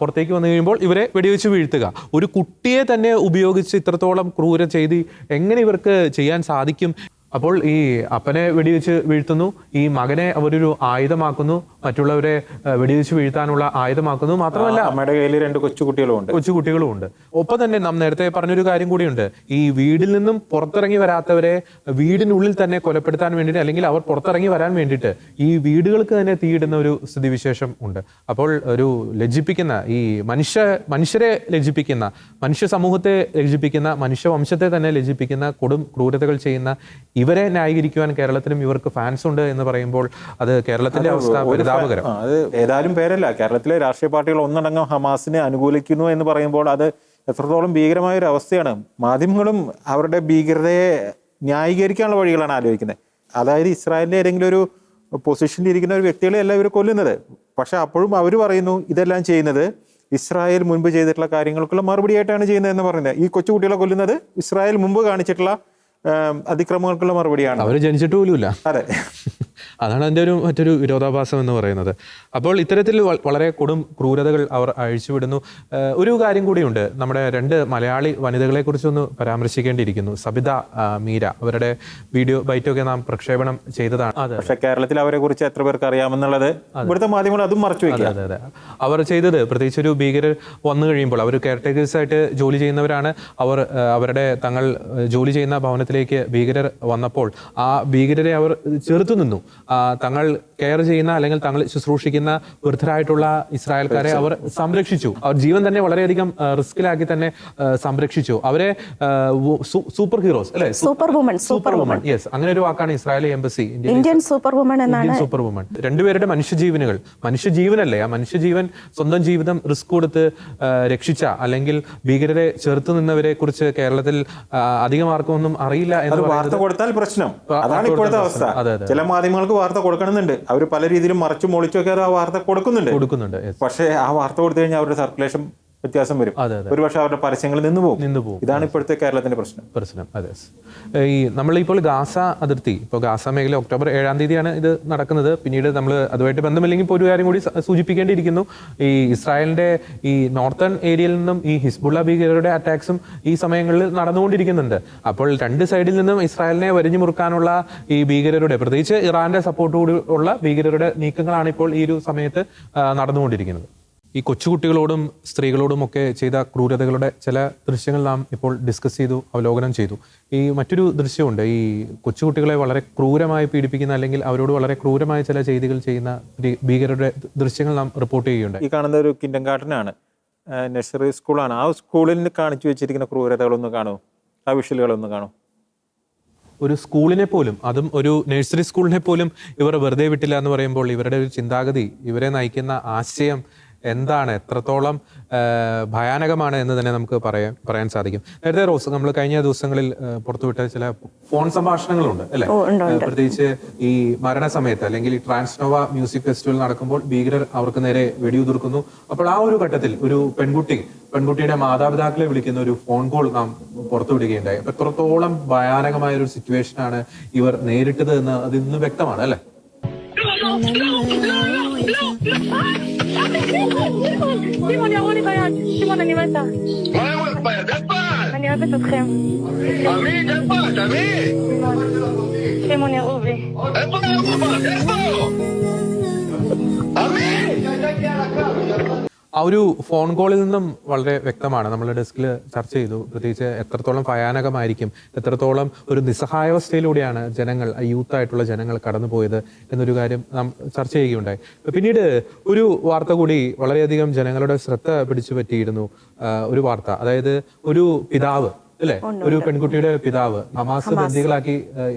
പുറത്തേക്ക് വന്നു കഴിയുമ്പോൾ ഇവരെ വെടിവെച്ച് വീഴ്ത്തുക. ഒരു കുട്ടിയെ തന്നെ ഉപയോഗിച്ച് ഇത്രത്തോളം ക്രൂര ചെയ്തി എങ്ങനെ ഇവർക്ക് ചെയ്യാൻ സാധിക്കും? അപ്പോൾ ഈ അപ്പനെ വെടിവെച്ച് വീഴ്ത്തുന്നു, ഈ മകനെ അവരൊരു ആയുധമാക്കുന്നു, മറ്റുള്ളവരെ വെടിവെച്ച് വീഴ്ത്താനുള്ള ആയുധമാക്കുന്നു. മാത്രമല്ല അമ്മയുടെ കയ്യിൽ 2 കൊച്ചുകുട്ടികളും ഉണ്ട്. ഒപ്പം തന്നെ നാം നേരത്തെ പറഞ്ഞൊരു കാര്യം കൂടിയുണ്ട്. ഈ വീടിൽ നിന്നും പുറത്തിറങ്ങി വരാത്തവരെ വീടിനുള്ളിൽ തന്നെ കൊലപ്പെടുത്താൻ വേണ്ടിയിട്ട്, അല്ലെങ്കിൽ അവർ പുറത്തിറങ്ങി വരാൻ വേണ്ടിയിട്ട് ഈ വീടുകൾക്ക് തന്നെ തീയിടുന്ന ഒരു സ്ഥിതിവിശേഷം ഉണ്ട്. അപ്പോൾ ഒരു ലജ്ജിപ്പിക്കുന്ന, ഈ മനുഷ്യരെ ലജ്ജിപ്പിക്കുന്ന, മനുഷ്യ സമൂഹത്തെ ലജ്ജിപ്പിക്കുന്ന, മനുഷ്യവംശത്തെ തന്നെ ലജ്ജിപ്പിക്കുന്ന കൊടും ക്രൂരതകൾ ചെയ്യുന്ന ഇവരെ ന്യായീകരിക്കുവാൻ കേരളത്തിലും ഇവർക്ക് ഫാൻസ് ഉണ്ട് എന്ന് പറയുമ്പോൾ അത് കേരളത്തിന്റെ അവസ്ഥ പരിതാപകരം. അത് ഏതായാലും പേരല്ല, കേരളത്തിലെ രാഷ്ട്രീയ പാർട്ടികൾ ഒന്നടങ്കം ഹമാസിനെ അനുകൂലിക്കുന്നു എന്ന് പറയുമ്പോൾ അത് എത്രത്തോളം ഭീകരമായ ഒരു അവസ്ഥയാണ്. മാധ്യമങ്ങളും അവരുടെ ഭീകരതയെ ന്യായീകരിക്കാനുള്ള വഴികളാണ് ആലോചിക്കുന്നത്. അതായത് ഇസ്രായേലിന്റെ ഏതെങ്കിലും ഒരു പൊസിഷനിൽ ഇരിക്കുന്ന ഒരു വ്യക്തികളെ അല്ല ഇവർ കൊല്ലുന്നത്. പക്ഷെ അപ്പോഴും അവർ പറയുന്നു ഇതെല്ലാം ചെയ്യുന്നത് ഇസ്രായേൽ മുൻപ് ചെയ്തിട്ടുള്ള കാര്യങ്ങൾക്കുള്ള മറുപടിയായിട്ടാണ് ചെയ്യുന്നത് എന്ന് പറയുന്നത്. ഈ കൊച്ചുകുട്ടികളെ കൊല്ലുന്നത് ഇസ്രായേൽ മുമ്പ് കാണിച്ചിട്ടുള്ള അതിക്രമങ്ങൾക്കുള്ള മറുപടിയാണ്. അവർ ജനിച്ചിട്ട് പോലുമില്ല. അതെ, അതാണ് അതിൻ്റെ മറ്റൊരു വിരോധാഭാസം എന്ന് പറയുന്നത്. അപ്പോൾ ഇത്തരത്തിൽ വളരെ കൊടും ക്രൂരതകൾ അവർ അഴിച്ചുവിടുന്നു. ഒരു കാര്യം കൂടിയുണ്ട്, നമ്മുടെ 2 മലയാളി വനിതകളെ കുറിച്ചൊന്ന് പരാമർശിക്കേണ്ടിയിരിക്കുന്നു. സബിത, മീര, അവരുടെ വീഡിയോ ബൈറ്റൊക്കെ നാം പ്രക്ഷേപണം ചെയ്തതാണ്. പക്ഷേ കേരളത്തിൽ അവരെ കുറിച്ച് എത്ര പേർക്ക് അറിയാമെന്നുള്ളത് ഇവിടുത്തെ മാധ്യമങ്ങൾ അതും മറച്ചു വയ്ക്കുക. അതെ, അവർ ചെയ്തത് പ്രത്യേകിച്ച് ഒരു ഭീകരർ വന്നു കഴിയുമ്പോൾ, അവർ കെയർടേക്കേഴ്സായിട്ട് ജോലി ചെയ്യുന്നവരാണ്. അവരുടെ തങ്ങൾ ജോലി ചെയ്യുന്ന ഭവനത്തിലേക്ക് ഭീകരർ വന്നപ്പോൾ ആ ഭീകരരെ അവർ ചെറുത്തു നിന്നു. തങ്ങൾ കെയർ ചെയ്യുന്ന അല്ലെങ്കിൽ തങ്ങൾ ശുശ്രൂഷിക്കുന്ന വൃദ്ധരായിട്ടുള്ള ഇസ്രായേൽക്കാരെ അവർ സംരക്ഷിച്ചു. അവർ ജീവൻ തന്നെ വളരെയധികം റിസ്കിലാക്കി തന്നെ സംരക്ഷിച്ചു. അവരെ സൂപ്പർ ഹീറോസ് അല്ലെ, സൂപ്പർ വുമൺ, യെസ്, അങ്ങനെ ഒരു വാക്കാണ് Israeli embassy Indian super woman എന്നാണ്. സൂപ്പർ വുമൺ, 2 പേരുടെ മനുഷ്യജീവനല്ലേ, ആ മനുഷ്യജീവൻ സ്വന്തം ജീവിതം റിസ്ക് കൊടുത്ത് രക്ഷിച്ച അല്ലെങ്കിൽ ഭീകരരെ ചെറുത്തു നിന്നവരെ കുറിച്ച് കേരളത്തിൽ അധികം ആർക്കും ഒന്നും അറിയില്ല എന്ന് വാർത്ത കൊടുത്താൽ പ്രശ്നം. അതാണ് ഇപ്പോഴത്തെ അവസ്ഥ. ചില മാധ്യമങ്ങൾക്ക് വാർത്ത കൊടുക്കണമെന്നുണ്ട്, അവർ പല രീതിയിലും മറച്ചും മൊളിച്ചൊക്കെ ആ വാർത്ത കൊടുക്കുന്നുണ്ട്. പക്ഷേ ആ വാർത്ത കൊടുത്തു കഴിഞ്ഞാൽ അവരുടെ സർക്കുലേഷൻ വ്യത്യാസം വരും. ഒരുപക്ഷെ അവരുടെ പരസ്യങ്ങൾ നിന്നു പോകും. ഇതാണ് ഇപ്പോഴത്തെ കേരളത്തിന്റെ പ്രശ്നം. അതെ, ഈ നമ്മളിപ്പോൾ ഗാസ അതിർത്തി, ഇപ്പോൾ ഗാസ മേഖല ഒക്ടോബർ 7-ാം തീയതിയാണ് ഇത് നടക്കുന്നത്. പിന്നീട് നമ്മൾ അതുമായിട്ട് ബന്ധമില്ലെങ്കിൽ ഇപ്പോൾ ഒരു കാര്യം കൂടി സൂചിപ്പിക്കേണ്ടിയിരിക്കുന്നു. ഈ ഇസ്രായേലിന്റെ ഈ നോർത്തേൺ ഏരിയയിൽ നിന്നും ഈ ഹിസ്ബുള്ള ഭീകരരുടെ അറ്റാക്സും ഈ സമയങ്ങളിൽ നടന്നുകൊണ്ടിരിക്കുന്നുണ്ട്. അപ്പോൾ 2 സൈഡിൽ നിന്നും ഇസ്രായേലിനെ വരിഞ്ഞു മുറുക്കാനുള്ള ഈ ഭീകരരുടെ, പ്രത്യേകിച്ച് ഇറാന്റെ സപ്പോർട്ടോട് ഉള്ള ഭീകരരുടെ നീക്കങ്ങളാണ് ഇപ്പോൾ ഈ ഒരു സമയത്ത് നടന്നുകൊണ്ടിരിക്കുന്നത്. ഈ കൊച്ചുകുട്ടികളോടും സ്ത്രീകളോടും ഒക്കെ ചെയ്ത ക്രൂരതകളുടെ ചില ദൃശ്യങ്ങൾ നാം ഇപ്പോൾ ഡിസ്കസ് ചെയ്തു, അവലോകനം ചെയ്തു. ഈ മറ്റൊരു ദൃശ്യമുണ്ട്, ഈ കൊച്ചുകുട്ടികളെ വളരെ ക്രൂരമായി പീഡിപ്പിക്കുന്ന അല്ലെങ്കിൽ അവരോട് വളരെ ക്രൂരമായ ചില ചെയ്തികൾ ചെയ്യുന്ന ഭീകരരുടെ ദൃശ്യങ്ങൾ നാം റിപ്പോർട്ട് ചെയ്യുകയുണ്ട്. ഈ കാണുന്ന ഒരു കിൻഡർ ഗാർഡനാണ്, നഴ്സറി സ്കൂളാണ്. ആ സ്കൂളിൽ കാണിച്ചു വെച്ചിരിക്കുന്ന ക്രൂരതകളൊന്ന് കാണൂ, ആ വിഷ്വലുകളൊന്ന് കാണൂ. ഒരു സ്കൂളിനെ പോലും, അതും ഒരു നഴ്സറി സ്കൂളിനെ പോലും ഇവർ വെറുതെ വിട്ടില്ല എന്ന് പറയുമ്പോൾ ഇവരുടെ ഒരു ചിന്താഗതി, ഇവരെ നയിക്കുന്ന ആശയം എന്താണ്, എത്രത്തോളം ഭയാനകമാണ് എന്ന് തന്നെ നമുക്ക് പറയാൻ സാധിക്കും. നേരത്തെ റോസ്, നമ്മൾ കഴിഞ്ഞ ദിവസങ്ങളിൽ പുറത്തുവിട്ട ചില ഫോൺ സംഭാഷണങ്ങളുണ്ട് അല്ലെ, പ്രത്യേകിച്ച് ഈ മരണസമയത്ത് അല്ലെങ്കിൽ ഈ ട്രാൻസ്നോവ മ്യൂസിക് ഫെസ്റ്റിവൽ നടക്കുമ്പോൾ ഭീകരർ അവർക്ക് നേരെ വെടിയുതിർക്കുന്നു. അപ്പോൾ ആ ഒരു ഘട്ടത്തിൽ ഒരു പെൺകുട്ടിയുടെ മാതാപിതാക്കളെ വിളിക്കുന്ന ഒരു ഫോൺ കോൾ നാം പുറത്തുവിടുകയുണ്ടായി. അപ്പൊ എത്രത്തോളം ഭയാനകമായ ഒരു സിറ്റുവേഷനാണ് ഇവർ നേരിട്ടത് എന്ന് അത് ഇന്ന് വ്യക്തമാണ് അല്ലെ. שמעון ירו לי ביד, שמעון אני מתה. מה ירו לך ביד? איפה את? אני אוהבת אתכם. עמית, איפה את? עמית? שמעון ירו בי. איפה ירו בך? איפה? עמית! ആ ഒരു ഫോൺ കോളിൽ നിന്നും വളരെ വ്യക്തമാണ്, നമ്മൾ ഡെസ്കിൽ ചർച്ച ചെയ്തു, പ്രത്യേകിച്ച് എത്രത്തോളം ഭയാനകമായിരിക്കും, എത്രത്തോളം ഒരു നിസ്സഹായാവസ്ഥയിലൂടെയാണ് ജനങ്ങൾ, യൂത്തായിട്ടുള്ള ജനങ്ങൾ കടന്നുപോയത് എന്നൊരു കാര്യം നാം ചർച്ച ചെയ്യുകയുണ്ടായി. പിന്നീട് ഒരു വാർത്ത കൂടി വളരെയധികം ജനങ്ങളുടെ ശ്രദ്ധ പിടിച്ചു പറ്റിയിരുന്നു. ഒരു വാർത്ത, അതായത് ഒരു പിതാവ് അല്ലെ, ഒരു പെൺകുട്ടിയുടെ പിതാവ് ഹമാസ് ബന്ദികളാക്കി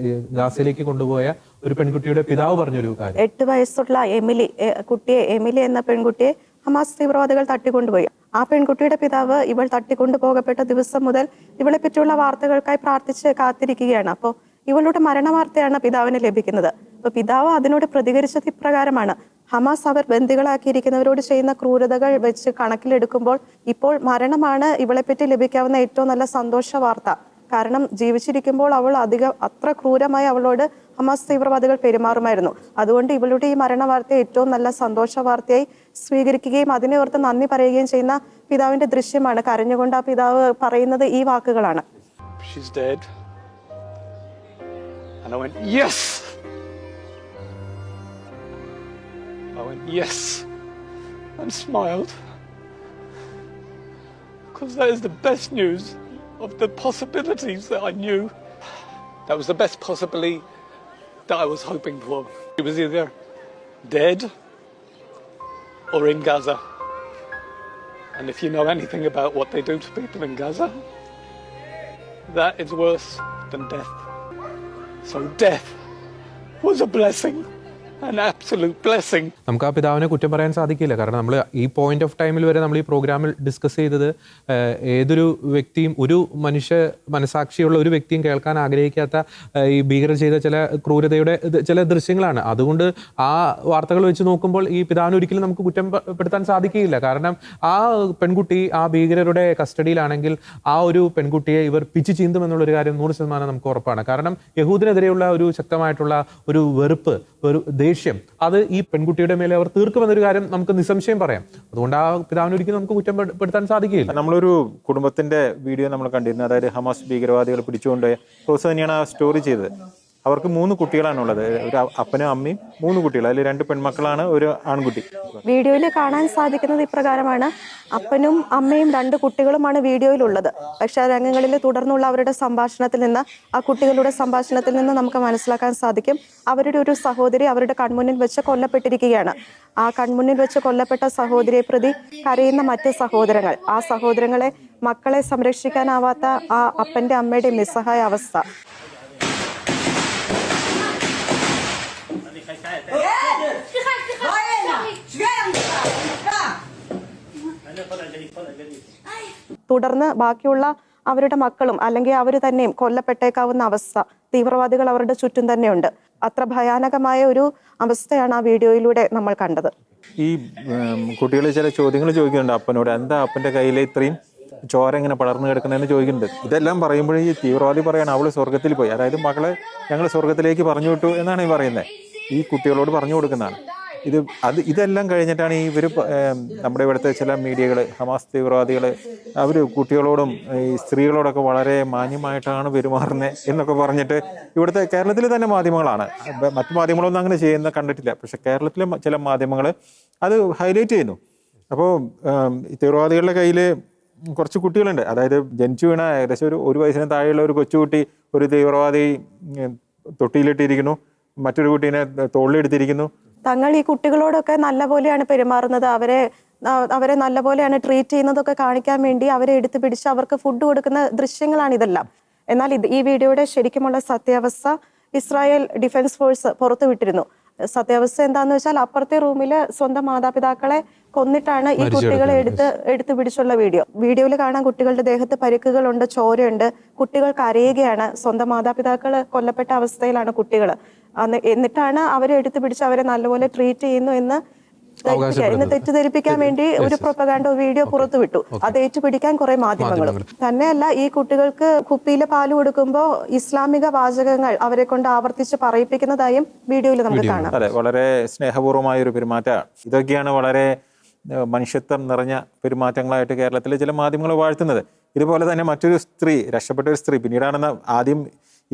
ഗാസയിലേക്ക് കൊണ്ടുപോയ ഒരു പെൺകുട്ടിയുടെ പിതാവ് പറഞ്ഞൊരു കാര്യം, 8 വയസ്സുള്ള എമിലി എന്ന പെൺകുട്ടിയെ ഹമാസ് തീവ്രവാദികൾ തട്ടിക്കൊണ്ടുപോയി. ആ പെൺകുട്ടിയുടെ പിതാവ് ഇവൾ തട്ടിക്കൊണ്ടു പോകപ്പെട്ട ദിവസം മുതൽ ഇവളെ പറ്റിയുള്ള വാർത്തകൾക്കായി പ്രാർത്ഥിച്ച് കാത്തിരിക്കുകയാണ്. അപ്പോൾ ഇവളുടെ മരണവാർത്തയാണ് പിതാവിന് ലഭിക്കുന്നത്. അപ്പോൾ പിതാവ് അതിനോട് പ്രതികരിച്ചത് ഇപ്രകാരമാണ്: ഹമാസ് അവർ ബന്ദികളാക്കിയിരിക്കുന്നവരോട് ചെയ്യുന്ന ക്രൂരതകൾ വെച്ച് കണക്കിലെടുക്കുമ്പോൾ ഇപ്പോൾ മരണമാണ് ഇവളെപ്പറ്റി ലഭിക്കാവുന്ന ഏറ്റവും നല്ല സന്തോഷ വാർത്ത. കാരണം ജീവിച്ചിരിക്കുമ്പോൾ അവൾ അത്ര ക്രൂരമായി അവളോട് ഹമാസ് തീവ്രവാദികൾ പെരുമാറുമായിരുന്നു. അതുകൊണ്ട് ഇവളുടെ ഈ മരണ വാർത്തയെ ഏറ്റവും നല്ല സന്തോഷ വാർത്തയായി സ്വീകരിക്കുകയും അതിനെ ഓർത്ത് നന്ദി പറയുകയും ചെയ്യുന്ന പിതാവിന്റെ ദൃശ്യമാണ്. കരഞ്ഞുകൊണ്ട് ആ പിതാവ് പറയുന്നത് ഈ വാക്കുകളാണ്: She's dead. And I went, yes! I went, yes! And smiled. Because that is the best news of the possibilities that I knew. That was the best possibility that I was hoping for. He was either dead or in Gaza. And if you know anything about what they do to people in Gaza, that is worse than death. So death was a blessing, an absolute blessing. നമുക്ക് ആ പിതാവിനെ കുറ്റം പറയാൻ സാധിക്കില്ല. കാരണം നമ്മൾ ഈ പോയിന്റ് ഓഫ് ടൈമിൽ വരെ നമ്മൾ ഈ പ്രോഗ്രാമിൽ ഡിസ്കസ് ചെയ്തത് ഏതൊരു വ്യക്തിയും, ഒരു മനുഷ്യ മനസാക്ഷിയുള്ള ഒരു വ്യക്തിയും കേൾക്കാൻ ആഗ്രഹിക്കാത്ത ഈ ഭീകരർ ചെയ്ത ചില ക്രൂരതയുടെ ചില ദൃശ്യങ്ങളാണ്. അതുകൊണ്ട് ആ വാർത്തകൾ വെച്ച് നോക്കുമ്പോൾ ഈ പിതാവിനെ ഒരിക്കലും നമുക്ക് കുറ്റപ്പെടുത്താൻ സാധിക്കുകയില്ല. കാരണം ആ പെൺകുട്ടി ആ ഭീകരരുടെ കസ്റ്റഡിയിലാണെങ്കിൽ ആ ഒരു പെൺകുട്ടിയെ ഇവർ പിച്ചു ചീന്തുമെന്നുള്ളൊരു കാര്യം 100% നമുക്ക് ഉറപ്പാണ്. കാരണം യഹൂദിനെതിരെയുള്ള ഒരു ശക്തമായിട്ടുള്ള ഒരു വെറുപ്പ്, ഒരു ദേഷ്യം, അത് ഈ പെൺകുട്ടിയുടെ മേലെ അവർ തീർക്കുമെന്നൊരു കാര്യം നമുക്ക് നിസ്സംശയം പറയാം. അതുകൊണ്ട് ആ പിതാവിനെ ഒരിക്കലും നമുക്ക് കുറ്റപ്പെടുത്താൻ സാധിക്കുകയില്ല. നമ്മളൊരു കുടുംബത്തിന്റെ വീഡിയോ നമ്മൾ കണ്ടിരുന്നു. അതായത് ഹമാസ് ഭീകരവാദികൾ പിടിച്ചുകൊണ്ടുപോയ റോസ് തന്നെയാണ് ആ സ്റ്റോറി ചെയ്തത്. അവർക്ക് 3 കുട്ടികളാണുള്ളത്. ഒരു അപ്പനും അമ്മയും 3 കുട്ടികൾ. അതിൽ 2 പെൺമക്കളാണ്, ഒരു ആൺകുട്ടി. വീഡിയോയിൽ കാണാൻ സാധിക്കുന്നത് ഇപ്രകാരമാണ്: അപ്പനും അമ്മയും 2 കുട്ടികളുമാണ് വീഡിയോയിലുള്ളത്. പക്ഷെ ആ രംഗങ്ങളിൽ തുടർന്നുള്ള അവരുടെ സംഭാഷണത്തിൽ നിന്ന്, ആ കുട്ടികളുടെ സംഭാഷണത്തിൽ നിന്ന് നമുക്ക് മനസ്സിലാക്കാൻ സാധിക്കും അവരുടെ ഒരു സഹോദരി അവരുടെ കൺമുന്നിൽ വെച്ച് കൊല്ലപ്പെട്ടിരിക്കുകയാണ്. ആ കൺമുന്നിൽ വെച്ച് കൊല്ലപ്പെട്ട സഹോദരിയെ പ്രതി കരയുന്ന മറ്റ് സഹോദരങ്ങൾ, ആ സഹോദരങ്ങളെ, മക്കളെ സംരക്ഷിക്കാനാവാത്ത ആ അപ്പന്റെ അമ്മയുടെ നിസ്സഹായ അവസ്ഥ. തുടർന്ന് ബാക്കിയുള്ള അവരുടെ മക്കളും അല്ലെങ്കിൽ അവർ തന്നെയും കൊല്ലപ്പെട്ടേക്കാവുന്ന അവസ്ഥ, തീവ്രവാദികൾ അവരുടെ ചുറ്റും തന്നെയുണ്ട്. അത്ര ഭയാനകമായ ഒരു അവസ്ഥയാണ് ആ വീഡിയോയിലൂടെ നമ്മൾ കണ്ടത്. ഈ കുട്ടികൾ ചില ചോദ്യങ്ങൾ ചോദിക്കുന്നുണ്ട് അപ്പനോട്. എന്താ അപ്പന്റെ കയ്യിൽ ഇത്രയും ചോര എങ്ങനെ പടർന്നു കിടക്കുന്നതെന്ന് ചോദിക്കുന്നുണ്ട്. ഇതെല്ലാം പറയുമ്പോഴേ ഈ തീവ്രവാദി പറയാണ് അവള് സ്വർഗത്തിൽ പോയി, അതായത് മകളെ ഞങ്ങൾ സ്വർഗത്തിലേക്ക് പറഞ്ഞു വിട്ടു എന്നാണ് ഈ പറയുന്നത്. ഈ കുട്ടികളോട് പറഞ്ഞു കൊടുക്കുന്നതാണ് ഇതെല്ലാം കഴിഞ്ഞിട്ടാണ് ഇവർ നമ്മുടെ ഇവിടുത്തെ ചില മീഡിയകൾ, ഹമാസ് തീവ്രവാദികൾ, അവർ കുട്ടികളോടും ഈ സ്ത്രീകളോടൊക്കെ വളരെ മാന്യമായിട്ടാണ് പെരുമാറുന്നത് എന്നൊക്കെ പറഞ്ഞിട്ട് ഇവിടുത്തെ കേരളത്തിലെ തന്നെ മാധ്യമങ്ങളാണ്, മറ്റു മാധ്യമങ്ങളൊന്നും അങ്ങനെ ചെയ്യുന്ന കണ്ടിട്ടില്ല. പക്ഷെ കേരളത്തിലെ ചില മാധ്യമങ്ങൾ അത് ഹൈലൈറ്റ് ചെയ്യുന്നു. അപ്പോൾ തീവ്രവാദികളുടെ കയ്യിൽ കുറച്ച് കുട്ടികളുണ്ട്. അതായത് ജനിച്ചു വീണ ഏകദേശം ഒരു വയസ്സിന് താഴെയുള്ള ഒരു കൊച്ചുകുട്ടി ഒരു തീവ്രവാദി തൊട്ടിയിലിട്ടിരിക്കുന്നു, മറ്റൊരു കുട്ടീനെ തോളിലെടുത്തിരിക്കുന്നു. തങ്ങൾ ഈ കുട്ടികളോടൊക്കെ നല്ല പോലെയാണ് പെരുമാറുന്നത്, അവരെ നല്ല പോലെയാണ് ട്രീറ്റ് ചെയ്യുന്നതൊക്കെ കാണിക്കാൻ വേണ്ടി അവരെ എടുത്തു പിടിച്ച് അവർക്ക് ഫുഡ് കൊടുക്കുന്ന ദൃശ്യങ്ങളാണ് ഇതെല്ലാം. എന്നാൽ ഈ വീഡിയോയുടെ ശരിക്കുമുള്ള സത്യാവസ്ഥ ഇസ്രായേൽ ഡിഫൻസ് ഫോഴ്സ് പുറത്തുവിട്ടിരുന്നു. സത്യാവസ്ഥ എന്താന്ന് വെച്ചാൽ അപ്പുറത്തെ റൂമില് സ്വന്തം മാതാപിതാക്കളെ കൊന്നിട്ടാണ് ഈ കുട്ടികളെ എടുത്തു പിടിച്ചുള്ള വീഡിയോയിൽ കാണാൻ കുട്ടികളുടെ ദേഹത്ത് പരിക്കുകളുണ്ട്, ചോരയുണ്ട്, കുട്ടികൾ കരയുകയാണ്. സ്വന്തം മാതാപിതാക്കൾ കൊല്ലപ്പെട്ട അവസ്ഥയിലാണ് കുട്ടികൾ. എന്നിട്ടാണ് അവരെ എടുത്തു പിടിച്ച് അവരെ നല്ലപോലെ ട്രീറ്റ് ചെയ്യുന്നു എന്ന് തെറ്റിദ്ധരിപ്പിക്കാൻ വേണ്ടി ഒരു പ്രൊപ്പഗാൻഡോ വീഡിയോ പുറത്തുവിട്ടു. അത് ഏറ്റുപിടിക്കാൻ കുറെ മാധ്യമങ്ങളും. തന്നെയല്ല, ഈ കുട്ടികൾക്ക് കുപ്പിയിലെ പാല് കൊടുക്കുമ്പോൾ ഇസ്ലാമിക വാചകങ്ങൾ അവരെ കൊണ്ട് ആവർത്തിച്ച് പറയിപ്പിക്കുന്നതായും വീഡിയോയിൽ നമുക്ക് കാണാം. അതെ, വളരെ സ്നേഹപൂർവമായ ഒരു പെരുമാറ്റമാണ്. ഇതൊക്കെയാണ് വളരെ മനുഷ്യത്വം നിറഞ്ഞ പെരുമാറ്റങ്ങളായിട്ട് കേരളത്തിലെ ചില മാധ്യമങ്ങൾ വാഴ്ത്തുന്നത്. ഇതുപോലെ തന്നെ മറ്റൊരു സ്ത്രീ, രക്ഷപ്പെട്ട ഒരു സ്ത്രീ, പിന്നീടാണ് ആദ്യം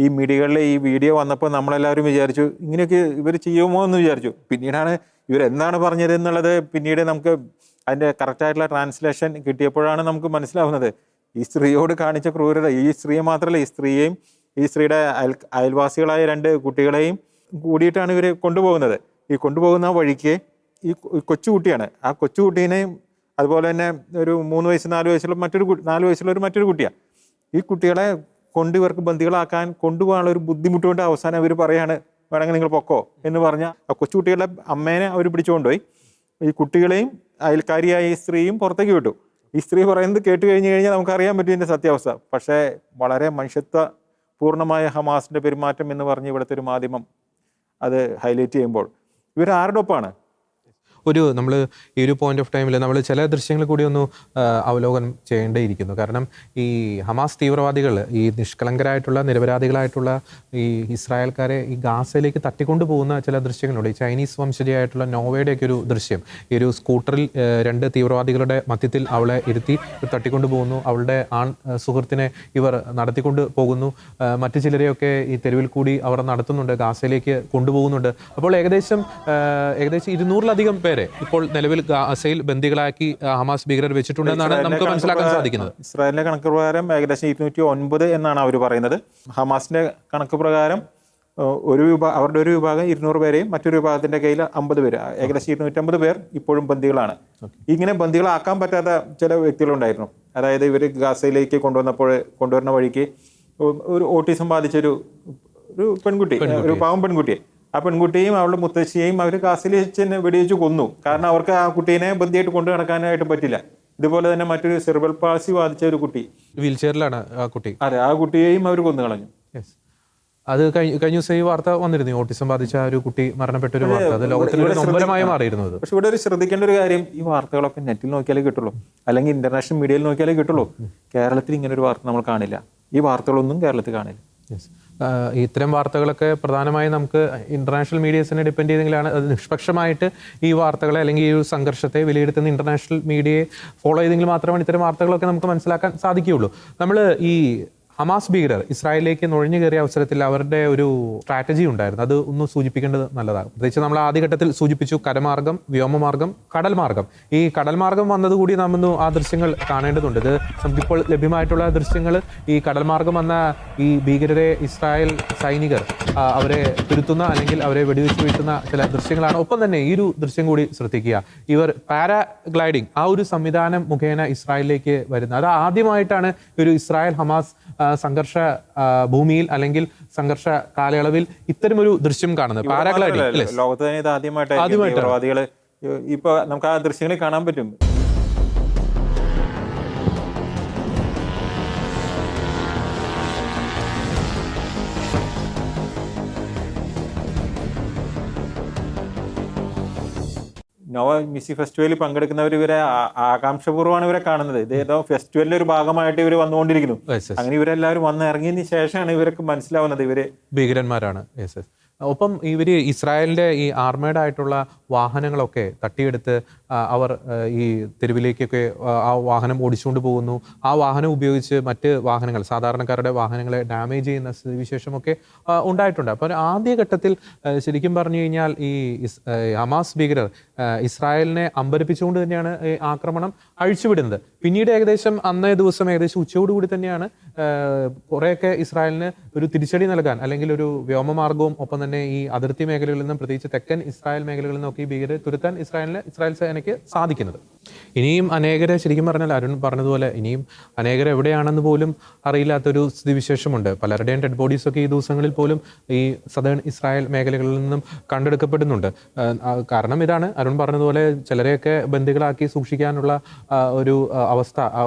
ഈ മീഡിയകളിലെ ഈ വീഡിയോ വന്നപ്പോൾ നമ്മളെല്ലാവരും വിചാരിച്ചു ഇങ്ങനെയൊക്കെ ഇവർ ചെയ്യുമോ എന്ന് വിചാരിച്ചു. പിന്നീടാണ് ഇവരെന്താണ് പറഞ്ഞത് എന്നുള്ളത് പിന്നീട് നമുക്ക് അതിൻ്റെ കറക്റ്റായിട്ടുള്ള ട്രാൻസ്ലേഷൻ കിട്ടിയപ്പോഴാണ് നമുക്ക് മനസ്സിലാവുന്നത്. ഈ സ്ത്രീയോട് കാണിച്ച ക്രൂരത, ഈ സ്ത്രീയെ മാത്രമല്ല, ഈ സ്ത്രീയെയും ഈ സ്ത്രീയുടെ അയൽവാസികളായ 2 കുട്ടികളെയും കൂടിയിട്ടാണ് ഇവർ കൊണ്ടുപോകുന്നത്. ഈ കൊണ്ടുപോകുന്ന വഴിക്ക് ഈ കൊച്ചുകുട്ടിയാണ്, ആ കൊച്ചുകുട്ടീനെയും അതുപോലെ തന്നെ ഒരു 3 വയസ്സ് 4 വയസ്സുള്ള 4 വയസ്സുള്ള മറ്റൊരു കുട്ടിയാണ്. ഈ കുട്ടികളെ ഇവർക്ക് ബന്ദികളാക്കാൻ കൊണ്ടുപോകാനുള്ള ഒരു ബുദ്ധിമുട്ടുകൊണ്ട് അവസാനം അവർ പറയാണ് വേണമെങ്കിൽ നിങ്ങൾ പൊക്കോ എന്ന് പറഞ്ഞ ആ കൊച്ചുകുട്ടികളുടെ അമ്മേനെ അവർ പിടിച്ചുകൊണ്ടുപോയി. ഈ കുട്ടികളെയും അയൽക്കാരിയായ ഈ സ്ത്രീയും പുറത്തേക്ക് വിട്ടു. ഈ സ്ത്രീ പറയുന്നത് കേട്ട് കഴിഞ്ഞ് കഴിഞ്ഞാൽ നമുക്കറിയാൻ പറ്റും ഇതിൻ്റെ സത്യാവസ്ഥ. പക്ഷേ വളരെ മനുഷ്യത്വ പൂർണ്ണമായ ഹമാസിൻ്റെ പെരുമാറ്റം എന്ന് പറഞ്ഞ് ഇവിടുത്തെ ഒരു മാധ്യമം അത് ഹൈലൈറ്റ് ചെയ്യുമ്പോൾ ഇവർ ആരുടെ ഒപ്പമാണ്? നമ്മൾ ഈ ഒരു പോയിന്റ് ഓഫ് ടൈമിൽ നമ്മൾ ചില ദൃശ്യങ്ങൾ കൂടി ഒന്ന് അവലോകനം ചെയ്യേണ്ടിയിരിക്കുന്നു. കാരണം ഈ ഹമാസ് തീവ്രവാദികൾ ഈ നിഷ്കളങ്കരായിട്ടുള്ള നിരപരാധികളായിട്ടുള്ള ഈ ഇസ്രായേൽക്കാരെ ഈ ഗാസയിലേക്ക് തട്ടിക്കൊണ്ടു പോകുന്ന ചില ദൃശ്യങ്ങളുണ്ട്. ഈ ചൈനീസ് വംശജയായിട്ടുള്ള നോവയുടെയൊക്കെ ഒരു ദൃശ്യം, ഈ ഒരു സ്കൂട്ടറിൽ 2 തീവ്രവാദികളുടെ മധ്യത്തിൽ അവളെ ഇരുത്തി തട്ടിക്കൊണ്ടു പോകുന്നു. അവളുടെ സുഹൃത്തിനെ ഇവർ നടത്തിക്കൊണ്ട് പോകുന്നു. മറ്റു ചിലരെയൊക്കെ ഈ തെരുവിൽ കൂടി അവർ നടത്തുന്നുണ്ട്, ഗാസയിലേക്ക് കൊണ്ടുപോകുന്നുണ്ട്. അപ്പോൾ ഏകദേശം 200-ലധികം പേരെ ഇപ്പോൾ നിലവിൽ ഗാസയിൽ ബന്ദികളാക്കി ഹമാസ് ഭീകരർ വെച്ചിട്ടുണ്ടെന്നാണ് നമുക്ക് മനസ്സിലാക്കാൻ സാധിക്കുന്നത്. ഇസ്രായേലിന്റെ കണക്ക് പ്രകാരം ഏകദേശം 209 എന്നാണ് അവർ പറയുന്നത്. ഹമാസിന്റെ കണക്ക് പ്രകാരം അവരുടെ ഒരു വിഭാഗം 200 പേരെയും മറ്റൊരു വിഭാഗത്തിന്റെ കയ്യിൽ 50 പേര്, ഏകദേശം 250 പേർ ഇപ്പോഴും ബന്ദികളാണ്. ഇങ്ങനെ ബന്ദികളാക്കാൻ പറ്റാത്ത ചില വ്യക്തികളുണ്ടായിരുന്നു. അതായത് ഇവർ ഗാസയിലേക്ക് കൊണ്ടുവരുന്ന വഴിക്ക് ഒരു ഓട്ടിസം ബാധിച്ചൊരു പെൺകുട്ടി, ഒരു പാവം പെൺകുട്ടിയെ, ആ പെൺകുട്ടിയെയും അവളുടെ മുത്തശ്ശിയെയും അവർ ഗാസയിൽ വെച്ച് വെടിവെച്ച് കൊന്നു. കാരണം അവർക്ക് ആ കുട്ടീനെ ബന്ദിയായിട്ട് കൊണ്ടു നടക്കാനായിട്ട് പറ്റില്ല. ഇതുപോലെ തന്നെ മറ്റൊരു സെറിബ്രൽ പാൾസി ബാധിച്ച ഒരു കുട്ടി, വീൽ ചെയറിലാണ് ആ കുട്ടി, അതെ, ആ കുട്ടിയെയും അവർ കൊന്നു കളഞ്ഞു. അത് കഴിഞ്ഞ ദിവസം ഈ വാർത്ത വന്നിരുന്നു, ഓട്ടിസം ബാധിച്ച ഒരു കുട്ടി മരണപ്പെട്ട ഒരു വാർത്ത. അത് ലോകത്തിൽ നൊമ്പരമായി മാറിയിരുന്നത്. പക്ഷെ ഇവിടെ ഒരു ശ്രദ്ധിക്കേണ്ട ഒരു കാര്യം, ഈ വാർത്തകളൊക്കെ നെറ്റിൽ നോക്കിയാലേ കിട്ടുള്ളൂ, അല്ലെങ്കിൽ ഇന്റർനാഷണൽ മീഡിയയിൽ നോക്കിയാലേ കിട്ടുള്ളൂ. കേരളത്തിൽ ഇങ്ങനെ ഒരു വാർത്ത നമ്മൾ കാണില്ല. ഈ വാർത്തകളൊന്നും കേരളത്തിൽ കാണില്ല. ഇത്തരം വാർത്തകളൊക്കെ പ്രധാനമായും നമുക്ക് ഇന്റർനാഷണൽ മീഡിയസിനെ ഡിപ്പെൻഡ് ചെയ്തെങ്കിലാണ് അത് നിഷ്പക്ഷമായിട്ട് ഈ വാർത്തകളെ അല്ലെങ്കിൽ ഈ ഒരു സംഘർഷത്തെ വിലയിരുത്തുന്ന ഇന്റർനാഷണൽ മീഡിയയെ ഫോളോ ചെയ്തെങ്കിൽ മാത്രമാണ് ഇത്തരം വാർത്തകളൊക്കെ നമുക്ക് മനസ്സിലാക്കാൻ സാധിക്കുകയുള്ളൂ. നമ്മൾ ഈ ഹമാസ് ഭീകരർ ഇസ്രായേലിലേക്ക് നുഴഞ്ഞു കയറിയ അവസരത്തിൽ അവരുടെ ഒരു സ്ട്രാറ്റജി ഉണ്ടായിരുന്നു. അത് ഒന്ന് സൂചിപ്പിക്കേണ്ടത് നല്ലതാണ്. പ്രത്യേകിച്ച് നമ്മൾ ആദ്യഘട്ടത്തിൽ സൂചിപ്പിച്ചു കരമാർഗം, വ്യോമമാർഗം, കടൽ മാർഗം. ഈ കടൽ മാർഗം വന്നതുകൂടി നമ്മൊന്ന് ആ ദൃശ്യങ്ങൾ കാണേണ്ടതുണ്ട്. ഇത് നമുക്കിപ്പോൾ ലഭ്യമായിട്ടുള്ള ദൃശ്യങ്ങൾ ഈ കടൽ മാർഗം വന്ന ഈ ഭീകരരെ ഇസ്രായേൽ സൈനികർ അവരെ തുരുത്തുന്ന അല്ലെങ്കിൽ അവരെ വെടിവെച്ച് വീഴ്ത്തുന്ന ചില ദൃശ്യങ്ങളാണ്. ഒപ്പം തന്നെ ഈ ഒരു ദൃശ്യം കൂടി ശ്രദ്ധിക്കുക, ഇവർ പാരാഗ്ലൈഡിംഗ് ആ ഒരു സംവിധാനം മുഖേന ഇസ്രായേലിലേക്ക് വരുന്നത്. അത് ആദ്യമായിട്ടാണ് ഒരു ഇസ്രായേൽ ഹമാസ് സംഘർഷ ഭൂമിയിൽ അല്ലെങ്കിൽ സംഘർഷ കാലയളവിൽ ഇത്തരമൊരു ദൃശ്യം കാണുന്നത്. പാരാഗ്ലൈഡിംഗ് ലോകത്ത് തന്നെ ഇത് ആദ്യമായിട്ടാണ്. ഇപ്പൊ നമുക്ക് ആ ദൃശ്യങ്ങളിൽ കാണാൻ പറ്റും. നോവ മിസ്സി ഫെസ്റ്റിവലിൽ പങ്കെടുക്കുന്നവർ ഇവരെ ആകാംക്ഷപൂർവ്വമാണ് ഇവരെ കാണുന്നത്. ഇത് ഏതോ ഫെസ്റ്റിവലിന്റെ ഒരു ഭാഗമായിട്ട് ഇവർ വന്നുകൊണ്ടിരിക്കുന്നു. അങ്ങനെ ഇവരെല്ലാവരും വന്ന് ഇറങ്ങിയതിന് ശേഷമാണ് ഇവർക്ക് മനസ്സിലാവുന്നത് ഇവര് ഭീകരന്മാരാണ്. ഒപ്പം ഇവര് ഇസ്രായേലിന്റെ ഈ ആർമേഡ് ആയിട്ടുള്ള വാഹനങ്ങളൊക്കെ തട്ടിയെടുത്ത് അവർ ഈ തെരുവിലേക്കൊക്കെ ആ വാഹനം ഓടിച്ചുകൊണ്ട് പോകുന്നു. ആ വാഹനം ഉപയോഗിച്ച് മറ്റ് വാഹനങ്ങൾ, സാധാരണക്കാരുടെ വാഹനങ്ങളെ ഡാമേജ് ചെയ്യുന്ന സ്ഥിതിവിശേഷമൊക്കെ ഉണ്ടായിട്ടുണ്ട്. അപ്പോൾ ആദ്യഘട്ടത്തിൽ ശരിക്കും പറഞ്ഞു കഴിഞ്ഞാൽ ഈ ഹമാസ് ഭീകരർ ഇസ്രായേലിനെ അമ്പരപ്പിച്ചുകൊണ്ട് തന്നെയാണ് ഈ ആക്രമണം അഴിച്ചുവിടുന്നത്. പിന്നീട് ഏകദേശം അന്നേ ദിവസം ഏകദേശം ഉച്ചയോടുകൂടി തന്നെയാണ് കുറേയൊക്കെ ഇസ്രായേലിന് ഒരു തിരിച്ചടി നൽകാൻ അല്ലെങ്കിൽ ഒരു വ്യോമമാർഗവും ഒപ്പം തന്നെ ഈ അതിർത്തി മേഖലകളിൽ നിന്നും പ്രത്യേകിച്ച് തെക്കൻ ഇസ്രായേൽ മേഖലകളിൽ നിന്നൊക്കെ ഈ ഭീകരരെ തുരത്താൻ ഇസ്രായേൽ സേനയ്ക്ക് സാധിക്കുന്നത്. ഇനിയും അനേകരെ ശരിക്കും പറഞ്ഞാൽ അരുൺ പറഞ്ഞതുപോലെ ഇനിയും അനേകർ എവിടെയാണെന്ന് പോലും അറിയില്ലാത്തൊരു സ്ഥിതിവിശേഷമുണ്ട്. പലരുടെയും ഡെഡ് ബോഡീസ് ഒക്കെ ഈ ദിവസങ്ങളിൽ പോലും ഈ സദേൺ ഇസ്രായേൽ മേഖലകളിൽ നിന്നും കണ്ടെടുക്കപ്പെടുന്നുണ്ട്. കാരണം ഇതാണ് അരുൺ പറഞ്ഞതുപോലെ ചിലരെയൊക്കെ ബന്ദികളാക്കി സൂക്ഷിക്കാനുള്ള ഒരു അവസ്ഥ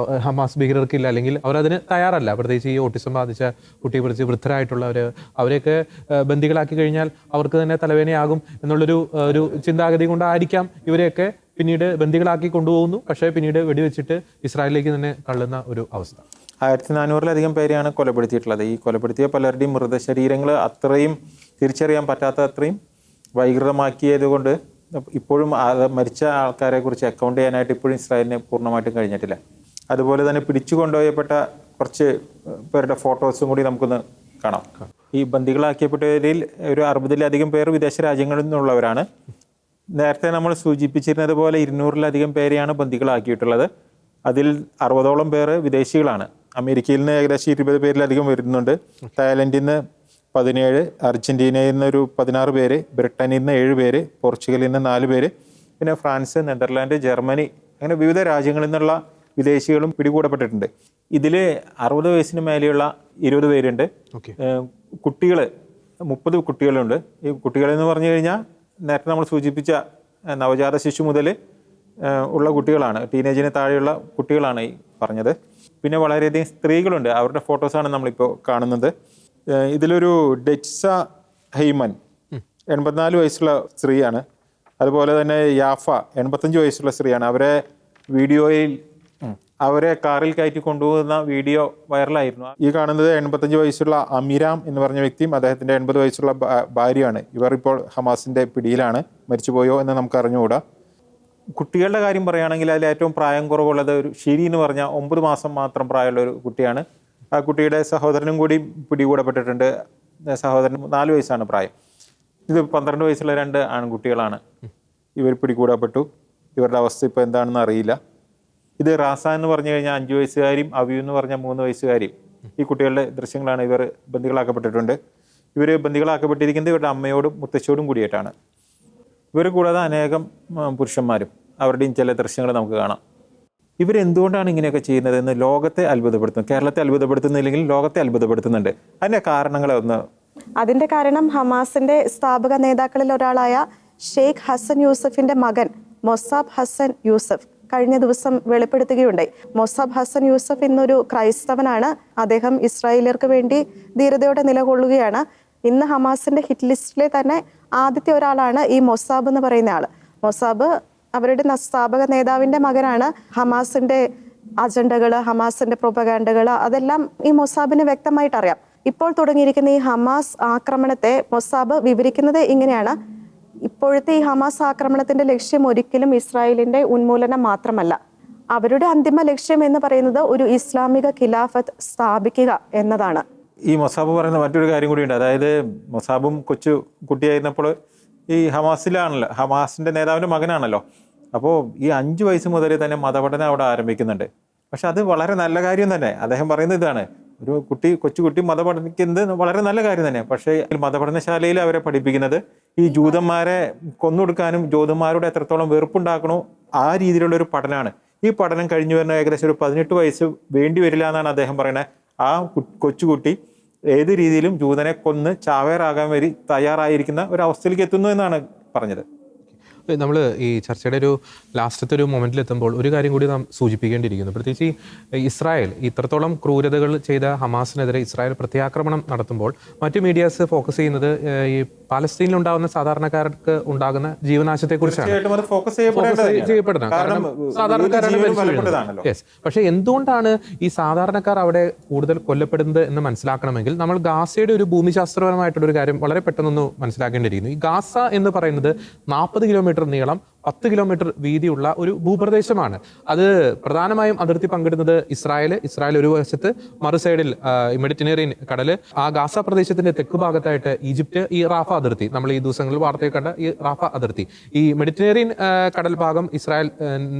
ഹമാസ് ഭീകരർക്കില്ല, അല്ലെങ്കിൽ അവരതിന് തയ്യാറല്ല. പ്രത്യേകിച്ച് ഈ ഓട്ടിസം ബാധിച്ച കുട്ടിയെ കുറിച്ച് വൃദ്ധരായിട്ടുള്ളവർ അവരെയൊക്കെ ബന്ദികളാക്കി കഴിഞ്ഞാൽ അവർക്ക് തന്നെ തലവേദനയാകും എന്നുള്ളൊരു ചിന്താഗതി കൊണ്ടായിരിക്കാം ഇവരെയൊക്കെ പിന്നീട് ബന്ദികളാക്കി കൊണ്ടുപോകുന്നു. പക്ഷേ പിന്നീട് വെടിവെച്ചിട്ട് ഇസ്രായേലിലേക്ക് തന്നെ തള്ളുന്ന ഒരു അവസ്ഥ. 1400-ലധികം പേരെയാണ് കൊലപ്പെടുത്തിയിട്ടുള്ളത്. ഈ കൊലപ്പെടുത്തിയ പലരുടെയും മൃതശരീരങ്ങൾ അത്രയും തിരിച്ചറിയാൻ പറ്റാത്ത അത്രയും വൈകൃതമാക്കിയത് കൊണ്ട് ഇപ്പോഴും മരിച്ച ആൾക്കാരെ കുറിച്ച് അക്കൗണ്ട് ചെയ്യാനായിട്ട് ഇപ്പോഴും ഇസ്രായേലിന് പൂർണ്ണമായിട്ടും കഴിഞ്ഞിട്ടില്ല. അതുപോലെ തന്നെ പിടിച്ചു കൊണ്ടുപോയപ്പെട്ട കുറച്ച് പേരുടെ ഫോട്ടോസും കൂടി നമുക്കൊന്ന് കാണാം. ഈ ബന്ദികളാക്കിയപ്പെട്ടവരിൽ ഒരു 60-ലധികം പേർ വിദേശ രാജ്യങ്ങളിൽ നിന്നുള്ളവരാണ്. നേരത്തെ നമ്മൾ സൂചിപ്പിച്ചിരുന്നത് പോലെ 200-ലധികം പേരെയാണ് ബന്ദികളാക്കിയിട്ടുള്ളത്. അതിൽ 60ഓളം പേർ വിദേശികളാണ്. അമേരിക്കയിൽ നിന്ന് ഏകദേശം 20 പേരിലധികം വരുന്നുണ്ട്. തായ്ലൻഡിൽ നിന്ന് 17, അർജന്റീനയിൽ നിന്ന് ഒരു 16 പേര്, ബ്രിട്ടനിൽ നിന്ന് 7 പേര്, പോർച്ചുഗലിൽ നിന്ന് 4 പേര്, പിന്നെ ഫ്രാൻസ്, നെതർലാൻഡ്, ജർമ്മനി, അങ്ങനെ വിവിധ രാജ്യങ്ങളിൽ നിന്നുള്ള വിദേശികളും പിടികൂടപ്പെട്ടിട്ടുണ്ട്. ഇതിൽ 60 വയസ്സിന് മേലെയുള്ള 20 പേരുണ്ട്. കുട്ടികൾ 30 കുട്ടികളുണ്ട്. ഈ കുട്ടികളെന്ന് പറഞ്ഞു കഴിഞ്ഞാൽ നേരത്തെ നമ്മൾ സൂചിപ്പിച്ച നവജാത ശിശു മുതൽ ഉള്ള കുട്ടികളാണ്, ടീനേജിന് താഴെയുള്ള കുട്ടികളാണ് ഈ പറഞ്ഞത്. പിന്നെ വളരെയധികം സ്ത്രീകളുണ്ട്, അവരുടെ ഫോട്ടോസാണ് നമ്മളിപ്പോൾ കാണുന്നത്. ഇതിലൊരു ഡെറ്റ്സ ഹെയ്മൻ 84 വയസ്സുള്ള സ്ത്രീയാണ്. അതുപോലെ തന്നെ യാഫ 85 വയസ്സുള്ള സ്ത്രീയാണ്. അവരെ കാറിൽ കയറ്റി കൊണ്ടുപോകുന്ന വീഡിയോ വൈറലായിരുന്നു. ഈ കാണുന്നത് 85 വയസ്സുള്ള അമിരാം എന്ന് പറഞ്ഞ വ്യക്തിയും അദ്ദേഹത്തിൻ്റെ 80 വയസ്സുള്ള ഭാര്യയാണ്. ഇവർ ഇപ്പോൾ ഹമാസിൻ്റെ പിടിയിലാണ്. മരിച്ചുപോയോ എന്ന് നമുക്ക് അറിഞ്ഞുകൂടാ. കുട്ടികളുടെ കാര്യം പറയുകയാണെങ്കിൽ അതിൽ ഏറ്റവും പ്രായം കുറവുള്ളത് ഒരു ഷിരി എന്ന് പറഞ്ഞാൽ 9 മാസം മാത്രം പ്രായമുള്ള ഒരു കുട്ടിയാണ്. ആ കുട്ടിയുടെ സഹോദരനും കൂടി പിടികൂടപ്പെട്ടിട്ടുണ്ട്. സഹോദരന് 4 വയസ്സാണ് പ്രായം. ഇത് 12 വയസ്സുള്ള 2 ആൺകുട്ടികളാണ്. ഇവർ പിടികൂടപ്പെട്ടു. ഇവരുടെ അവസ്ഥ ഇപ്പോൾ എന്താണെന്ന് അറിയില്ല. ഇത് റാസ എന്ന് പറഞ്ഞു കഴിഞ്ഞാൽ 5 വയസ്സുകാരിയും അവിയു എന്ന് പറഞ്ഞാൽ 3 വയസ്സുകാരിയും. ഈ കുട്ടികളുടെ ദൃശ്യങ്ങളാണ്. ഇവർ ബന്ദികളാക്കപ്പെട്ടിട്ടുണ്ട്. ഇവർ ബന്ദികളാക്കപ്പെട്ടിരിക്കുന്നത് ഇവരുടെ അമ്മയോടും മുത്തശ്ശിയോടും കൂടിയിട്ടാണ്. ഇവർ കൂടാതെ അനേകം പുരുഷന്മാരും, അവരുടെയും ചില ദൃശ്യങ്ങൾ നമുക്ക് കാണാം. ഇവരെന്തുകൊണ്ടാണ് ഇങ്ങനെയൊക്കെ ചെയ്യുന്നതെന്ന് ലോകത്തെ അത്ഭുതപ്പെടുത്തുന്നു. കേരളത്തെ അത്ഭുതപ്പെടുത്തുന്നില്ലെങ്കിൽ ലോകത്തെ അത്ഭുതപ്പെടുത്തുന്നുണ്ട്. അതിൻ്റെ കാരണങ്ങളെ ഒന്ന്. അതിന്റെ കാരണം ഹമാസിന്റെ സ്ഥാപക നേതാക്കളിൽ ഒരാളായ ഷെയ്ഖ് ഹസൻ യൂസഫിന്റെ മകൻ മൊസാബ് ഹസൻ യൂസഫ് കഴിഞ്ഞ ദിവസം വെളിപ്പെടുത്തുകയുണ്ടായി. മൊസാബ് ഹസൻ യൂസഫ് ഇന്നൊരു ക്രൈസ്തവനാണ്. അദ്ദേഹം ഇസ്രായേലിയർക്ക് വേണ്ടി ധീരതയോടെ നിലകൊള്ളുകയാണ്. ഇന്ന് ഹമാസിന്റെ ഹിറ്റ് ലിസ്റ്റിലെ തന്നെ ആദ്യത്തെ ഒരാളാണ് ഈ മൊസാബ് എന്ന് പറയുന്ന ആൾ. മൊസാബ് അവരുടെ സ്ഥാപക നേതാവിന്റെ മകനാണ്. ഹമാസിന്റെ അജണ്ടകൾ, ഹമാസിന്റെ പ്രൊപ്പഗാൻഡകൾ അതെല്ലാം ഈ മൊസാബിന് വ്യക്തമായിട്ട് അറിയാം. ഇപ്പോൾ തുടങ്ങിയിരിക്കുന്ന ഈ ഹമാസ് ആക്രമണത്തെ മൊസാബ് വിവരിക്കുന്നത് ഇങ്ങനെയാണ്: ഇപ്പോഴത്തെ ഈ ഹമാസ് ആക്രമണത്തിന്റെ ലക്ഷ്യം ഒരിക്കലും ഇസ്രായേലിന്റെ ഉന്മൂലനം മാത്രമല്ല. അവരുടെ അന്തിമ ലക്ഷ്യം എന്ന് പറയുന്നത് ഒരു ഇസ്ലാമിക ഖിലാഫത്ത് സ്ഥാപിക്കുക എന്നതാണ്. ഈ മൊസാബ് പറയുന്ന മറ്റൊരു കാര്യം കൂടിയുണ്ട്. അതായത് മൊസാബും കൊച്ചു കുട്ടിയായിരുന്നപ്പോൾ ഈ ഹമാസിലാണല്ലോ, ഹമാസിൻ്റെ നേതാവിൻ്റെ മകനാണല്ലോ. അപ്പോൾ ഈ 5 വയസ്സ് മുതൽ തന്നെ മതപഠനം അവിടെ ആരംഭിക്കുന്നുണ്ട്. പക്ഷെ അത് വളരെ നല്ല കാര്യം തന്നെ. അദ്ദേഹം പറയുന്നത് ഇതാണ്: ഒരു കൊച്ചുകുട്ടി മതപഠിക്കുന്നത് വളരെ നല്ല കാര്യം തന്നെ. പക്ഷേ മതപഠനശാലയിൽ അവരെ പഠിപ്പിക്കുന്നത് ഈ ജൂതന്മാരെ കൊന്നൊടുക്കാനും ജൂതന്മാരോട് എത്രത്തോളം വെറുപ്പുണ്ടാക്കണോ ആ രീതിയിലുള്ള ഒരു പഠനമാണ്. ഈ പഠനം കഴിഞ്ഞു വരുന്ന ഏകദേശം ഒരു 18 വയസ്സ് വേണ്ടി വരില്ല എന്നാണ് അദ്ദേഹം പറയുന്നത്. ആ കൊച്ചുകുട്ടി ഏത് രീതിയിലും ജൂതനെ കൊന്ന് ചാവേറാകാൻ വേണ്ടി തയ്യാറായിരിക്കുന്ന ഒരവസ്ഥയിലേക്ക് എത്തുന്നു എന്നാണ് പറഞ്ഞത്. നമ്മൾ ഈ ചർച്ചയുടെ ഒരു ലാസ്റ്റത്തെ ഒരു മൊമെന്റിൽ എത്തുമ്പോൾ ഒരു കാര്യം കൂടി നാം സൂചിപ്പിക്കേണ്ടിയിരിക്കുന്നു. പ്രത്യേകിച്ച് ഈ ഇസ്രായേൽ ഇത്രത്തോളം ക്രൂരതകൾ ചെയ്ത ഹമാസിനെതിരെ ഇസ്രായേൽ പ്രത്യാക്രമണം നടത്തുമ്പോൾ മറ്റു മീഡിയാസ് ഫോക്കസ് ചെയ്യുന്നത് ഈ പാലസ്തീനിലുണ്ടാകുന്ന സാധാരണക്കാർക്ക് ഉണ്ടാകുന്ന ജീവനാശത്തെക്കുറിച്ചാണ് ചെയ്യപ്പെടുന്നത്. കാരണം സാധാരണക്കാരാണ്. യെസ്. പക്ഷെ എന്തുകൊണ്ടാണ് ഈ സാധാരണക്കാർ അവിടെ കൂടുതൽ കൊല്ലപ്പെടുന്നത് എന്ന് മനസ്സിലാക്കണമെങ്കിൽ നമ്മൾ ഗാസയുടെ ഒരു ഭൂമിശാസ്ത്രപരമായിട്ടുള്ള ഒരു കാര്യം വളരെ പെട്ടെന്നൊന്ന് മനസ്സിലാക്കേണ്ടിയിരിക്കുന്നു. ഈ ഗാസ എന്ന് പറയുന്നത് 40 കിലോമീറ്റർ നീളം 10 കിലോമീറ്റർ വീതിയുള്ള ഒരു ഭൂപ്രദേശമാണ്. അത് പ്രധാനമായും അതിർത്തി പങ്കിടുന്നത് ഇസ്രായേൽ ഒരു വശത്ത്, മറു സൈഡിൽ മെഡിറ്ററേനിയൻ കടല്, ആ ഗാസ പ്രദേശത്തിന്റെ തെക്ക് ഭാഗത്തായിട്ട് ഈജിപ്റ്റ്, ഈ റാഫ അതിർത്തി, നമ്മൾ ഈ ദിവസങ്ങളിൽ വാർത്തയിൽ കണ്ട ഈ റാഫ അതിർത്തി. ഈ മെഡിറ്ററേനിയൻ കടൽ ഭാഗം ഇസ്രായേൽ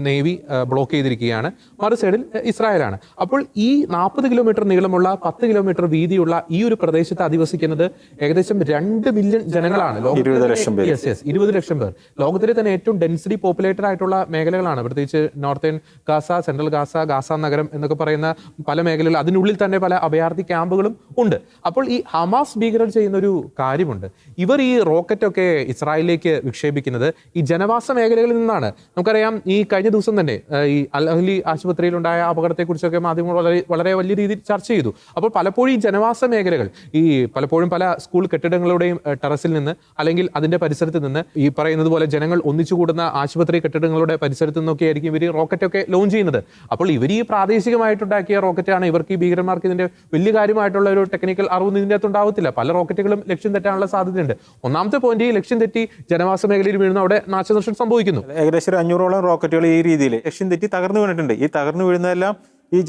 നേവി ബ്ലോക്ക് ചെയ്തിരിക്കുകയാണ്. മറു സൈഡിൽ ഇസ്രായേലാണ്. അപ്പോൾ ഈ 40 കിലോമീറ്റർ നീളമുള്ള 10 കിലോമീറ്റർ വീതിയുള്ള ഈ ഒരു പ്രദേശത്ത് അധിവസിക്കുന്നത് ഏകദേശം 2 മില്യൺ ജനങ്ങളാണ്. 20 ലക്ഷം പേർ. 20 ലക്ഷം പേർ. ലോകത്തിലെ തന്നെ ഏറ്റവും ഡെൻസിറ്റി പോപ്പുലേറ്റഡ് ആയിട്ടുള്ള മേഖലകളാണ്. പ്രത്യേകിച്ച് നോർത്തേൺ ഗാസ, സെൻട്രൽ ഗാസ നഗരം എന്നൊക്കെ പറയുന്ന പല മേഖലകൾ, അതിനുള്ളിൽ തന്നെ പല അഭയാർത്ഥി ക്യാമ്പുകളും ഉണ്ട്. അപ്പോൾ ഈ ഹമാസ് ഭീകരർ ചെയ്യുന്ന ഒരു കാര്യമുണ്ട്. ഇവർ ഈ റോക്കറ്റൊക്കെ ഇസ്രായേലിലേക്ക് വിക്ഷേപിക്കുന്നത് ഈ ജനവാസ മേഖലകളിൽ നിന്നാണ്. നമുക്കറിയാം, ഈ കഴിഞ്ഞ ദിവസം തന്നെ ഈ അൽ അഹ്ലി ആശുപത്രിയിലുണ്ടായ അപകടത്തെക്കുറിച്ചൊക്കെ മാധ്യമങ്ങൾ വളരെ വലിയ രീതിയിൽ ചർച്ച ചെയ്തു. അപ്പോൾ പലപ്പോഴും ഈ ജനവാസ മേഖലകൾ, ഈ പലപ്പോഴും പല സ്കൂൾ കെട്ടിടങ്ങളുടെയും ടെറസിൽ നിന്ന് അല്ലെങ്കിൽ അതിന്റെ പരിസരത്ത് നിന്ന്, ഈ പറയുന്നത് പോലെ ജനങ്ങൾ ഒന്നിച്ചുകൂടുന്ന ആശുപത്രി കെട്ടിടങ്ങളുടെ പരിസരത്ത് നിന്നൊക്കെ ആയിരിക്കും ഇവർ റോക്കറ്റൊക്കെ ലോഞ്ച് ചെയ്യുന്നത്. അപ്പോൾ ഇവർ ഈ പ്രാദേശികമായിട്ടുണ്ടാക്കിയ റോക്കറ്റാണ്. ഇവർക്ക് ഈ ഭീകരന്മാർക്ക് ഇതിന്റെ വലിയ കാര്യമായിട്ടുള്ള ഒരു ടെക്നിക്കൽ അറിവൊന്നും ഇതിൻ്റെ അകത്ത് ഉണ്ടാവത്തില്ല. പല റോക്കറ്റുകളും ലക്ഷ്യം തെറ്റാനുള്ള സാധ്യതയുണ്ട്. ഒന്നാമത്തെ പോയിന്റ്, ഈ ലക്ഷ്യം തെറ്റി ജനവാസ മേഖലയിൽ വീഴുന്നു, അവിടെ നാശനഷ്ടം സംഭവിക്കുന്നു. ഏകദേശം 500ഓളം റോക്കറ്റുകൾ ഈ രീതിയിൽ ലക്ഷ്യം തെറ്റി തകർന്നു വീണിട്ടുണ്ട്. ഈ തകർന്നു വീഴുന്നതെല്ലാം ഈ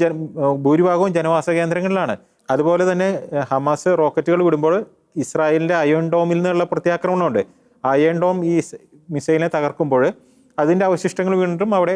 ഭൂരിഭാഗവും ജനവാസ കേന്ദ്രങ്ങളിലാണ്. അതുപോലെ തന്നെ ഹമാസ് റോക്കറ്റുകൾ വിടുമ്പോൾ ഇസ്രായേലിന്റെ അയൺ ഡോമിൽ നിന്നുള്ള പ്രത്യാക്രമണമുണ്ട്. അയൺ ഡോം ഈ മിസൈലിനെ തകർക്കുമ്പോൾ അതിന്റെ അവശിഷ്ടങ്ങൾ വീണ്ടും അവിടെ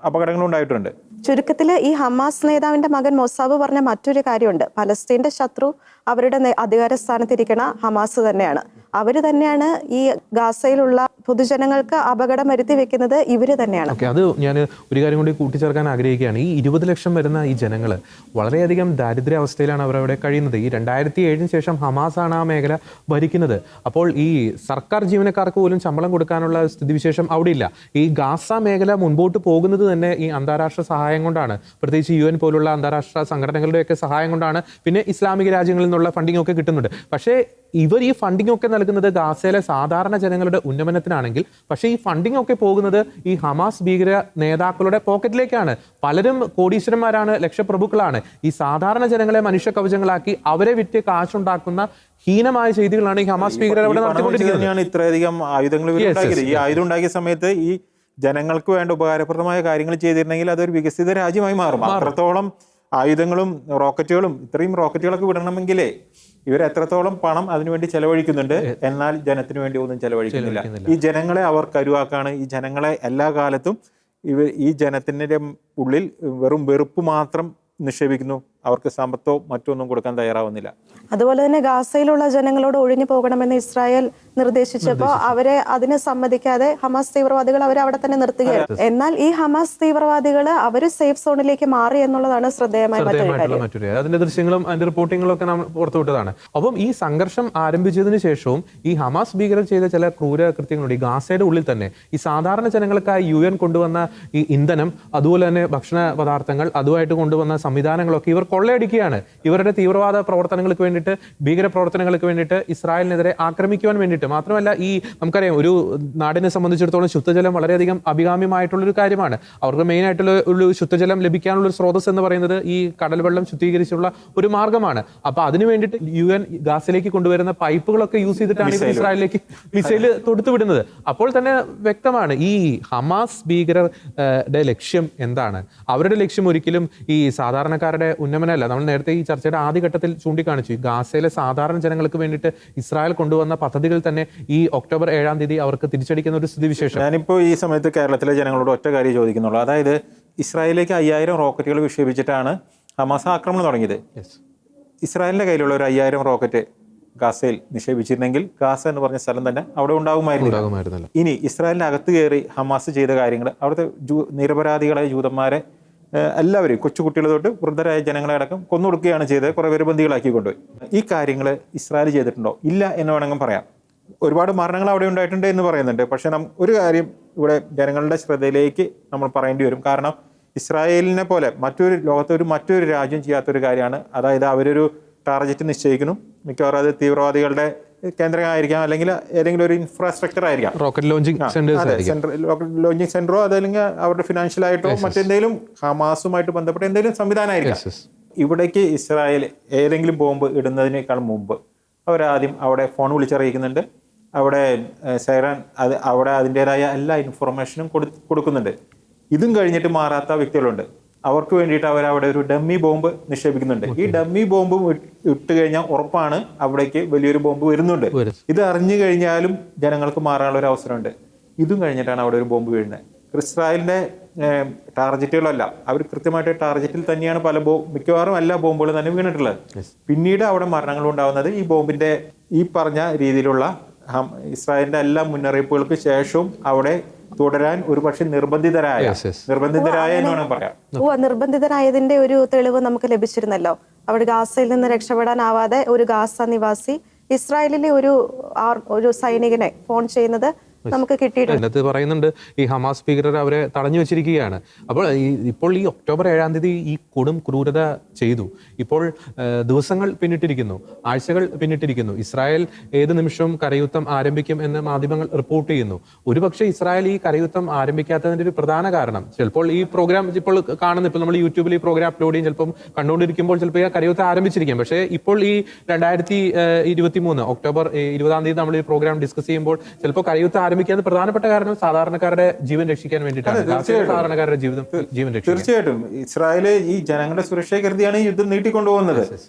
അപകടങ്ങൾ ഉണ്ടായിട്ടുണ്ട്. ചുരുക്കത്തിൽ ഈ ഹമാസ് നേതാവിന്റെ മകൻ മൊസാബ് പറഞ്ഞ മറ്റൊരു കാര്യമുണ്ട്: പലസ്തീന്റെ ശത്രു അവരുടെ അധികാര സ്ഥാനത്തിരിക്കണ ഹമാസ് തന്നെയാണ്. അവർ തന്നെയാണ് ഈ ഗാസയിലുള്ള പൊതുജനങ്ങൾക്ക് അപകടം വരുത്തി വെക്കുന്നത് ഇവർ തന്നെയാണ്. ഓക്കെ, അത് ഞാൻ ഒരു കാര്യം കൂടി കൂട്ടിച്ചേർക്കാൻ ആഗ്രഹിക്കുകയാണ്. ഈ 20 ലക്ഷം വരുന്ന ഈ ജനങ്ങൾ വളരെയധികം ദാരിദ്ര്യാവസ്ഥയിലാണ് അവരവിടെ കഴിയുന്നത്. ഈ 2007 ശേഷം ഹമാസാണ് ആ മേഖല ഭരിക്കുന്നത്. അപ്പോൾ ഈ സർക്കാർ ജീവനക്കാർക്ക് പോലും ശമ്പളം കൊടുക്കാനുള്ള സ്ഥിതിവിശേഷം അവിടെ ഇല്ല. ഈ ഗാസ മേഖല മുൻപോട്ട് പോകുന്നത് തന്നെ ഈ അന്താരാഷ്ട്ര സഹായം കൊണ്ടാണ്, പ്രത്യേകിച്ച് UN പോലുള്ള അന്താരാഷ്ട്ര സംഘടനകളുടെയൊക്കെ സഹായം കൊണ്ടാണ്. പിന്നെ ഇസ്ലാമിക രാജ്യങ്ങളിൽ നിന്നുള്ള ഫണ്ടിങ് ഒക്കെ കിട്ടുന്നുണ്ട്. പക്ഷേ ഇവർ ഈ ഫണ്ടിങ് ഒക്കെ നൽകുന്നത് ഗാസയിലെ സാധാരണ ജനങ്ങളുടെ ഉന്നമനത്തിനാണെങ്കിൽ, പക്ഷേ ഈ ഫണ്ടിങ് ഒക്കെ പോകുന്നത് ഈ ഹമാസ് ഭീകര നേതാക്കളുടെ പോക്കറ്റിലേക്കാണ്. പലരും കോടീശ്വരന്മാരാണ്, ലക്ഷപ്രഭുക്കളാണ്. ഈ സാധാരണ ജനങ്ങളെ മനുഷ്യ കവചങ്ങളാക്കി അവരെ വിറ്റ് കാശുണ്ടാക്കുന്ന ഹീനമായ ചെയ്തികളാണ് ഈ ഹമാസ് ഭീകരർ അവിടെ നടത്തിക്കൊണ്ടിരിക്കുന്നത്. ഇത്രയധികം ആയുധങ്ങൾ ഉണ്ടാക്കിയത്. ഈ ആയുധം ഉണ്ടാക്കിയ സമയത്ത് ഈ ജനങ്ങൾക്ക് വേണ്ട ഉപകാരപ്രദമായ കാര്യങ്ങൾ ചെയ്തിരുന്നെങ്കിൽ അതൊരു വികസിത രാജ്യമായി മാറും. അത്രത്തോളം ആയുധങ്ങളും റോക്കറ്റുകളും, ഇത്രയും റോക്കറ്റുകളൊക്കെ വിടണമെങ്കിലേ ഇവർ എത്രത്തോളം പണം അതിനുവേണ്ടി ചെലവഴിക്കുന്നുണ്ട്, എന്നാൽ ജനത്തിന് വേണ്ടി ഒന്നും ചെലവഴിക്കുന്നില്ല. ഈ ജനങ്ങളെ അവർ കരുവാക്കാണ്. ഈ ജനങ്ങളെ എല്ലാ കാലത്തും ഈ ജനത്തിൻ്റെ ഉള്ളിൽ വെറും വെറുപ്പ് മാത്രം നിക്ഷേപിക്കുന്നു. അവർക്ക് സമ്പത്തോ മറ്റൊന്നും കൊടുക്കാൻ തയ്യാറാവുന്നില്ല. അതുപോലെ തന്നെ ഗാസയിലുള്ള ജനങ്ങളോട് ഒഴിഞ്ഞു പോകണമെന്ന് ഇസ്രായേൽ നിർദ്ദേശിച്ചപ്പോൾ അവരെ അതിന് സമ്മതിക്കാതെ ഹമാസ് തീവ്രവാദികൾ അവരെ അവിടെ തന്നെ നിർത്തുകയാണ്. എന്നാൽ ഈ ഹമാസ് തീവ്രവാദികൾ അവർ സേഫ് സോണിലേക്ക് മാറി എന്നുള്ളതാണ് ശ്രദ്ധേയമായ മറ്റൊരു കാര്യം. അതിന്റെ ദൃശ്യങ്ങളും അതിന്റെ റിപ്പോർട്ടിങ്ങും ഒക്കെ നമ്മൾ പുറത്തുവിട്ടതാണ്. അപ്പം ഈ സംഘർഷം ആരംഭിച്ചതിന് ശേഷവും ഈ ഹമാസ് ഭീകരർ ചെയ്ത ചില ക്രൂര കൃത്യങ്ങളുണ്ട്. ഈ ഗാസയുടെ ഉള്ളിൽ തന്നെ ഈ സാധാരണ ജനങ്ങൾക്കായി UN കൊണ്ടുവന്ന ഈ ഇന്ധനം, അതുപോലെ തന്നെ ഭക്ഷണ പദാർത്ഥങ്ങൾ, അതുമായിട്ട് കൊണ്ടുവന്ന സംവിധാനങ്ങളൊക്കെ ഇവർ കൊള്ളയടിക്കുകയാണ്. ഇവരുടെ തീവ്രവാദ പ്രവർത്തനങ്ങൾക്ക് വേണ്ടിയിട്ട്, ഭീകര പ്രവർത്തനങ്ങൾക്ക് വേണ്ടിയിട്ട്, ഇസ്രായേലിനെതിരെ ആക്രമിക്കുവാൻ വേണ്ടിയിട്ട്. മാത്രമല്ല, ഈ നമുക്കറിയാം, ഒരു നാടിനെ സംബന്ധിച്ചിടത്തോളം ശുദ്ധജലം വളരെയധികം അഭികാമ്യമായിട്ടുള്ളൊരു കാര്യമാണ്. അവർക്ക് മെയിൻ ആയിട്ടുള്ള ഒരു ശുദ്ധജലം ലഭിക്കാനുള്ള ഒരു സ്രോതസ് എന്ന് പറയുന്നത് ഈ കടൽ വെള്ളം ശുദ്ധീകരിച്ചുള്ള ഒരു മാർഗമാണ്. അപ്പൊ അതിനു വേണ്ടിയിട്ട് UN ഗാസയിലേക്ക് കൊണ്ടുവരുന്ന പൈപ്പുകളൊക്കെ യൂസ് ചെയ്തിട്ടാണ് ഇവർ ഇസ്രായേലിലേക്ക് മിസൈൽ തൊടുത്തുവിടുന്നത്. അപ്പോൾ തന്നെ വ്യക്തമാണ് ഈ ഹമാസ് ഭീകരരുടെ ലക്ഷ്യം എന്താണ്. അവരുടെ ലക്ഷ്യം ഒരിക്കലും ഈ സാധാരണക്കാരുടെ ഉന്നമനമല്ല. നമ്മൾ നേരത്തെ ഈ ചർച്ചയുടെ ആദ്യഘട്ടത്തിൽ ചൂണ്ടിക്കാണിച്ചു, ഗാസയിലെ സാധാരണ ജനങ്ങൾക്ക് വേണ്ടിയിട്ട് ഇസ്രായേൽ കൊണ്ടുവന്ന പദ്ധതികൾ തന്നെ ഈ ഒക്ടോബർ 7-ാം തീയതി അവർക്ക് തിരിച്ചടിക്കുന്ന ഒരു സ്ഥിതിവിശേഷം. ഞാനിപ്പോൾ ഈ സമയത്ത് കേരളത്തിലെ ജനങ്ങളോട് ഒറ്റ കാര്യം ചോദിക്കുന്നുള്ളൂ. അതായത് ഇസ്രായേലിലേക്ക് 5000 റോക്കറ്റുകൾ വിക്ഷേപിച്ചിട്ടാണ് ഹമാസ് ആക്രമണം തുടങ്ങിയത്. ഇസ്രായേലിന്റെ കയ്യിലുള്ള ഒരു 5000 റോക്കറ്റ് ഗാസയിൽ നിക്ഷേപിച്ചിരുന്നെങ്കിൽ ഗാസ എന്ന് പറഞ്ഞ സ്ഥലം തന്നെ അവിടെ ഉണ്ടാകുമായിരുന്നില്ല. ഇനി ഇസ്രായേലിന്റെ അകത്ത് കയറി ഹമാസ് ചെയ്ത കാര്യങ്ങൾ, അവിടുത്തെ നിരപരാധികളായ ജൂതന്മാരെ എല്ലാവരെയും, കൊച്ചുകുട്ടികൾ തൊട്ട് വൃദ്ധരായ ജനങ്ങളെ അടക്കം കൊന്നൊടുക്കുകയാണ് ചെയ്തത്. കുറെ പേര് ബന്ദികളാക്കി കൊണ്ടുപോയി. ഈ കാര്യങ്ങൾ ഇസ്രായേൽ ചെയ്തിട്ടുണ്ടോ? ഇല്ല എന്ന് വേണമെങ്കിൽ പറയാം. ഒരുപാട് മരണങ്ങൾ അവിടെ ഉണ്ടായിട്ടുണ്ട് എന്ന് പറയുന്നുണ്ട്. പക്ഷെ ഒരു കാര്യം ഇവിടെ ജനങ്ങളുടെ ശ്രദ്ധയിലേക്ക് നമ്മൾ പറയേണ്ടി വരും. കാരണം ഇസ്രായേലിനെ പോലെ മറ്റൊരു രാജ്യം ചെയ്യാത്തൊരു കാര്യമാണ്. അതായത് അവരൊരു ടാർഗറ്റ് നിശ്ചയിക്കുന്നു. മിക്കവാറും അത് തീവ്രവാദികളുടെ കേന്ദ്രമായിരിക്കാം, അല്ലെങ്കിൽ ഏതെങ്കിലും ഒരു ഇൻഫ്രാസ്ട്രക്ചർ ആയിരിക്കാം, റോക്കറ്റ് ലോഞ്ചിങ് സെന്ററോ അതല്ലെങ്കിൽ അവരുടെ ഫിനാൻഷ്യൽ ആയിട്ടോ മറ്റെന്തെങ്കിലും ഹമാസുമായിട്ട് ബന്ധപ്പെട്ട എന്തെങ്കിലും സംവിധാനമായിരിക്കാം. ഇവിടേക്ക് ഇസ്രായേൽ ഏതെങ്കിലും ബോംബ് ഇടുന്നതിനേക്കാൾ മുമ്പ് അവരാദ്യം അവിടെ ഫോൺ വിളിച്ചറിയിക്കുന്നുണ്ട്. അവിടെ സൈറൻ, അവിടെ അതിൻ്റെതായ എല്ലാ ഇൻഫർമേഷനും കൊടുക്കുന്നുണ്ട്. ഇതും കഴിഞ്ഞിട്ട് മാറാത്ത വ്യക്തികളുണ്ട്. അവർക്ക് വേണ്ടിയിട്ട് അവരവിടെ ഒരു ഡമ്മി ബോംബ് നിക്ഷേപിക്കുന്നുണ്ട്. ഈ ഡമ്മി ബോംബ് ഇട്ട് കഴിഞ്ഞാൽ ഉറപ്പാണ് അവിടേക്ക് വലിയൊരു ബോംബ് വരുന്നുണ്ട്. ഇത് അറിഞ്ഞു കഴിഞ്ഞാലും ജനങ്ങൾക്ക് മാറാനുള്ള ഒരു അവസരമുണ്ട്. ഇതും കഴിഞ്ഞിട്ടാണ് അവിടെ ഒരു ബോംബ് വീഴുന്നത്. ഇസ്രായേലിന്റെ ടാർഗറ്റുകളല്ല, അവർ കൃത്യമായിട്ട് ടാർഗറ്റിൽ തന്നെയാണ് മിക്കവാറും എല്ലാ ബോംബുകളും തന്നെ വീണിട്ടുള്ളത്. പിന്നീട് അവിടെ മരണങ്ങൾ ഉണ്ടാകുന്നത് ഈ ബോംബിന്റെ ഈ പറഞ്ഞ രീതിയിലുള്ള ഇസ്രായേലിന്റെ എല്ലാ മുന്നറിയിപ്പുകൾക്ക് ശേഷവും അവിടെ തുടരാൻ ഒരുപക്ഷെ നിർബന്ധിതരായ എന്ന് വേണം പറയാം. നിർബന്ധിതരായതിന്റെ ഒരു തെളിവ് നമുക്ക് ലഭിച്ചിരുന്നല്ലോ. അവിടെ ഗാസയിൽ നിന്ന് രക്ഷപ്പെടാനാവാതെ ഒരു ഗാസ നിവാസി ഇസ്രായേലിലെ ഒരു സൈനികനെ ഫോൺ ചെയ്യുന്നത് നമുക്ക് കിട്ടിയിട്ടുണ്ട്. അതിനകത്ത് പറയുന്നുണ്ട് ഈ ഹമാസ് ഭീകരർ അവരെ തടഞ്ഞു വെച്ചിരിക്കുകയാണ്. അപ്പോൾ ഇപ്പോൾ ഈ ഒക്ടോബർ 7-ാം തീയതി ഈ കൊടും ക്രൂരത ചെയ്തു. ഇപ്പോൾ ദിവസങ്ങൾ പിന്നിട്ടിരിക്കുന്നു, ആഴ്ചകൾ പിന്നിട്ടിരിക്കുന്നു. ഇസ്രായേൽ ഏത് നിമിഷവും കരയുദ്ധം ആരംഭിക്കും എന്ന് മാധ്യമങ്ങൾ റിപ്പോർട്ട് ചെയ്യുന്നു. ഒരുപക്ഷെ ഇസ്രായേൽ ഈ കരയുദ്ധം ആരംഭിക്കാത്തതിന്റെ ഒരു പ്രധാന കാരണം, ചിലപ്പോൾ ഈ പ്രോഗ്രാം ഇപ്പോൾ കാണുന്ന, ഇപ്പോൾ നമ്മൾ യൂട്യൂബിൽ ഈ പ്രോഗ്രാം അപ്ലോഡ് ചെയ്യും, ചിലപ്പോൾ കണ്ടുകൊണ്ടിരിക്കുമ്പോൾ ചിലപ്പോൾ ഈ കരയുദ്ധം ആരംഭിച്ചിരിക്കും. പക്ഷേ ഇപ്പോൾ ഈ 2023 ഒക്ടോബർ 20-ാം തീയതി നമ്മൾ ഈ പ്രോഗ്രാം ഡിസ്കസ് ചെയ്യുമ്പോൾ ചിലപ്പോൾ കരയുദ്ധം ആരംഭിക്കാൻ പ്രധാനപ്പെട്ട കാരണം സാധാരണക്കാരുടെ ജീവൻ രക്ഷിക്കാൻ വേണ്ടിയിട്ടാണ്. സാധാരണക്കാരുടെ ജീവൻ രക്ഷിക്കാൻ തീർച്ചയായിട്ടും ഇസ്രായേൽ ഈ ജനങ്ങളുടെ സുരക്ഷയെ കരുതിയാണ് ഈ യുദ്ധം നീട്ടിക്കൊണ്ടുപോകുന്നത്.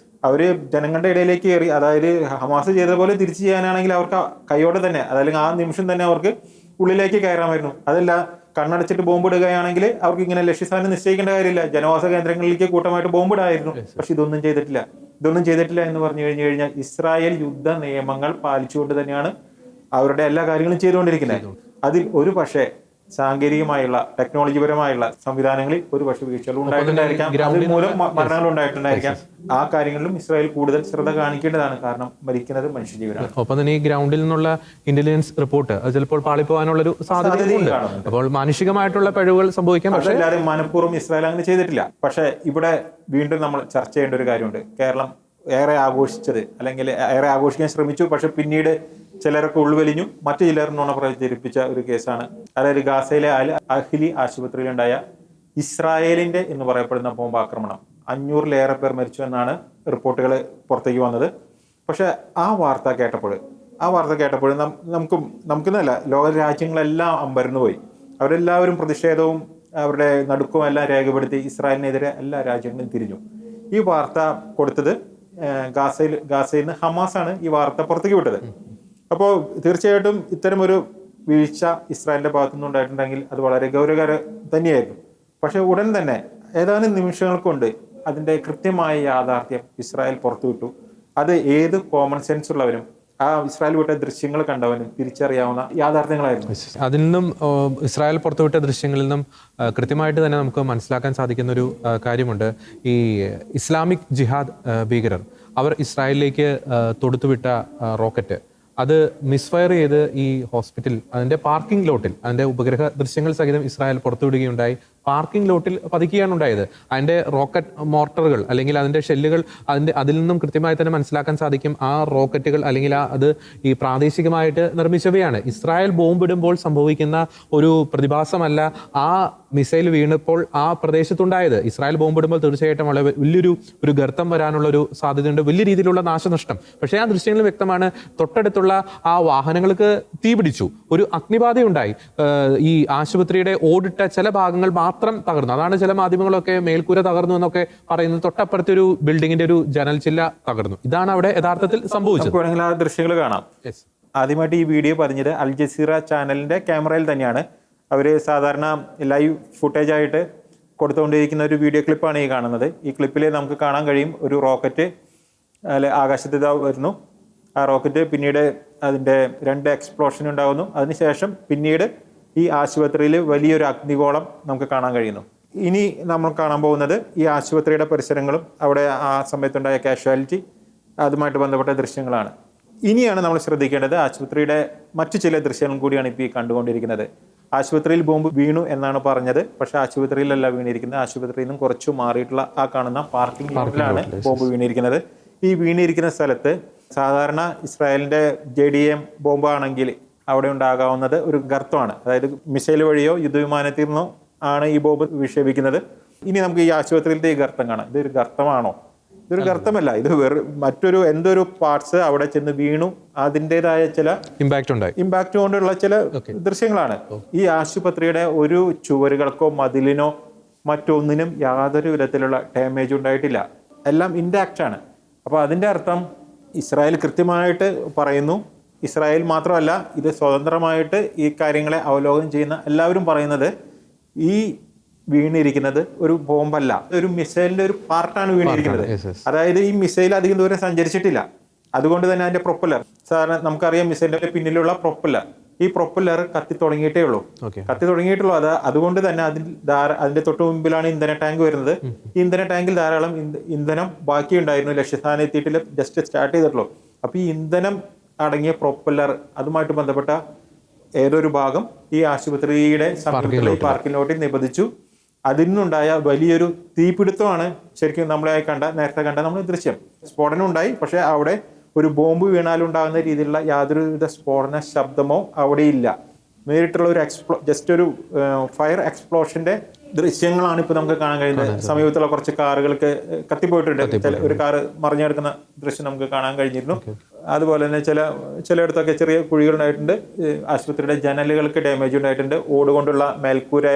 അവര് ജനങ്ങളുടെ ഇടയിലേക്ക് കയറി, അതായത് ഹമാസ് ചെയ്ത പോലെ തിരിച്ചു ചെയ്യാനാണെങ്കിൽ അവർക്ക് കൈയോടെ തന്നെ, അതല്ലെങ്കിൽ ആ നിമിഷം തന്നെ അവർക്ക് ഉള്ളിലേക്ക് കയറാമായിരുന്നു. അതല്ല, കണ്ണടച്ചിട്ട് ബോംബ് ഇടുകയാണെങ്കിൽ അവർക്ക് ഇങ്ങനെ ലക്ഷ്യസ്ഥാനം നിശ്ചയിക്കേണ്ട കാര്യമില്ല. ജനവാസ കേന്ദ്രങ്ങളിലേക്ക് കൂട്ടമായിട്ട് ബോംബ് ഇടായിരുന്നു. പക്ഷെ ഇതൊന്നും ചെയ്തിട്ടില്ല. ഇതൊന്നും ചെയ്തിട്ടില്ല എന്ന് പറഞ്ഞു കഴിഞ്ഞാൽ ഇസ്രായേൽ യുദ്ധ നിയമങ്ങൾ പാലിച്ചുകൊണ്ട് തന്നെയാണ് അവരുടെ എല്ലാ കാര്യങ്ങളും ചെയ്തുകൊണ്ടിരിക്കുന്നത്. അതിൽ ഒരു പക്ഷേ സാങ്കേതികമായുള്ള ടെക്നോളജിപരമായുള്ള സംവിധാനങ്ങളിൽ ഒരു പക്ഷേ വീഴ്ചകൾ ഉണ്ടായിട്ടുണ്ടായിരിക്കാം, അതുമൂലം മരണങ്ങൾ ഉണ്ടായിട്ടുണ്ടായിരിക്കാം. ആ കാര്യങ്ങളിലും ഇസ്രായേൽ കൂടുതൽ ശ്രദ്ധ കാണിക്കേണ്ടതാണ്. കാരണം മരിക്കുന്നത് മനുഷ്യജീവനാണ്. ഒപ്പം തന്നെ ഈ ഗ്രൗണ്ടിൽ നിന്നുള്ള ഇന്റലിജൻസ് റിപ്പോർട്ട് അത് ചിലപ്പോൾ പാളിപ്പോകാനുള്ളൊരു സാധ്യതയുണ്ട്. അപ്പോൾ മാനുഷികമായിട്ടുള്ള പിഴവുകൾ സംഭവിക്കാം. പക്ഷേ അതല്ലാതെ മനഃപൂർവ്വം ഇസ്രായേൽ അങ്ങനെ ചെയ്തിട്ടില്ല. പക്ഷേ ഇവിടെ വീണ്ടും നമ്മൾ ചർച്ച ചെയ്യേണ്ട ഒരു കാര്യമുണ്ട്. കേരളം ഏറെ ആഘോഷിച്ചത്, അല്ലെങ്കിൽ ഏറെ ആഘോഷിക്കാൻ ശ്രമിച്ചു, പക്ഷെ പിന്നീട് ചിലരൊക്കെ ഉൾവലിഞ്ഞു, മറ്റു ചിലർ നുണ പ്രചരിപ്പിച്ച ഒരു കേസാണ്. അതായത് ഗാസയിലെ അൽ അഹ്ലി ആശുപത്രിയിലുണ്ടായ ഇസ്രായേലിന്റെ എന്ന് പറയപ്പെടുന്ന ബോംബാക്രമണം. 500-ലേറെ പേർ മരിച്ചു എന്നാണ് റിപ്പോർട്ടുകൾ പുറത്തേക്ക് വന്നത്. പക്ഷെ ആ വാർത്ത കേട്ടപ്പോൾ നമുക്കെന്നല്ല, ലോക രാജ്യങ്ങളെല്ലാം അമ്പരന്ന് പോയി. അവരെല്ലാവരും പ്രതിഷേധവും അവരുടെ നടുക്കവും എല്ലാം രേഖപ്പെടുത്തി ഇസ്രായേലിനെതിരെ എല്ലാ രാജ്യങ്ങളും തിരിഞ്ഞു. ഈ വാർത്ത കൊടുത്തത് ഗാസയിൽ നിന്ന് ഹമാസാണ് ഈ വാർത്ത പുറത്തേക്ക് വിട്ടത്. അപ്പോൾ തീർച്ചയായിട്ടും ഇത്തരം ഒരു വീഴ്ച ഇസ്രായേലിന്റെ ഭാഗത്തുനിന്ന് ഉണ്ടായിട്ടുണ്ടെങ്കിൽ അത് വളരെ ഗൗരവകരം തന്നെയായിരുന്നു. പക്ഷെ ഉടൻ തന്നെ ഏതാനും നിമിഷങ്ങൾ കൊണ്ട് അതിന്റെ കൃത്യമായ യാഥാർത്ഥ്യം ഇസ്രായേൽ പുറത്തുവിട്ടു. അത് ഏത് കോമൺ സെൻസ് ഉള്ളവരും ആ ഇസ്രായേൽ വിട്ട ദൃശ്യങ്ങൾ കണ്ടവനും തിരിച്ചറിയാവുന്ന യാഥാർത്ഥ്യങ്ങളായിരുന്നു. അതിൽ നിന്നും ഇസ്രായേൽ പുറത്തുവിട്ട ദൃശ്യങ്ങളിൽ നിന്നും കൃത്യമായിട്ട് തന്നെ നമുക്ക് മനസ്സിലാക്കാൻ സാധിക്കുന്ന ഒരു കാര്യമുണ്ട്. ഈ ഇസ്ലാമിക് ജിഹാദ് ഭീകരർ അവർ ഇസ്രായേലിലേക്ക് തൊടുത്തുവിട്ട റോക്കറ്റ് അത് മിസ്ഫയർ ചെയ്ത് ഈ ഹോസ്പിറ്റൽ അതിന്റെ പാർക്കിംഗ് ലോട്ടിൽ അതിന്റെ ഉപഗ്രഹ ദൃശ്യങ്ങൾ സഹിതം ഇസ്രായേൽ പുറത്തുവിടുകയുണ്ടായി. പാർക്കിംഗ് ലോട്ടിൽ പതിക്കുകയാണ് ഉണ്ടായത്. അതിന്റെ റോക്കറ്റ് മോർട്ടറുകൾ അല്ലെങ്കിൽ അതിന്റെ ഷെല്ലുകൾ അതിൽ നിന്നും കൃത്യമായി തന്നെ മനസ്സിലാക്കാൻ സാധിക്കും ആ റോക്കറ്റുകൾ അല്ലെങ്കിൽ അത് ഈ പ്രാദേശികമായിട്ട് നിർമ്മിച്ചവയാണ്. ഇസ്രായേൽ ബോംബിടുമ്പോൾ സംഭവിക്കുന്ന ഒരു പ്രതിഭാസമല്ല ആ മിസൈൽ വീണപ്പോൾ ആ പ്രദേശത്തുണ്ടായത്. ഇസ്രായേൽ ബോംബിടുമ്പോൾ തീർച്ചയായിട്ടും വളരെ വലിയൊരു ഗർത്തം വരാനുള്ള ഒരു സാധ്യതയുണ്ട്, വലിയ രീതിയിലുള്ള നാശനഷ്ടം. പക്ഷേ ആ ദൃശ്യങ്ങൾ വ്യക്തമാണ്. തൊട്ടടുത്തുള്ള ആ വാഹനങ്ങൾക്ക് തീപിടിച്ചു, ഒരു അഗ്നിബാധയുണ്ടായി. ഈ ആശുപത്രിയുടെ ഓടിട്ട ചില ഭാഗങ്ങൾ മാത്രം തകർന്നു. അതാണ് ചില മാധ്യമങ്ങളൊക്കെ മേൽക്കൂര തകർന്നു എന്നൊക്കെ പറയുന്നത്. തൊട്ടപ്പുറത്തെ ഒരു ബിൽഡിങ്ങിന്റെ ഒരു ജനൽ ചില്ല തകർന്നു. ഇതാണ് അവിടെ യഥാർത്ഥത്തിൽ സംഭവിച്ചത്. ആ ദൃശ്യങ്ങൾ കാണാം. ആദ്യമായിട്ട് ഈ വീഡിയോ പറഞ്ഞത് അൽ ജസീറ ചാനലിന്റെ ക്യാമറയിൽ തന്നെയാണ്. അവർ സാധാരണ ലൈവ് ഫുട്ടേജ് ആയിട്ട് കൊടുത്തുകൊണ്ടിരിക്കുന്ന ഒരു വീഡിയോ ക്ലിപ്പാണ് ഈ കാണുന്നത്. ഈ ക്ലിപ്പിൽ നമുക്ക് കാണാൻ കഴിയും ഒരു റോക്കറ്റ് ആകാശത്ത് വരുന്നു. ആ റോക്കറ്റ് പിന്നീട് അതിൻ്റെ 2 എക്സ്പ്ലോഷൻ ഉണ്ടാകുന്നു. അതിനുശേഷം പിന്നീട് ഈ ആശുപത്രിയിൽ വലിയൊരു അഗ്നിഗോളം നമുക്ക് കാണാൻ കഴിയുന്നു. ഇനി നമ്മൾ കാണാൻ പോകുന്നത് ഈ ആശുപത്രിയുടെ പരിസരങ്ങളും അവിടെ ആ സമയത്തുണ്ടായ കാഷ്വാലിറ്റി അതുമായിട്ട് ബന്ധപ്പെട്ട ദൃശ്യങ്ങളാണ്. ഇനിയാണ് നമ്മൾ ശ്രദ്ധിക്കേണ്ടത് ആശുപത്രിയുടെ മറ്റു ചില ദൃശ്യങ്ങളും കൂടിയാണ് ഇപ്പോൾ ഈ കണ്ടുകൊണ്ടിരിക്കുന്നത്. ആശുപത്രിയിൽ ബോംബ് വീണു എന്നാണ് പറഞ്ഞത്. പക്ഷെ ആശുപത്രിയിലല്ല വീണിരിക്കുന്നത്. ആശുപത്രിയിൽ നിന്നും കുറച്ചു മാറിയിട്ടുള്ള ആ കാണുന്ന പാർക്കിംഗ് ലോട്ടിലാണ് ബോംബ് വീണിരിക്കുന്നത്. ഈ വീണിരിക്കുന്ന സ്ഥലത്ത് സാധാരണ ഇസ്രായേലിന്റെ JDM ബോംബാണെങ്കിൽ അവിടെ ഉണ്ടാകാവുന്നത് ഒരു ഗർത്തമാണ്. അതായത് മിസൈൽ വഴിയോ യുദ്ധവിമാനത്തിൽ നിന്നോ ആണ് ഈ ബോംബ് വിക്ഷേപിക്കുന്നത്. ഇനി നമുക്ക് ഈ ആശുപത്രിയിലത്തെ ഈ ഗർത്തം കാണാം. ഇതൊരു ഗർത്തമാണോ? ഇതൊരു ഗർത്തമല്ല. ഇത് മറ്റൊരു എന്തൊരു പാർട്സ് അവിടെ ചെന്ന് വീണു, അതിൻ്റെതായ ചില ഇമ്പാക്ട് കൊണ്ടുള്ള ചില ദൃശ്യങ്ങളാണ്. ഈ ആശുപത്രിയുടെ ഒരു ചുവരുകൾക്കോ മതിലിനോ മറ്റൊന്നിനും യാതൊരു വിധത്തിലുള്ള ഡാമേജ് ഉണ്ടായിട്ടില്ല. എല്ലാം ഇൻടാക്റ്റ് ആണ്. അപ്പോൾ അതിൻ്റെ അർത്ഥം ഇസ്രായേൽ കൃത്യമായിട്ട് പറയുന്നു. ഇസ്രായേൽ മാത്രമല്ല, ഇത് സ്വതന്ത്രമായിട്ട് ഈ കാര്യങ്ങളെ അവലോകനം ചെയ്യുന്ന എല്ലാവരും പറയുന്നത് ഈ വീണിരിക്കുന്നത് ഒരു ബോംബല്ല, ഒരു മിസൈലിന്റെ ഒരു പാർട്ടാണ് വീണിരിക്കുന്നത്. അതായത് ഈ മിസൈൽ അധികം ദൂരം സഞ്ചരിച്ചിട്ടില്ല. അതുകൊണ്ട് തന്നെ അതിന്റെ പ്രൊപ്പല്ലർ, സാധാരണ നമുക്കറിയാം മിസൈലിന്റെ പിന്നിലുള്ള പ്രൊപ്പല്ലർ, ഈ പ്രൊപ്പല്ലർ കത്തി തുടങ്ങിയിട്ടേ ഉള്ളൂ. അതുകൊണ്ട് തന്നെ അതിന്റെ തൊട്ട് മുമ്പിലാണ് ഇന്ധന ടാങ്ക് വരുന്നത്. ഈ ഇന്ധന ടാങ്കിൽ ധാരാളം ഇന്ധനം ബാക്കിയുണ്ടായിരുന്നു. ലക്ഷ്യസ്ഥാനം എത്തിയിട്ടില്ല, ജസ്റ്റ് സ്റ്റാർട്ട് ചെയ്തിട്ടുള്ളൂ. അപ്പൊ ഈ ഇന്ധനം അടങ്ങിയ പ്രൊപ്പല്ലർ അതുമായിട്ട് ബന്ധപ്പെട്ട ഏതൊരു ഭാഗം ഈ ആശുപത്രിയുടെ സമീപത്തുള്ള ഈ പാർക്കിംഗ് ലോട്ടിൽ നിബന്ധിച്ചു. അതിൽ നിന്നുണ്ടായ വലിയൊരു തീപിടുത്തമാണ് ശരിക്കും നേരത്തെ കണ്ട നമ്മൾ ദൃശ്യം. സ്ഫോടനം ഉണ്ടായി, പക്ഷെ അവിടെ ഒരു ബോംബ് വീണാലുണ്ടാകുന്ന രീതിയിലുള്ള യാതൊരുവിധ സ്ഫോടന ശബ്ദമോ അവിടെയില്ല. നേരിട്ടുള്ള ഒരു ജസ്റ്റ് ഒരു ഫയർ എക്സ്പ്ലോഷന്റെ ദൃശ്യങ്ങളാണ് ഇപ്പൊ നമുക്ക് കാണാൻ കഴിയുന്നത്. സമീപത്തുള്ള കുറച്ച് കാറുകൾക്ക് കത്തിപ്പോയിട്ടുണ്ട്. ഒരു കാറ് മറിഞ്ഞെടുക്കുന്ന ദൃശ്യം നമുക്ക് കാണാൻ കഴിഞ്ഞിരുന്നു. അതുപോലെ തന്നെ ചിലയിടത്തൊക്കെ ചെറിയ കുഴികൾ ഉണ്ടായിട്ടുണ്ട്. ആശുപത്രിയുടെ ജനലുകൾക്ക് ഡാമേജ് ഉണ്ടായിട്ടുണ്ട്. ഓടുകൊണ്ടുള്ള മേൽക്കൂര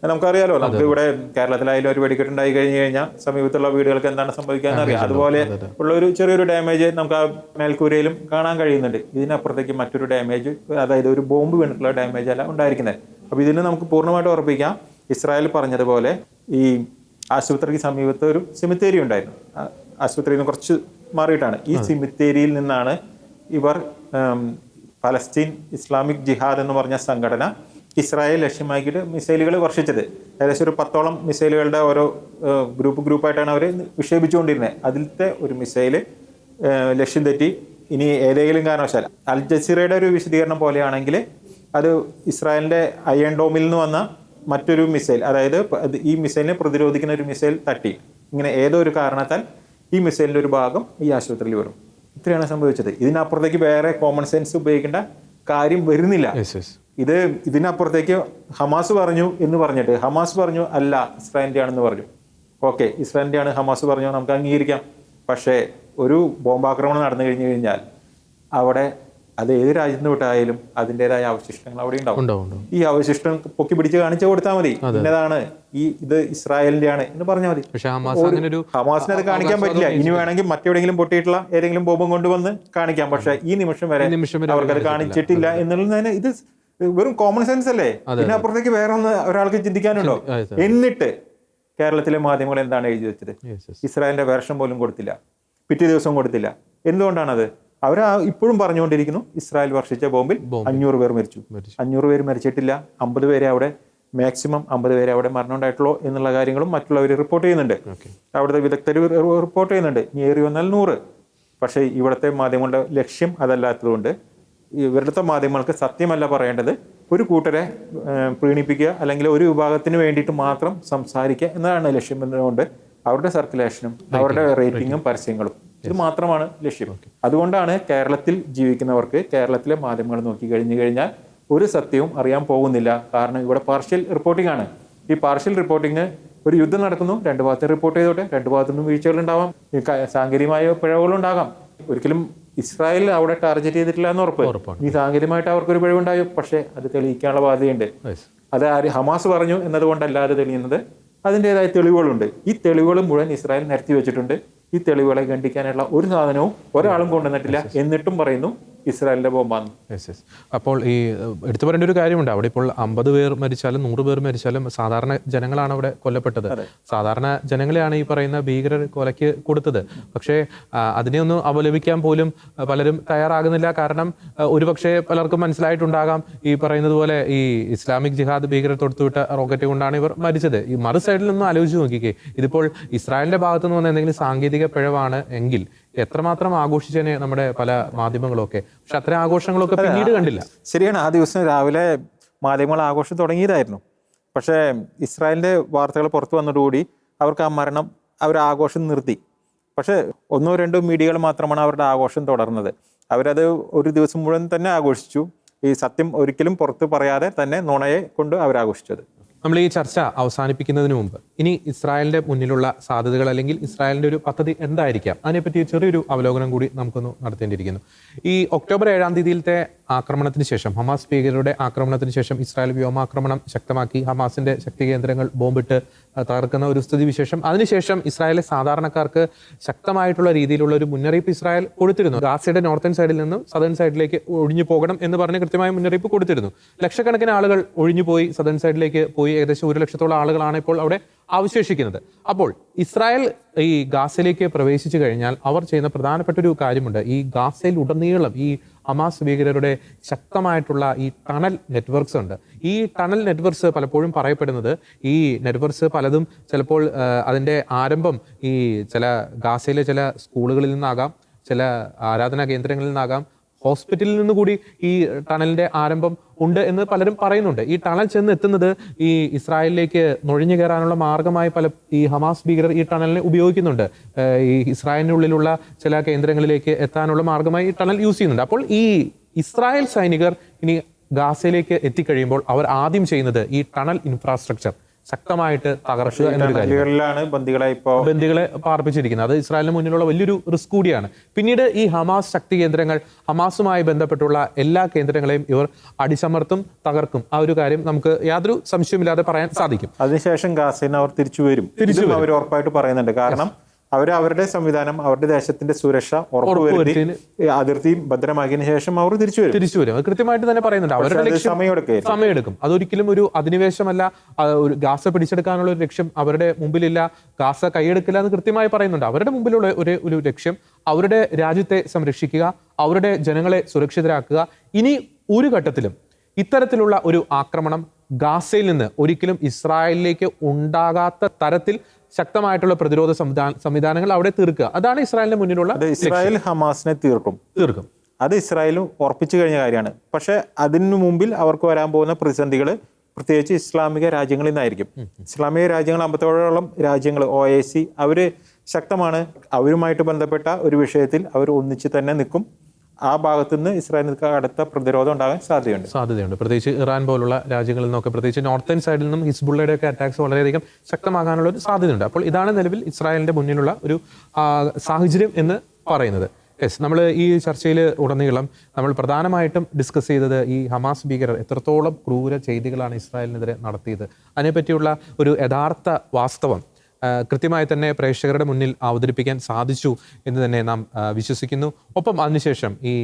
നമുക്കറിയാലോ, നമുക്ക് ഇവിടെ കേരളത്തിലായാലും ഒരു വെടിക്കെട്ടുണ്ടായി കഴിഞ്ഞു കഴിഞ്ഞാൽ സമീപത്തുള്ള വീടുകൾക്ക് എന്താണ് സംഭവിക്കാന്ന് അറിയാം. അതുപോലെ ഉള്ള ഒരു ചെറിയൊരു ഡാമേജ് നമുക്ക് ആ മേൽക്കൂരയിലും കാണാൻ കഴിയുന്നുണ്ട്. ഇതിനപ്പുറത്തേക്ക് മറ്റൊരു ഡാമേജ്, അതായത് ഒരു ബോംബ് വീണിട്ടുള്ള ഡാമേജ് അല്ല ഉണ്ടായിരിക്കുന്നത്. അപ്പോൾ ഇതിന് നമുക്ക് പൂർണ്ണമായിട്ട് ഉറപ്പിക്കാം, ഇസ്രായേൽ പറഞ്ഞതുപോലെ ഈ ആശുപത്രിക്ക് സമീപത്ത് ഒരു സെമിത്തേരി ഉണ്ടായിരുന്നു. ആശുപത്രിയിൽ നിന്ന് കുറച്ച് മാറിയിട്ടാണ്. ഈ സിമിത്തേരിയിൽ നിന്നാണ് ഇവർ പലസ്തീൻ ഇസ്ലാമിക് ജിഹാദ് എന്ന് പറഞ്ഞ സംഘടന ഇസ്രായേൽ ലക്ഷ്യമാക്കിയിട്ട് മിസൈലുകൾ വർഷിച്ചത്. ഏകദേശം ഒരു 10ഓളം മിസൈലുകളുടെ ഓരോ ഗ്രൂപ്പായിട്ടാണ് അവർ വിക്ഷേപിച്ചുകൊണ്ടിരുന്നത്. അതിലത്തെ ഒരു മിസൈല് ലക്ഷ്യം തെറ്റി. ഇനി ഏതെങ്കിലും കാരണവശാൽ അൽ ജസീറയുടെ ഒരു വിശദീകരണം പോലെയാണെങ്കിൽ അത് ഇസ്രായേലിൻ്റെ അയൺ ഡോമിൽ നിന്ന് വന്ന മറ്റൊരു മിസൈൽ, അതായത് ഈ മിസൈലിനെ പ്രതിരോധിക്കുന്ന ഒരു മിസൈൽ തട്ടി. ഇങ്ങനെ ഏതോ ഒരു കാരണത്താൽ ഈ മിസൈലിൻ്റെ ഒരു ഭാഗം ഈ ആശുപത്രിയിൽ വരും. ഇത്രയാണ് സംഭവിച്ചത്. ഇതിനപ്പുറത്തേക്ക് വേറെ കോമൺ സെൻസ് ഉപയോഗിക്കേണ്ട കാര്യം വരുന്നില്ല. ഇതിനപ്പുറത്തേക്ക് ഹമാസ് പറഞ്ഞു എന്ന് പറഞ്ഞിട്ട് ഹമാസ് പറഞ്ഞു അല്ല ഇസ്രായേലിൻ്റെ ആണെന്ന് പറഞ്ഞു. ഓക്കെ, ഇസ്രായേലിൻ്റെ ആണ് ഹമാസ് പറഞ്ഞു, നമുക്ക് അംഗീകരിക്കാം. പക്ഷേ ഒരു ബോംബാക്രമണം നടന്നു കഴിഞ്ഞാൽ അവിടെ അത് ഏത് രാജ്യത്ത് നിന്ന് വിട്ടായാലും അതിൻ്റെതായ അവശിഷ്ടങ്ങൾ അവിടെ ഉണ്ടാവും. ഈ അവശിഷ്ടം പൊക്കി പിടിച്ച് കാണിച്ചു കൊടുത്താൽ മതി, ഇന്നതാണ് ഇത് ഇസ്രായേലിന്റെ ആണ് എന്ന് പറഞ്ഞാൽ മതി. ഹമാസിന് അത് കാണിക്കാൻ പറ്റില്ല. ഇനി വേണമെങ്കിൽ മറ്റെവിടെയെങ്കിലും പൊട്ടിയിട്ടുള്ള ഏതെങ്കിലും ബോംബും കൊണ്ടുവന്ന് കാണിക്കാം. പക്ഷെ ഈ നിമിഷം വരെ അവർക്കത് കാണിച്ചിട്ടില്ല എന്നുള്ളതിന് ഇത് വെറും കോമൺ സെൻസ് അല്ലേ? ഇതിനപ്പുറത്തേക്ക് വേറെ ഒന്ന് ഒരാൾക്ക് ചിന്തിക്കാനുണ്ടോ? എന്നിട്ട് കേരളത്തിലെ മാധ്യമങ്ങൾ എന്താണ് എഴുതി വെച്ചത്? ഇസ്രായേലിന്റെ വേർഷൻ പോലും കൊടുത്തില്ല, പിറ്റേ ദിവസം കൊടുത്തില്ല. എന്തുകൊണ്ടാണത്? അവർ ഇപ്പോഴും പറഞ്ഞുകൊണ്ടിരിക്കുന്നു ഇസ്രായേൽ വർഷിച്ച ബോംബിൽ 500 പേർ മരിച്ചു. 500 പേര് മരിച്ചിട്ടില്ല, 50 പേരെ അവിടെ മാക്സിമം 50 പേരെ അവിടെ മരണം ഉണ്ടായിട്ടുള്ളൂ എന്നുള്ള കാര്യങ്ങളും മറ്റുള്ളവർ റിപ്പോർട്ട് ചെയ്യുന്നുണ്ട്. അവിടുത്തെ വിദഗ്ധർ റിപ്പോർട്ട് ചെയ്യുന്നുണ്ട്, ഏറി വന്നാൽ 100. പക്ഷേ ഇവിടുത്തെ മാധ്യമങ്ങളുടെ ലക്ഷ്യം അതല്ലാത്തതുകൊണ്ട് ഇവരുടെ മാധ്യമങ്ങൾക്ക് സത്യമല്ല പറയേണ്ടത്, ഒരു കൂട്ടരെ പ്രീണിപ്പിക്കുക അല്ലെങ്കിൽ ഒരു വിഭാഗത്തിന് വേണ്ടിയിട്ട് മാത്രം സംസാരിക്കുക എന്നതാണ് ലക്ഷ്യം. എന്നതുകൊണ്ട് അവരുടെ സർക്കുലേഷനും അവരുടെ റേറ്റിങ്ങും പരസ്യങ്ങളും ഇത് മാത്രമാണ് ലക്ഷ്യം. അതുകൊണ്ടാണ് കേരളത്തിൽ ജീവിക്കുന്നവർക്ക് കേരളത്തിലെ മാധ്യമങ്ങൾ നോക്കി കഴിഞ്ഞു കഴിഞ്ഞാൽ ഒരു സത്യവും അറിയാൻ പോകുന്നില്ല. കാരണം ഇവിടെ പാർഷ്യൽ റിപ്പോർട്ടിംഗ് ആണ്. ഈ പാർഷ്യൽ റിപ്പോർട്ടിങ്, ഒരു യുദ്ധം നടക്കുന്നു, 2 ഭാഗത്തും റിപ്പോർട്ട് ചെയ്തോട്ടെ, 2 ഭാഗത്തു നിന്നും വീഴ്ചകൾ ഉണ്ടാവാം, സാങ്കേതികമായ പിഴവുകളുണ്ടാകാം. ഒരിക്കലും ഇസ്രായേൽ അവിടെ ടാർഗറ്റ് ചെയ്തിട്ടില്ല എന്ന് ഉറപ്പ്. ഈ സാങ്കേതികമായിട്ട് അവർക്കൊരു പിഴവുണ്ടായോ, പക്ഷേ അത് തെളിയിക്കാനുള്ള ബാധ്യതയുണ്ട്. അത് ഹമാസ് പറഞ്ഞു എന്നതുകൊണ്ടല്ലാതെ തെളിയുന്നത് അതിൻ്റെതായ തെളിവുകളുണ്ട്. ഈ തെളിവുകൾ മുഴുവൻ ഇസ്രായേൽ നിരത്തി വെച്ചിട്ടുണ്ട്. ഈ തെളിവുകളെ ഖണ്ഡിക്കാനുള്ള ഒരു സാധനവും ഒരാളും കൊണ്ടുവന്നിട്ടില്ല. എന്നിട്ടും പറയുന്നു ഇസ്രായേലിന്റെ ബോംബാണ്. അപ്പോൾ ഈ എടുത്തു പറയേണ്ട ഒരു കാര്യമുണ്ട്, അവിടെ ഇപ്പോൾ 50 പേർ മരിച്ചാലും 100 പേർ മരിച്ചാലും സാധാരണ ജനങ്ങളാണ് അവിടെ കൊല്ലപ്പെട്ടത്. സാധാരണ ജനങ്ങളെയാണ് ഈ പറയുന്ന ഭീകരർ കൊലയ്ക്ക് കൊടുത്തത്. പക്ഷേ അതിനെ ഒന്ന് അപലപിക്കാൻ പോലും പലരും തയ്യാറാകുന്നില്ല. കാരണം ഒരുപക്ഷെ പലർക്കും മനസ്സിലായിട്ടുണ്ടാകാം, ഈ പറയുന്നത് പോലെ ഈ ഇസ്ലാമിക് ജിഹാദ് ഭീകരർ തൊടുത്തുവിട്ട റോക്കറ്റ് കൊണ്ടാണ് ഇവർ മരിച്ചത്. ഈ മറു സൈഡിൽ നിന്നും ആലോചിച്ച് നോക്കിക്കേ, ഇതിപ്പോൾ ഇസ്രായേലിന്റെ ഭാഗത്തു നിന്ന് വന്ന എന്തെങ്കിലും സാങ്കേതിക പിഴവാണ് എങ്കിൽ എത്രമാത്രം ആഘോഷിച്ചേനെ നമ്മുടെ പല മാധ്യമങ്ങളൊക്കെ. പക്ഷെ അത്തരം ആഘോഷങ്ങളൊക്കെ പിന്നീട് കണ്ടില്ല. ശരിയാണ്, ആ ദിവസം രാവിലെ മാധ്യമങ്ങൾ ആഘോഷം തുടങ്ങിയതായിരുന്നു. പക്ഷേ ഇസ്രായേലിന്റെ വാർത്തകൾ പുറത്തു വന്നതോടുകൂടി അവർക്ക് ആ മരണം, അവർ ആഘോഷം നിർത്തി. പക്ഷേ 1-2 മീഡിയകൾ മാത്രമാണ് അവരുടെ ആഘോഷം തുടർന്നത്. അവരത് ഒരു ദിവസം മുഴുവൻ തന്നെ ആഘോഷിച്ചു. ഈ സത്യം ഒരിക്കലും പുറത്ത് പറയാതെ തന്നെ നുണയെ കൊണ്ട് അവരാഘോഷിച്ചത്. നമ്മൾ ഈ ചർച്ച അവസാനിപ്പിക്കുന്നതിന് മുമ്പ് ഇനി ഇസ്രായേലിന്റെ മുന്നിലുള്ള സാധ്യതകൾ അല്ലെങ്കിൽ ഇസ്രായേലിന്റെ ഒരു പദ്ധതി എന്തായിരിക്കാം, അതിനെപ്പറ്റി ചെറിയൊരു അവലോകനം കൂടി നമുക്കൊന്ന് നടത്തേണ്ടിയിരിക്കുന്നു. ഈ ഒക്ടോബർ 7-ാം തീയതിയിലത്തെ ആക്രമണത്തിന് ശേഷം, ഹമാസ് ഭീകരരുടെ ആക്രമണത്തിന് ശേഷം ഇസ്രായേൽ വ്യോമാക്രമണം ശക്തമാക്കി, ഹമാസിന്റെ ശക്തി കേന്ദ്രങ്ങൾ ബോംബിട്ട് തകർക്കുന്ന ഒരു സ്ഥിതിവിശേഷം. അതിനുശേഷം ഇസ്രായേലിലെ സാധാരണക്കാർക്ക് ശക്തമായിട്ടുള്ള രീതിയിലുള്ള ഒരു മുന്നറിയിപ്പ് ഇസ്രായേൽ കൊടുത്തിരുന്നു. ഗാസയുടെ നോർത്തേൺ സൈഡിൽ നിന്നും സദേൺ സൈഡിലേക്ക് ഒഴിഞ്ഞു പോകണം എന്ന് പറഞ്ഞ് കൃത്യമായ മുന്നറിയിപ്പ് കൊടുത്തിരുന്നു. ലക്ഷക്കണക്കിന് ആളുകൾ ഒഴിഞ്ഞുപോയി, സദേൺ സൈഡിലേക്ക് പോയി. ഏകദേശം 1 ലക്ഷത്തോളം ആളുകളാണ് ഇപ്പോൾ അവിടെ അവശേഷിക്കുന്നത്. അപ്പോൾ ഇസ്രായേൽ ഈ ഗാസയിലേക്ക് പ്രവേശിച്ചു കഴിഞ്ഞാൽ അവർ ചെയ്യുന്ന പ്രധാനപ്പെട്ട ഒരു കാര്യമുണ്ട്. ഈ ഗാസയിൽ ഉടനീളം ഈ ഹമാസ് ഭീകരരുടെ ശക്തമായിട്ടുള്ള ഈ ടണൽ നെറ്റ്വർക്ക്സ് ഉണ്ട്. ഈ ടണൽ നെറ്റ്വർക്ക്സ് പലപ്പോഴും പറയപ്പെടുന്നത്, ഈ നെറ്റ്വർക്ക്സ് പലതും ചിലപ്പോൾ അതിൻ്റെ ആരംഭം ഈ ചില ഗാസയിലെ ചില സ്കൂളുകളിൽ നിന്നാകാം, ചില ആരാധനാ കേന്ദ്രങ്ങളിൽ നിന്നാകാം, ഹോസ്പിറ്റലിൽ നിന്ന് കൂടി ഈ ടണലിന്റെ ആരംഭം ഉണ്ട് എന്ന് പലരും പറയുന്നുണ്ട്. ഈ ടണൽ ചെന്ന് എത്തുന്നത് ഈ ഇസ്രായേലിലേക്ക് നുഴഞ്ഞു കയറാനുള്ള മാർഗമായി ഈ ഹമാസ് ഭീകരർ ഈ ടണലിനെ ഉപയോഗിക്കുന്നുണ്ട്. ഈ ഇസ്രായേലിനുള്ളിലുള്ള ചില കേന്ദ്രങ്ങളിലേക്ക് എത്താനുള്ള മാർഗമായി ഈ ടണൽ യൂസ് ചെയ്യുന്നുണ്ട്. അപ്പോൾ ഈ ഇസ്രായേൽ സൈനികർ ഇനി ഗാസയിലേക്ക് എത്തിക്കഴിയുമ്പോൾ അവർ ആദ്യം ചെയ്യുന്നത് ഈ ടണൽ ഇൻഫ്രാസ്ട്രക്ചർ ശക്തമായിട്ട് തകർക്കുക എന്നൊരു കാര്യമാണ്. ബന്ദികളെ പാർപ്പിച്ചിരിക്കുന്നത് അത് ഇസ്രായേലിന് മുന്നിലുള്ള വലിയൊരു റിസ്ക് കൂടിയാണ്. പിന്നീട് ഈ ഹമാസ് ശക്തി കേന്ദ്രങ്ങൾ, ഹമാസുമായി ബന്ധപ്പെട്ടുള്ള എല്ലാ കേന്ദ്രങ്ങളെയും ഇവർ അടിച്ചമർത്തും, തകർക്കും. ആ ഒരു കാര്യം നമുക്ക് യാതൊരു സംശയമില്ലാതെ പറയാൻ സാധിക്കും. അതിനുശേഷം ഗാസയിൽ അവർ തിരിച്ചു വരും, അവർ ഉറപ്പായിട്ട് പറയുന്നുണ്ട്. കാരണം അവരുടെ സംവിധാനം, അവരുടെ ദേശത്തിന്റെ സുരക്ഷ ഉറപ്പുവരുത്തി അതിർത്തിയും ഭദ്രമാക്കിയതിനു ശേഷം അവർ തിരിച്ചു വരും. അത് കൃത്യമായിട്ട് തന്നെ പറയുന്നുണ്ട്. അവരുടെ ലക്ഷ്യം സമയമെടുക്കും. അതൊരിക്കലും ഒരു അധിനിവേശമല്ല, ഒരു ഗാസ പിടിച്ചെടുക്കാനുള്ള ഒരു ലക്ഷ്യം അവരുടെ മുമ്പിലില്ല, ഗാസ കൈയെടുക്കില്ല എന്ന് കൃത്യമായി പറയുന്നുണ്ട്. അവരുടെ മുമ്പിലുള്ള ഒരു ലക്ഷ്യം അവരുടെ രാജ്യത്തെ സംരക്ഷിക്കുക, അവരുടെ ജനങ്ങളെ സുരക്ഷിതരാക്കുക. ഇനി ഒരു ഘട്ടത്തിലും ഇത്തരത്തിലുള്ള ഒരു ആക്രമണം ഗാസയിൽ നിന്ന് ഒരിക്കലും ഇസ്രായേലിലേക്ക് ഉണ്ടാകാത്ത തരത്തിൽ ശക്തമായിട്ടുള്ള പ്രതിരോധ സംവിധാനങ്ങൾ അവിടെ തീർക്കുക. അതാണ് ഇസ്രായേലിന്റെ മുന്നിലുള്ള. ഇസ്രായേൽ ഹമാസിനെ തീർക്കും. അത് ഇസ്രായേലും ഉറപ്പിച്ചു കഴിഞ്ഞ കാര്യമാണ്. പക്ഷെ അതിനു മുമ്പിൽ അവർക്ക് വരാൻ പോകുന്ന പ്രതിസന്ധികൾ പ്രത്യേകിച്ച് ഇസ്ലാമിക രാജ്യങ്ങളിൽ നിന്നായിരിക്കും. ഇസ്ലാമിക രാജ്യങ്ങൾ 50ഓളം രാജ്യങ്ങൾ OIC അവര് ശക്തമാണ്. അവരുമായിട്ട് ബന്ധപ്പെട്ട ഒരു വിഷയത്തിൽ അവർ ഒന്നിച്ച് തന്നെ നിൽക്കും. ആ ഭാഗത്തു നിന്ന് ഇസ്രായേലിന് അടുത്ത പ്രതിരോധം ഉണ്ടാകാൻ സാധ്യതയുണ്ട്. പ്രത്യേകിച്ച് ഇറാൻ പോലുള്ള രാജ്യങ്ങളിൽ നിന്നൊക്കെ, പ്രത്യേകിച്ച് നോർത്തേൺ സൈഡിൽ നിന്നും ഹിസ്ബുള്ളയുടെ ഒക്കെ അറ്റാക്സ് വളരെയധികം ശക്തമാകാനുള്ള ഒരു സാധ്യതയുണ്ട്. അപ്പോൾ ഇതാണ് നിലവിൽ ഇസ്രായേലിന്റെ മുന്നിലുള്ള ഒരു സാഹചര്യം എന്ന് പറയുന്നത്. നമ്മൾ ഈ ചർച്ചയിൽ ഉടനീളം നമ്മൾ പ്രധാനമായിട്ടും ഡിസ്കസ് ചെയ്തത് ഈ ഹമാസ് ഭീകരർ എത്രത്തോളം ക്രൂര ചെയ്തികളാണ് ഇസ്രായേലിനെതിരെ നടത്തിയത്, അതിനെപ്പറ്റിയുള്ള ഒരു യഥാർത്ഥ വാസ്തവം കൃത്യമായി തന്നെ പ്രേക്ഷകരുടെ മുന്നിൽ അവതരിപ്പിക്കാൻ സാധിച്ചു എന്ന് തന്നെ നാം വിശ്വസിക്കുന്നു. ഒപ്പം അതിനുശേഷം ഈ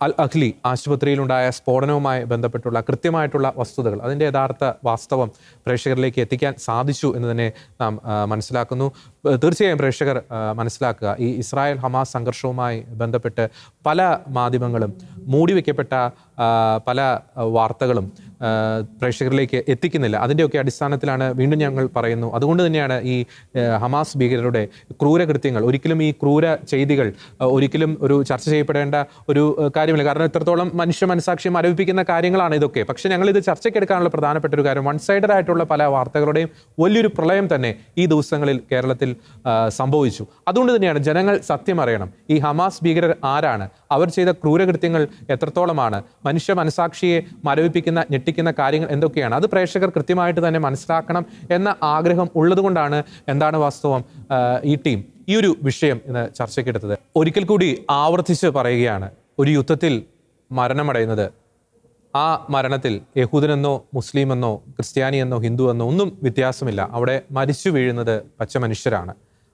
അൽ അഹ്ലി ആശുപത്രിയിലുണ്ടായ സ്ഫോടനവുമായി ബന്ധപ്പെട്ടുള്ള കൃത്യമായിട്ടുള്ള വസ്തുതകൾ, അതിൻ്റെ യഥാർത്ഥ വാസ്തവം പ്രേക്ഷകരിലേക്ക് എത്തിക്കാൻ സാധിച്ചു എന്ന് തന്നെ നാം മനസ്സിലാക്കുന്നു. തീർച്ചയായും പ്രേക്ഷകർ മനസ്സിലാക്കുക, ഈ ഇസ്രായേൽ ഹമാസ് സംഘർഷവുമായി ബന്ധപ്പെട്ട് പല മാധ്യമങ്ങളും മൂടിവെക്കപ്പെട്ട പല വാർത്തകളും പ്രേക്ഷകരിലേക്ക് എത്തിക്കുന്നില്ല. അതിൻ്റെയൊക്കെ അടിസ്ഥാനത്തിലാണ് വീണ്ടും ഞങ്ങൾ പറയുന്നു. അതുകൊണ്ട് തന്നെയാണ് ഈ ഹമാസ് ഭീകരരുടെ ക്രൂരകൃത്യങ്ങൾ, ഒരിക്കലും ഈ ക്രൂര ചെയ്തികൾ ഒരിക്കലും ഒരു ചർച്ച ചെയ്യപ്പെടേണ്ട ഒരു കാര്യമില്ല. കാരണം എത്രത്തോളം മനുഷ്യ മനസാക്ഷിയെ മരവിപ്പിക്കുന്ന കാര്യങ്ങളാണ് ഇതൊക്കെ. പക്ഷേ ഞങ്ങളിത് ചർച്ചയ്ക്കെടുക്കാനുള്ള പ്രധാനപ്പെട്ട ഒരു കാര്യം, വൺ സൈഡഡ് ആയിട്ടുള്ള പല വാർത്തകളുടെയും വലിയൊരു പ്രളയം തന്നെ ഈ ദിവസങ്ങളിൽ കേരളത്തിൽ സംഭവിച്ചു. അതുകൊണ്ട് തന്നെയാണ് ജനങ്ങൾ സത്യം അറിയണം. ഈ ഹമാസ് ഭീകരർ ആരാണ്, അവർ ചെയ്ത ക്രൂരകൃത്യങ്ങൾ എത്രത്തോളമാണ്, മനുഷ്യ മനസാക്ഷിയെ മരവിപ്പിക്കുന്ന ഞെട്ടിക്കുന്ന കാര്യങ്ങൾ എന്തൊക്കെയാണ്, അത് പ്രേക്ഷകർ കൃത്യമായിട്ട് തന്നെ മനസ്സിലാക്കണം എന്ന ആഗ്രഹം ഉള്ളതുകൊണ്ടാണ് എന്താണ് വാസ്തവം ഈ ടീം ഈ ഒരു വിഷയം ഇന്ന് ചർച്ചയ്ക്കെടുത്തത്. ഒരിക്കൽ കൂടി ആവർത്തിച്ച് പറയുകയാണ്, ഒരു യുദ്ധത്തിൽ മരണമടയുന്നത്, ആ മരണത്തിൽ യഹൂദനെന്നോ മുസ്ലിമെന്നോ ക്രിസ്ത്യാനിയെന്നോ ഹിന്ദുവെന്നോ ഒന്നും വ്യത്യാസമില്ല. അവിടെ മരിച്ചു വീഴുന്നത് പച്ച മനുഷ്യരാണ്.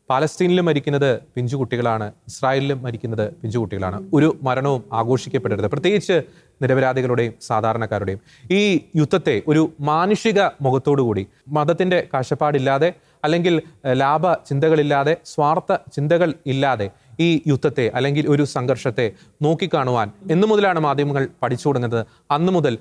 പാലസ്തീനിലും മരിക്കുന്നത് പിഞ്ചുകുട്ടികളാണ്, ഇസ്രായേലിലും മരിക്കുന്നത് പിഞ്ചുകുട്ടികളാണ്. ഒരു മരണവും ആഘോഷിക്കപ്പെടരുത്, പ്രത്യേകിച്ച് നിരപരാധികളുടെയും സാധാരണക്കാരുടെയും. ഈ യുദ്ധത്തെ ഒരു മാനുഷിക മുഖത്തോടുകൂടി, മതത്തിൻ്റെ കാഴ്ചപ്പാടില്ലാതെ അല്ലെങ്കിൽ ലാഭ ചിന്തകളില്ലാതെ, സ്വാർത്ഥ ചിന്തകൾ ഇല്ലാതെ ഈ യുദ്ധത്തെ അല്ലെങ്കിൽ ഒരു സംഘർഷത്തെ നോക്കിക്കാണുവാൻ എന്നു മുതലാണ് മാധ്യമങ്ങൾ പഠിച്ചു തുടങ്ങുന്നത്. അന്നു മുതൽ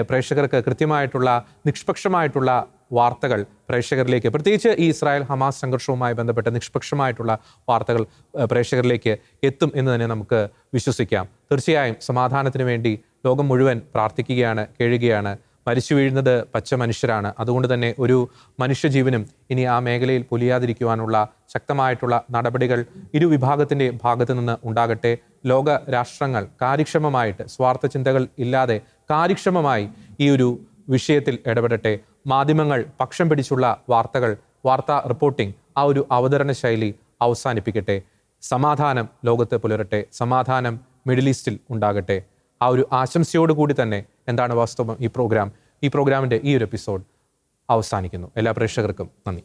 പ്രേക്ഷകർക്ക് കൃത്യമായിട്ടുള്ള നിഷ്പക്ഷമായിട്ടുള്ള വാർത്തകൾ പ്രേക്ഷകരിലേക്ക്, പ്രത്യേകിച്ച് ഈ ഇസ്രായേൽ ഹമാസ് സംഘർഷവുമായി ബന്ധപ്പെട്ട നിഷ്പക്ഷമായിട്ടുള്ള വാർത്തകൾ പ്രേക്ഷകരിലേക്ക് എത്തും എന്ന് തന്നെ നമുക്ക് വിശ്വസിക്കാം. തീർച്ചയായും സമാധാനത്തിന് വേണ്ടി ലോകം മുഴുവൻ പ്രാർത്ഥിക്കുകയാണ്, കേഴുകയാണ്. മരിച്ചു വീഴുന്നത് പച്ച മനുഷ്യരാണ്. അതുകൊണ്ട് തന്നെ ഒരു മനുഷ്യജീവനും ഇനി ആ മേഖലയിൽ പൊലിയാതിരിക്കുവാനുള്ള ശക്തമായിട്ടുള്ള നടപടികൾ ഇരുവിഭാഗത്തിൻ്റെ ഭാഗത്തു നിന്ന് ഉണ്ടാകട്ടെ. ലോക രാഷ്ട്രങ്ങൾ കാര്യക്ഷമമായിട്ട്, സ്വാർത്ഥ ചിന്തകൾ ഇല്ലാതെ കാര്യക്ഷമമായി ഈ ഒരു വിഷയത്തിൽ ഇടപെടട്ടെ. മാധ്യമങ്ങൾ പക്ഷം പിടിച്ചുള്ള വാർത്തകൾ, വാർത്താ റിപ്പോർട്ടിംഗ്, ആ ഒരു അവതരണ ശൈലി അവസാനിപ്പിക്കട്ടെ. സമാധാനം ലോകത്ത് പുലരട്ടെ, സമാധാനം മിഡിൽ ഈസ്റ്റിൽ ഉണ്ടാകട്ടെ. ആ ഒരു ആശംസയോടുകൂടി തന്നെ എന്താണ് വാസ്തവം ഈ പ്രോഗ്രാമിൻ്റെ ഈ ഒരു എപ്പിസോഡ് അവസാനിക്കുന്നു. എല്ലാ പ്രേക്ഷകർക്കും നന്ദി.